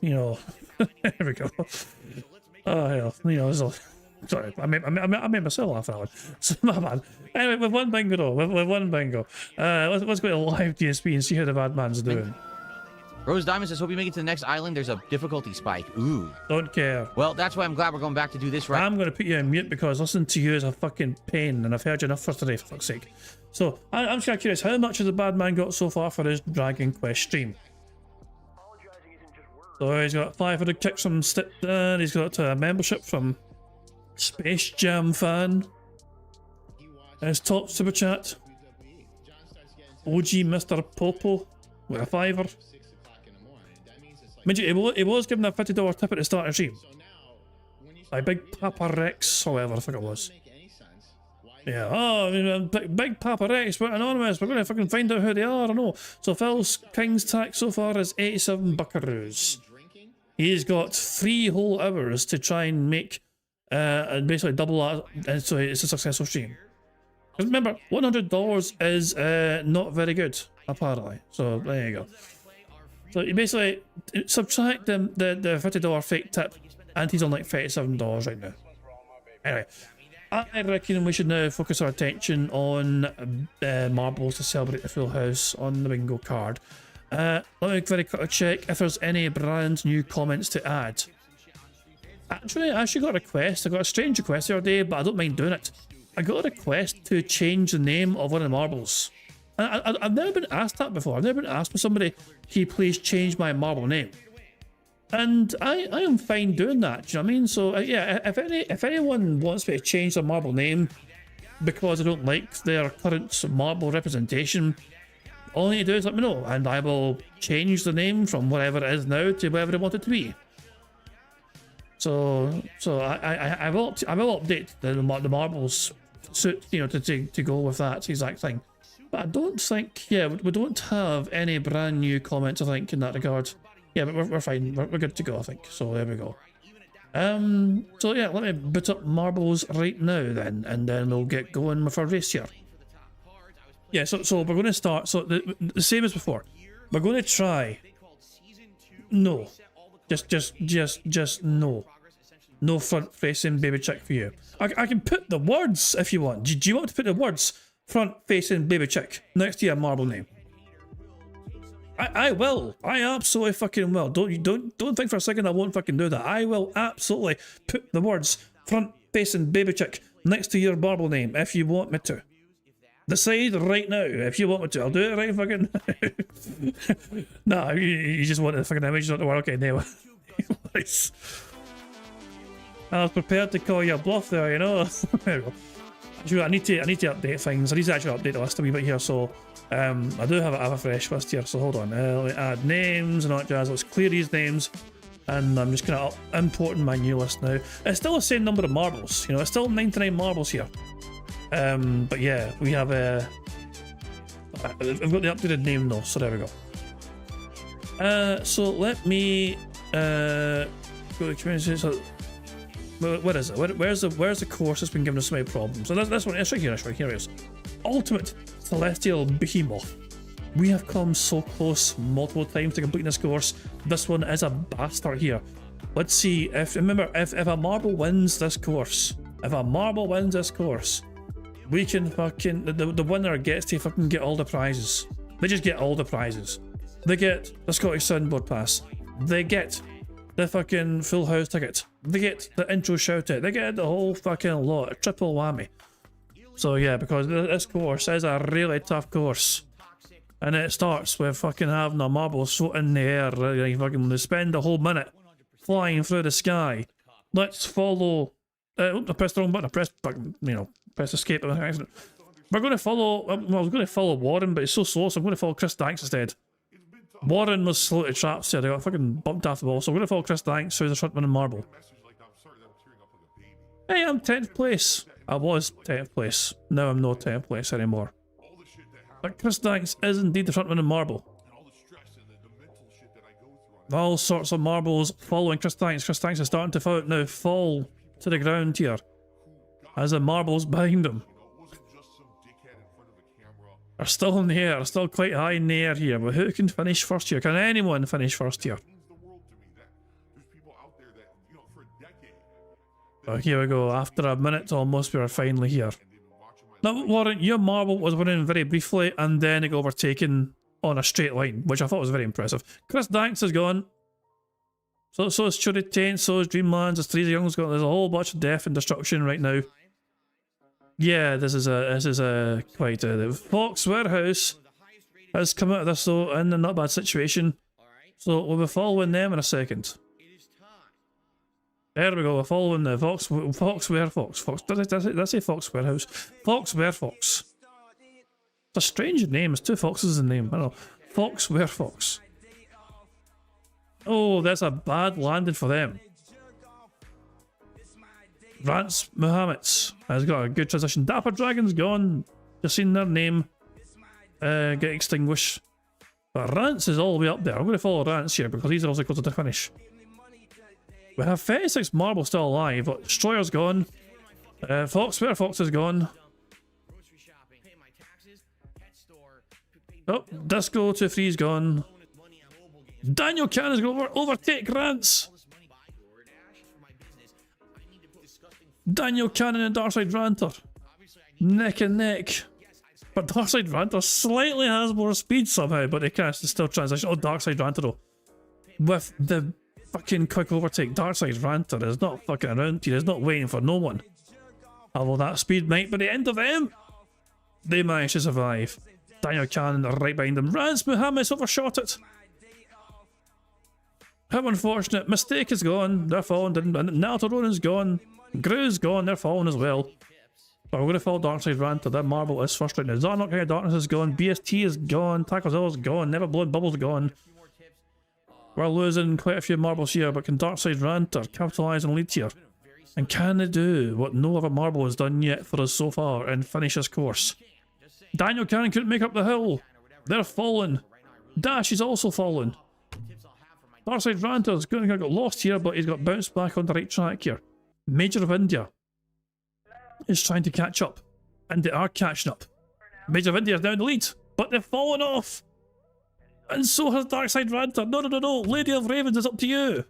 You know, there we go. Oh hell, you know, sorry, I made myself laugh at that one. So my bad. Anyway, with one bingo though, with one bingo. Let's go to live DSP and see how the bad man's doing. Rose Diamond says, hope you make it to the next island. There's a difficulty spike. Ooh. Don't care. Well, that's why I'm glad we're going back to do this right. I'm going to put you on mute because listening to you is a fucking pain, and I've heard you enough for today, for fuck's sake. So, I'm just kind of curious, how much has the bad man got so far for his Dragon Quest stream? So he's got 500 kicks from Stipdan, he's got a membership from Space Jam Fan, his top super chat, OG Mr. Popo with a $5. He was given a $50 tip at the start of the stream by Big Papa Rex, however, I think it was. Yeah, oh, Big Papa Rex, we're anonymous, we're going to fucking find out who they are, I know. So Phil's King's tax so far is 87 buckaroos. He's got 3 whole hours to try and make, basically double that, and so it's a successful stream. Because remember, $100 is not very good, apparently. So there you go. So you basically subtract the $50 fake tip, and he's on like $37 right now. Anyway, I reckon we should now focus our attention on marbles to celebrate the full house on the bingo card. Let me very quickly check if there's any brand new comments to add. Actually, I got a request. I got a strange request the other day, but I don't mind doing it. I got a request to change the name of one of the marbles. I've never been asked that before. I've never been asked by somebody, can you please change my marble name? And I am fine doing that, do you know what I mean? So yeah, if anyone wants me to change their marble name because I don't like their current marble representation, all I need to do is let me know, and I will change the name from whatever it is now to whatever I want it to be. So I will update the marbles suit, you know, to go with that exact thing. But I don't think, yeah, we don't have any brand new comments, I think, in that regard. Yeah, but we're fine. We're good to go, I think. So there we go. So yeah, let me boot up marbles right now then, and then we'll get going with our race here. Yeah, so we're going to start. So the same as before. We're going to try. No, just no. No front-facing baby chick for you. I can put the words if you want. Do you want to put the words front-facing baby chick next to your marble name? I will. I absolutely fucking will. Don't think for a second I won't fucking do that. I will absolutely put the words Payson Baby Chick next to your marble name if you want me to. Decide right now if you want me to. I'll do it right fucking. Nah, you just want the fucking image not to work. Okay, no. Nice. I was prepared to call you a bluff there, you know. There we go. Actually, I need to update things. I need to actually update the list a wee bit here. So I do have a fresh list here. So hold on. Let me add names and all that jazz. Let's clear these names. And I'm just gonna import my new list now. It's still the same number of marbles, you know, it's still 99 marbles here. But yeah, we have I've got the updated name though, so there we go. So let me go to community. So what is it? Where's the course that's been giving us so many problems? So this one, it's right here, here it is. Ultimate Celestial Behemoth. We have come so close multiple times to completing this course. This one is a bastard here. Let's see if a marble wins this course. We can fucking the winner gets to fucking get all the prizes. They just get all the prizes. They get the Scottish Soundboard Pass. They get the fucking full house ticket. They get the intro shout out. They get the whole fucking lot. A triple whammy. So yeah, because this course is a really tough course. And it starts with fucking having a marble float in the air. Like fucking spend a whole minute flying through the sky. Let's follow. I pressed the wrong button. I pressed, press escape by accident. We're going to follow. I was going to follow Warren, but it's so slow, so I'm going to follow Chris Danks instead. Warren was slow to traps there. They got fucking bumped off the wall, so I'm going to follow Chris Danks, who's the frontman in marble. Hey, I'm 10th place. I was 10th place. Now I'm not 10th place anymore. But Chris Danks is indeed the frontman in marble. All sorts of marbles following Chris Danks. Chris Danks is starting to fall to the ground here. As the marbles behind him are still in the air, are still quite high in the air here. But who can finish first here? Can anyone finish first here? Oh, here we go. After a minute almost, we are finally here. Now, Warren, your marble was winning very briefly, and then it got overtaken on a straight line, which I thought was very impressive. Chris Danks is gone. So is Chuddy Taint, so is Dreamlands, as Teresa Young's gone. There's a whole bunch of death and destruction right now. Yeah, this is quite the Fox Warehouse has come out of this though in a not bad situation. So we'll be following them in a second. There we go, we're following the Fox Warehouse. Did I say Fox Warehouse? Fox Warehouse. It's a strange name, it's two foxes in the name, I don't know. Fox Warehouse. Oh, that's a bad landing for them. Rance Muhammad's has got a good transition. Dapper Dragon's gone. Just seen their name get extinguished. But Rance is all the way up there. I'm going to follow Rance here because he's also close to the finish. We have 36 marbles still alive, but Destroyer's gone. Fox is gone. Oh, Disco 2-3's gone. Daniel Cannon's going to overtake Rance. Daniel Cannon and Darkside Ranter. Neck and neck. But Darkside Ranter slightly has more speed somehow, but they can't still transition. Oh, Darkside Ranter though. With the fucking quick overtake, Darkside Ranter is not fucking around here. He's not waiting for no one. Although that speed might be the end of them. They managed to survive. Daniel Cannon right behind them. Rance Muhammad's overshot it. How unfortunate. Mistake is gone. They're falling. Naruto Ronin's gone. Gru's gone. They're falling as well. But we're going to follow Darkside Ranter. That marble is first right now. Zarnok King of Darkness is gone. BST is gone. Tacozilla's gone. Never Blown Bubble's gone. We're losing quite a few marbles here, but can Darkside Ranter capitalise and lead here? And can they do what no other marble has done yet for us so far and finish this course? Daniel Cannon couldn't make up the hill. They're falling. Dash is also fallen. Darkside Ranter's going to get lost here, but he's got bounced back on the right track here. Major of India is trying to catch up, and they are catching up. Major of India is now in the lead, but they've fallen off. And so has Darkside Ranter. No. Lady of Ravens is up to you.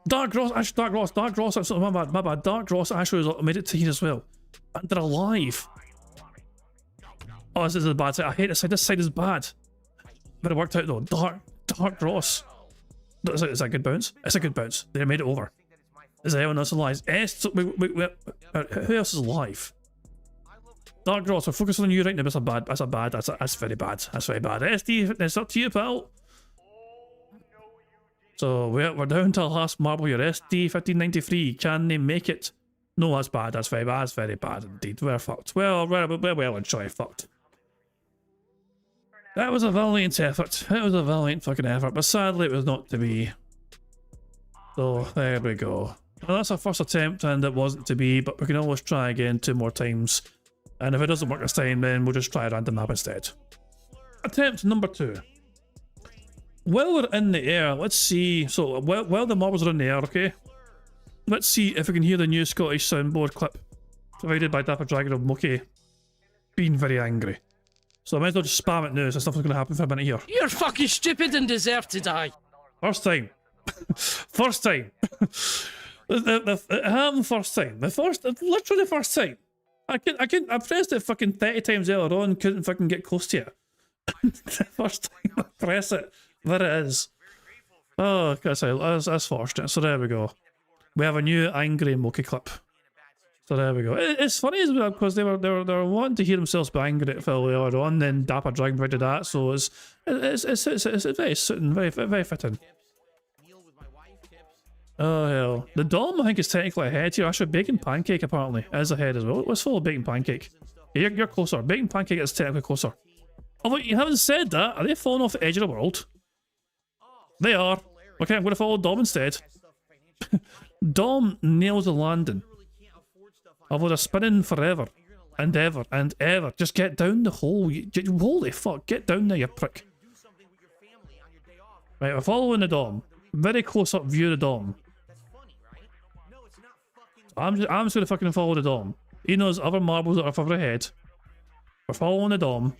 Dark Ross, my bad. Dark Ross actually has made it to here as well. And they're alive. Oh, this is a bad side. I hate this side. This side is bad. But it worked out though. Dark Ross. Is that a good bounce? It's a good bounce. They made it over. Is anyone else alive? Who else is alive? Dark Gross, we're focusing on you right now. That's very bad. That's very bad. SD, it's up to you, pal. So we're down to the last marble here. SD 1593. Can they make it? No, that's bad. That's very bad. That's very bad indeed. We're fucked. Well and truly fucked. That was a valiant effort. It was a valiant fucking effort, but sadly it was not to be. So there we go. Well, that's our first attempt, and it wasn't to be, but we can always try again 2 more times. And if it doesn't work this time, then we'll just try a random map instead. Attempt number 2. While we're in the air, let's see. So while the marbles are in the air, okay? Let's see if we can hear the new Scottish soundboard clip provided by Dapper Dragon of Moki being very angry. So I might as well just spam it now, so nothing's going to happen for a minute here. You're fucking stupid and deserve to die. First time. First time. It happened first time. Literally the first time. I pressed it fucking 30 times earlier on, couldn't fucking get close to it. The first time I press it, there it is. Oh, that's fortunate. So there we go. We have a new angry Moki clip. So there we go. It's funny as well because they were wanting to hear themselves be angry at Phil earlier on, then Dapper Dragon provided that. So it's very suiting, very fitting. Oh hell. The Dom I think is technically ahead here. Actually Bacon Pancake apparently is ahead as well. Let's follow Bacon Pancake. Yeah, you're closer. Bacon Pancake is technically closer. Although you haven't said that, are they falling off the edge of the world? They are. Okay, I'm going to follow Dom instead. Dom nails the landing. Although they're spinning forever and ever and ever. Just get down the hole. Holy fuck, get down there, you prick. Right, we're following the Dom. Very close up view of the Dom. I'm just going to fucking follow the Dom. He knows other marbles that are further ahead. We're following the Dom.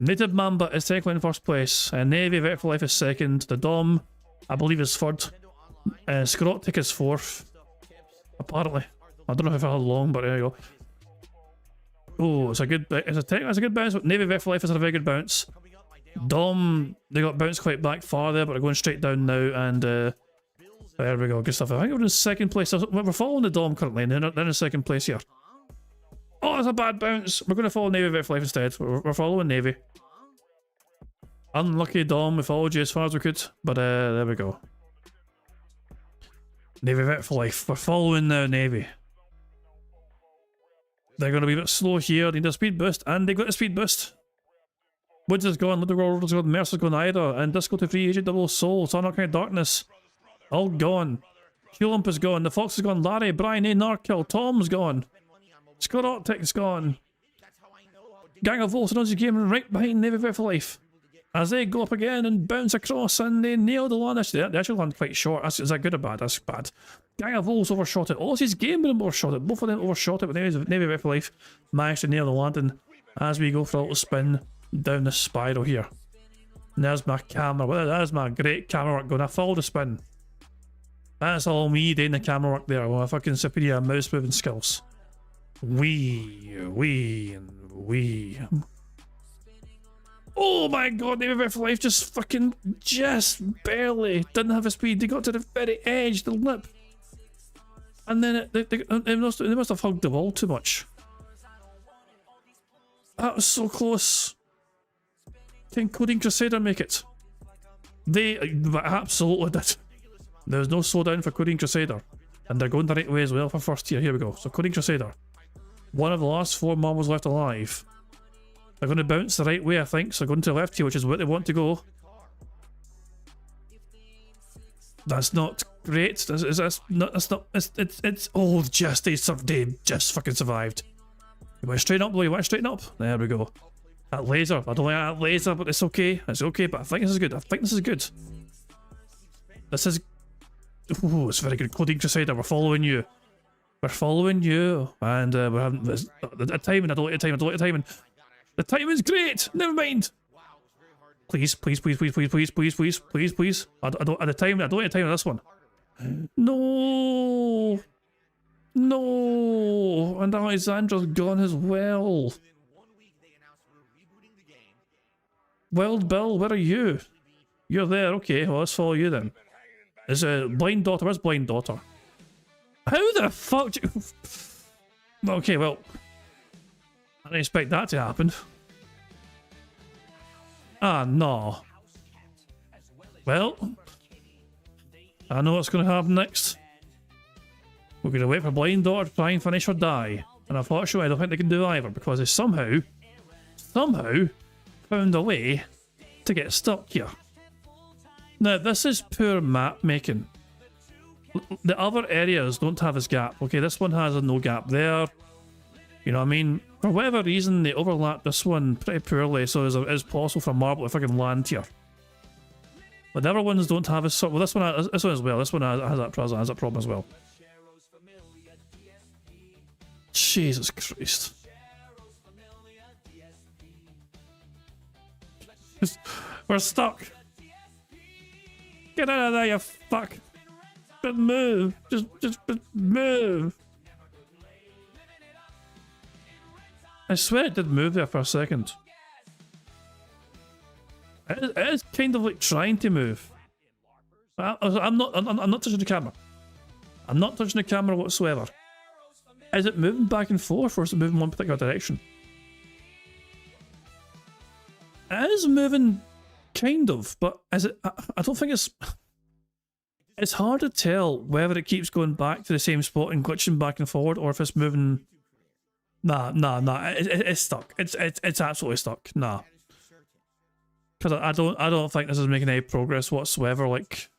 Native Mamba is technically in first place. Navy Vet for Life is second. The Dom, I believe, is third. Scrotic is fourth. Apparently. I don't know how long, but there you go. Oh, it's a good bounce. Navy Vet for Life is a very good bounce. Dom, they got bounced quite back far there, but they're going straight down now, and there we go, good stuff. I think we're in second place. We're following the Dom currently, and they're in second place here. Oh, that's a bad bounce. We're going to follow Navy Vet for Life instead. We're following Navy. Unlucky Dom, we followed you as far as we could, but there we go. Navy Vet for Life. We're following now Navy. They're going to be a bit slow here. They need a speed boost, and they got a speed boost. Woods is gone, Little World is gone, Mercer's gone either, and Disco to Free, Agent Double Soul, Sonic Kind of Darkness. All gone. Hulump is gone, The Fox is gone, Larry, Brian A. Narkill, Tom's gone. Scott Optic's gone. Gang of Wolves, another game right behind Navy Vet for Life. As they go up again and bounce across, and they nail the land. They actually land quite short. Is that good or bad? That's bad. Gang of Wolves overshot it. Aussie's game with them overshot it. Both of them overshot it, but Navy Vet for Life managed to nail the landing as we go for a little spin down the spiral here. And there's my camera. Well, there's my great camera work going. I follow the spin. That's all me doing the camera work there. Well, my fucking superior mouse moving skills. Wee. Oh my god, Navy Vet for Life just barely didn't have a speed. They got to the very edge, the lip. And then they must have hugged the wall too much. That was so close. Can Coding Crusader make it? They absolutely did. There's no slowdown for Coding Crusader. And they're going the right way as well for first tier. Here we go. So Coding Crusader. One of the last 4 marbles left alive. They're going to bounce the right way, I think. So going to the left here, which is what they want to go. That's not great. It's oh, they just fucking survived. You want to straighten up, though? You want to straighten up? There we go. That laser. I don't like that laser, but it's okay. It's okay, but I think this is good. This is... Ooh, it's very good. Coding Crusader, we're following you. And we're having... The timing, I don't like the timing. The timing's great! Never mind! Please. I don't like the timing of this one. No! And Alexandra's gone as well. Wild Bill, where are you? You're there, okay, well let's follow you then. Is Blind Daughter, where's Blind Daughter? How the fuck do you... Okay, well, I didn't expect that to happen. Ah, no. Well, I know what's going to happen next. We're going to wait for Blind Daughter to try and finish or die. And unfortunately, I don't think they can do either because they somehow found a way to get stuck here. Now, this is poor map making. The other areas don't have this gap. Okay, this one has a no gap there. You know what I mean? For whatever reason, they overlap this one pretty poorly, so it's possible for Marble to fucking land here. But the other ones don't have a sort. Well, this one as well. This one has that problem as well. Jesus Christ. We're stuck. Get out of there, you fuck. But move. Just move. I swear it did move there for a second. It is kind of like trying to move. I'm not touching the camera. I'm not touching the camera whatsoever. Is it moving back and forth, or is it moving one particular direction? It is moving, kind of, but is it? I don't think it's. It's hard to tell whether it keeps going back to the same spot and glitching back and forward, or if it's moving. Nah. It's stuck. It's absolutely stuck. Nah. Because I don't think this is making any progress whatsoever. Like.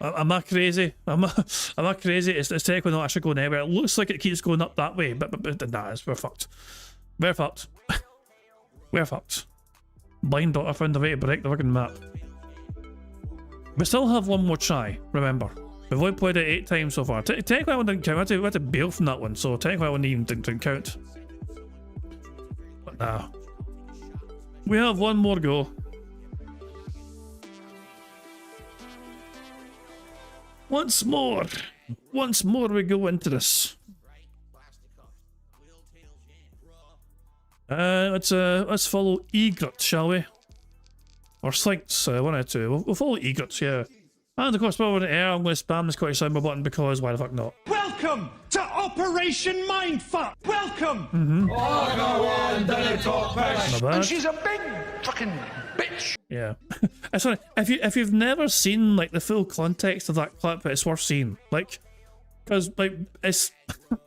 Am I crazy? Am I crazy? It's technically not actually going anywhere. It looks like it keeps going up that way, but nah, we're fucked. We're fucked. We're fucked. Blind Daughter found a way to break the fucking map. We still have one more try, remember. We've only played it 8 times so far. Technically that one didn't count. We had to bail from that one, so technically that one even didn't count. But nah. We have one more go. Once more we go into this. Let's follow Egret, shall we? Or Slinks, one out of two. We'll follow Egret, yeah. And of course, while we're in the air, I'm going to spam the Scottish Soundbar button because why the fuck not? Welcome to Operation Mindfuck. Welcome. Oh, go on, don't talk Not bad. And she's a big fucking bitch. Yeah. Sorry, if you've never seen like the full context of that clip, it's worth seeing. Like, because like it's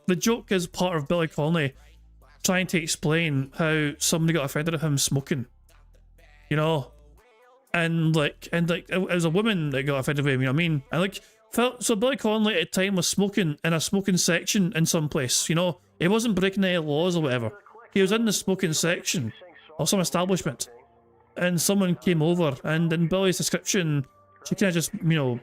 the joke is part of Billy Connolly trying to explain how somebody got offended at him smoking. You know? And it was a woman that got offended with him, you know what I mean? And like so Billy Connolly at the time was smoking in a smoking section in some place, you know? He wasn't breaking any laws or whatever. He was in the smoking section of some establishment. And someone came over, and in Billy's description, she kind of just, you know,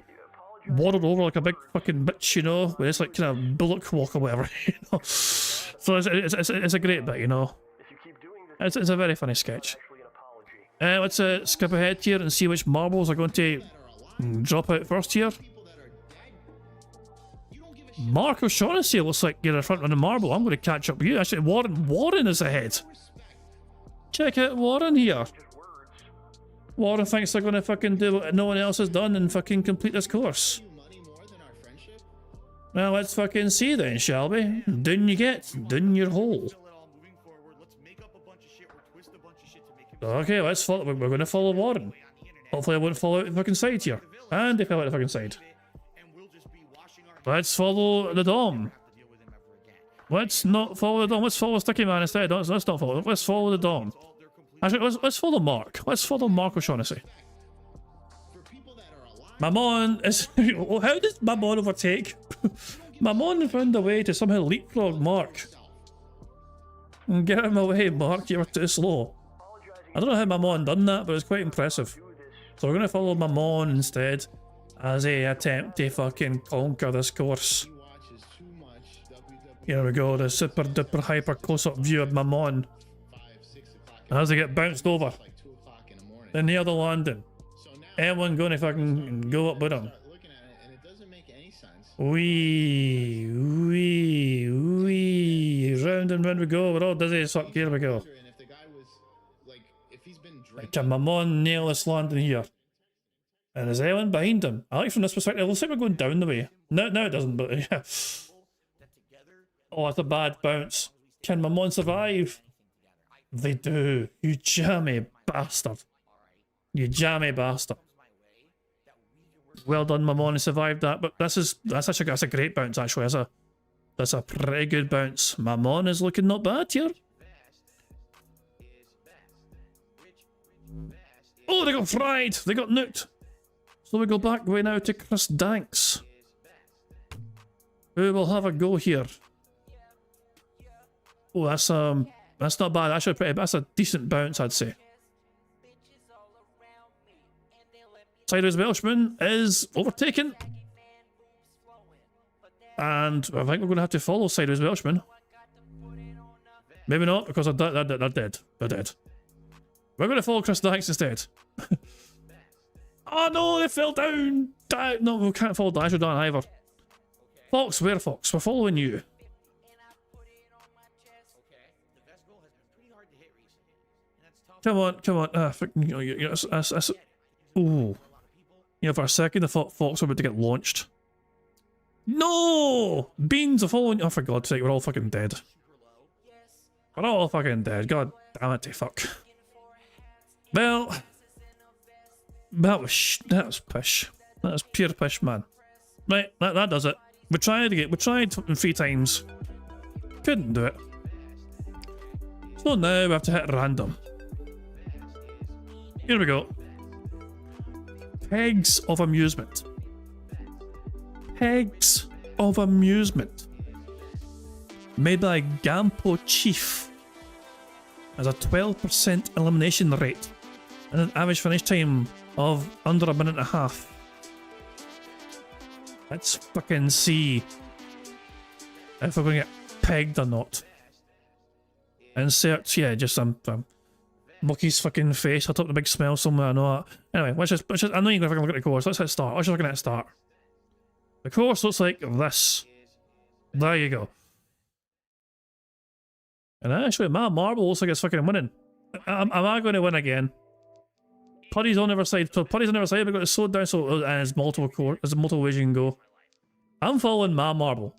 waddled over like a big fucking bitch, you know, with this like kind of bullock walk or whatever, you know. So it's a great bit, you know. It's a very funny sketch. Let's skip ahead here and see which marbles are going to drop out first here. Mark O'Shaughnessy looks like you're a front running marble. I'm going to catch up with you. Actually, Warren is ahead. Check out Warren here. Warren thinks they're going to fucking do what no one else has done and fucking complete this course. Well, let's fucking see then, shall we? Down you get, down your hole. Okay, let's follow. We're going to follow Warren. Hopefully I won't fall out the fucking side here. And they fell out the fucking side. Let's follow the Dom. Let's not follow the Dom. Let's follow Sticky Man instead. Let's not follow. Let's follow the Dom. Actually, let's follow Mark. Let's follow Mark O'Shaughnessy. Mammon is... How did Mammon overtake? Mammon found a way to somehow leapfrog Mark. Get him away, Mark. You were too slow. I don't know how Mammon done that, but it's quite impressive. So we're going to follow Mammon instead as a attempt to fucking conquer this course. Here we go, the super duper hyper close-up view of Mammon as they get bounced over in the other landing. Anyone going to fucking go up with him? Wee, round and round we go. We're all dizzy as fuck. Here we go. Can Mammon nail this landing here? And there's anyone behind him? I like from this perspective, it looks like we're going down the way. No, it doesn't, but yeah. Oh, that's a bad bounce. Can Mamon survive? They do. You jammy bastard. You jammy bastard. Well done, Mamon, he survived that, but that's a great bounce actually. That's a pretty good bounce. Mamon is looking not bad here. Oh, they got fried! They got nuked! So we go back way now to Chris Danks, who will have a go here. Oh, that's not bad. Actually, that's a decent bounce, I'd say. Sideways Welshman is overtaken. And I think we're going to have to follow Sideways Welshman. Maybe not, because they're dead. They're dead. We're going to follow Chris Danks instead. Oh no, they fell down! No, we can't follow Dash or Dan either. Fox, where Fox? We're following you. Come on. Ooh. You know, for a second I thought Fox were about to get launched. No! Beans are following. Oh, for God's sake, we're all fucking dead. We're all fucking dead. God damn it, fuck. Well, that was pish. That was pure pish, man. Right, that does it. We tried 3 times. Couldn't do it. So now we have to hit random. Here we go. Pegs of amusement. Pegs of amusement. Made by Gampo Chief. Has a 12% elimination rate and an average finish time of under 1.5 minutes. Let's fucking see if we're going to get pegged or not. Insert, yeah, just some Mookie's fucking face. I took the big smile somewhere, I know that. Anyway, let's just I know you're going to look at the course. Let's hit start. Let's just look at start. The course looks like this. There you go. And actually, my marble looks like it's fucking winning. Am I going to win again? Putty's on the other side. So Putty's on the other side. We've got it slowed down, so and there's multiple ways you can go. I'm following my marble.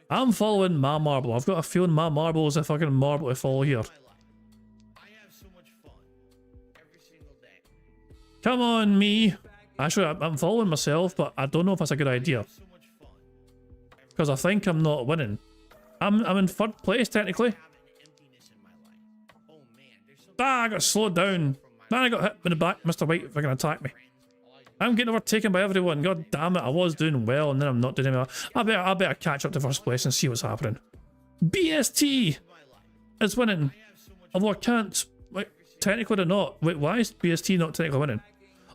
I've got a feeling my marble is a fucking marble to follow here. Come on, me. Actually, I'm following myself, but I don't know if that's a good idea. Because I think I'm not winning. I'm in 3rd place, technically. Ah, I got slowed down. Then I got hit in the back. Mr. White, if I can attack me. I'm getting overtaken by everyone. God damn it, I was doing well and then I'm not doing well. I better catch up to 1st place and see what's happening. BST is winning. Although I can't. Wait, technically they're not. Wait, why is BST not technically winning?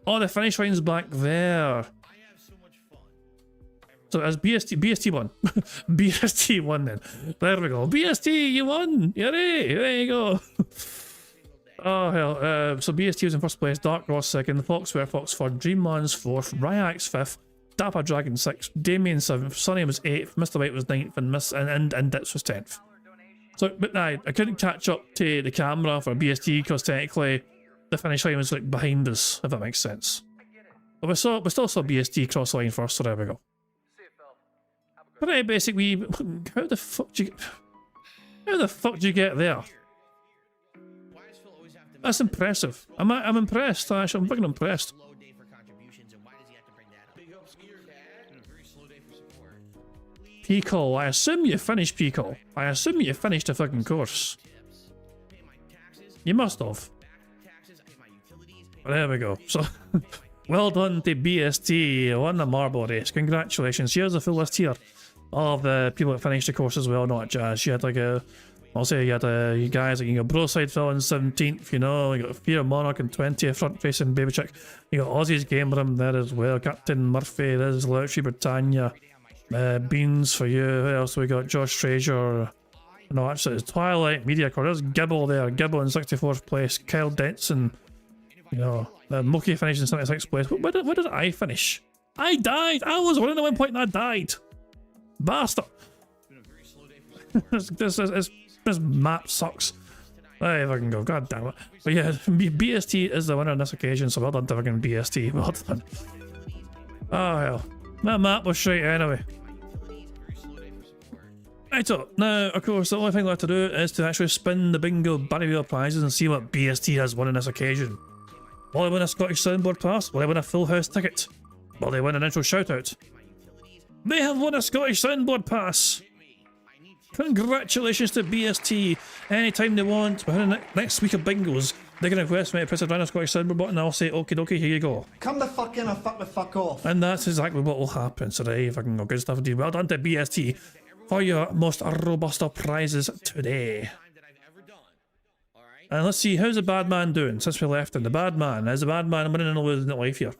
Oh, the finish line's back there. So as BST won. BST won then. There we go. BST, you won! Yay! There you go. Oh hell. So BST was in 1st place, Dark Ross 2nd, Foxware Fox 3rd, Dreamlands 4th, Ryax 5th, Dapper Dragon 6th, Damien 7th, Sonny was 8th, Mr. White was 9th, and Dips was 10th. So, but I couldn't catch up to the camera for BST because technically the finish line was like behind us, if that makes sense. But we still saw BST cross the line first, so there we go. Pretty basic wee. How the fuck do you get there? That's impressive. I'm impressed, actually. I'm fucking impressed. Pico, I assume you finished Pico. I assume you finished the fucking course. You must have. There we go. So, well done to BST. Won the marble race. Congratulations. Here's a full list here of the people that finished the course as well, not Jazz. You had like a. I'll say you had you guys like you got Broside fell in 17th, you know, you got Fear Monarch in 20th, front facing Baby Chick. You got Aussie's Game Room there as well, Captain Murphy, there's Louchy Britannia, Beans for you, who else we got? Josh Fraser, no actually it's Twilight Media Corps, there's Gibble there, Gibble in 64th place, Kyle Denson, you know, Mookie finished in 76th place. Where did I finish? I died! I was running at one point and I died! Bastard! This map sucks. There fucking go, god damn it. But yeah, BST is the winner on this occasion, so well done to fucking BST, well done. Oh hell. That map was shite anyway. Right, so now, of course, the only thing left to do is to actually spin the bingo Barry Wheel prizes and see what BST has won on this occasion. Will they win a Scottish Soundboard Pass? Will they win a full house ticket? Will they win an intro shoutout? They have won a Scottish Soundboard Pass! Congratulations to BST. Anytime they want, within the next week of bingos, they can request me to press a random Scottish Soundboard button and I'll say, okie dokie, here you go. Come the fuck in or fuck the fuck off. And that's exactly what will happen. So there you fucking go. Good stuff indeed. Well done to BST for your most robust of prizes today. And let's see, how's the bad man doing since we left him? The bad man. Is the bad man winning and losing life here?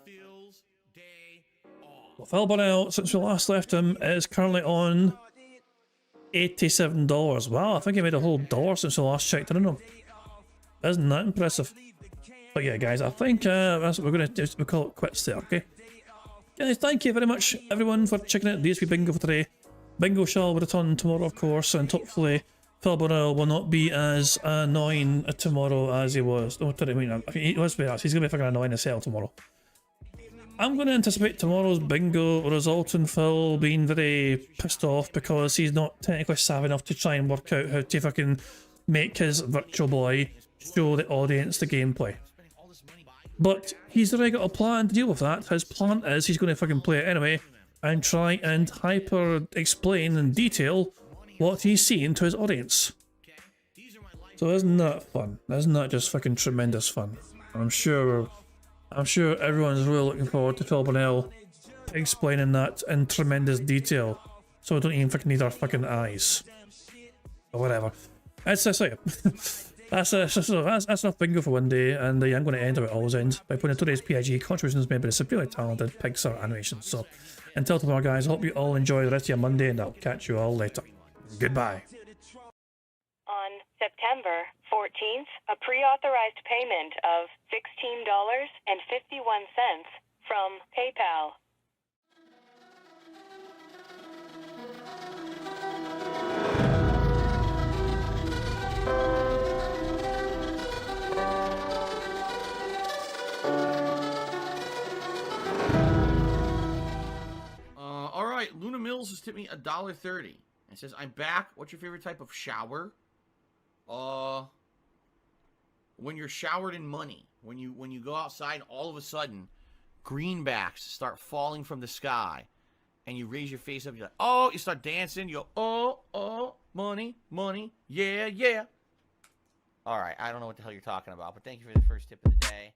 Well, Phil Bonnell, since we last left him, is currently on $87. Wow, I think he made a whole dollar since we last checked in on him. Isn't that impressive? But yeah, guys, I think that's what we're going to do. We'll call it quits there, okay? Guys, thank you very much, everyone, for checking out DSP Bingo for today. Bingo shall return tomorrow, of course, and hopefully Phil Bonnell will not be as annoying tomorrow as he was. Oh, I mean, he was be honest, he's going to be fucking annoying as hell tomorrow. I'm going to anticipate tomorrow's bingo result in Phil being very pissed off because he's not technically savvy enough to try and work out how to fucking make his virtual boy show the audience the gameplay. But he's already got a plan to deal with that. His plan is he's going to fucking play it anyway and try and hyper explain in detail what he's seeing to his audience. So isn't that fun? Isn't that just fucking tremendous fun? I'm sure everyone's really looking forward to Phil Bonnell explaining that in tremendous detail, so we don't even fucking need our fucking eyes. Or whatever. That's it. That's enough bingo for one day, and I'm going to end how it always ends by putting today's PIG contributions made by the severely talented Pixar Animation. So, until tomorrow, guys, I hope you all enjoy the rest of your Monday, and I'll catch you all later. Goodbye. On September 14th, a pre-authorized payment of $16.51 from PayPal. All right, Luna Mills has tipped me $1.30. It says, I'm back. What's your favorite type of shower? When you're showered in money. When you go outside, all of a sudden, greenbacks start falling from the sky. And you raise your face up, you're like, oh, you start dancing, you go, oh, money, money, yeah, yeah. All right, I don't know what the hell you're talking about, but thank you for the first tip of the day.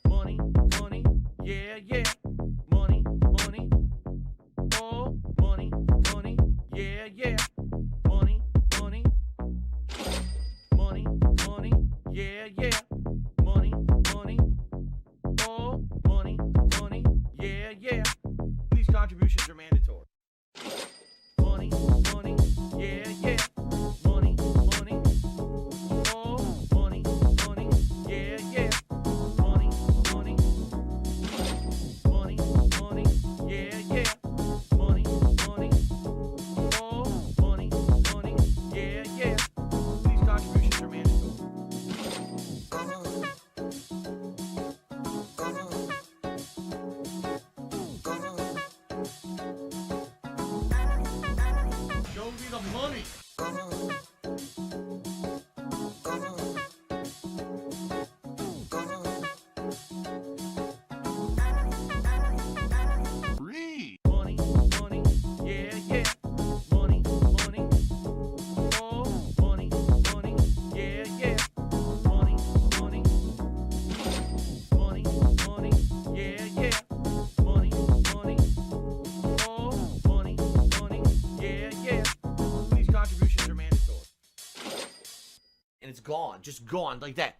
Money, money, yeah, yeah. Money, money, oh, money, money, yeah, yeah. Money, money, money, money, yeah, yeah. Money, money, oh, money, money, yeah, yeah. These contributions are mandatory. Money, money, yeah, yeah. Money, money, oh, money, money, yeah, yeah. Money, money, money, money, yeah, yeah. Money, money, oh, money, money, yeah, yeah. These contributions are mandatory. Show me the money. Free. Money, money, yeah, yeah. Money, money, oh, money, money, yeah, yeah. Money, money, money, money, yeah, yeah. Money, money, oh, money, money, yeah, yeah. These contributions are mandatory. And it's gone, just gone like that.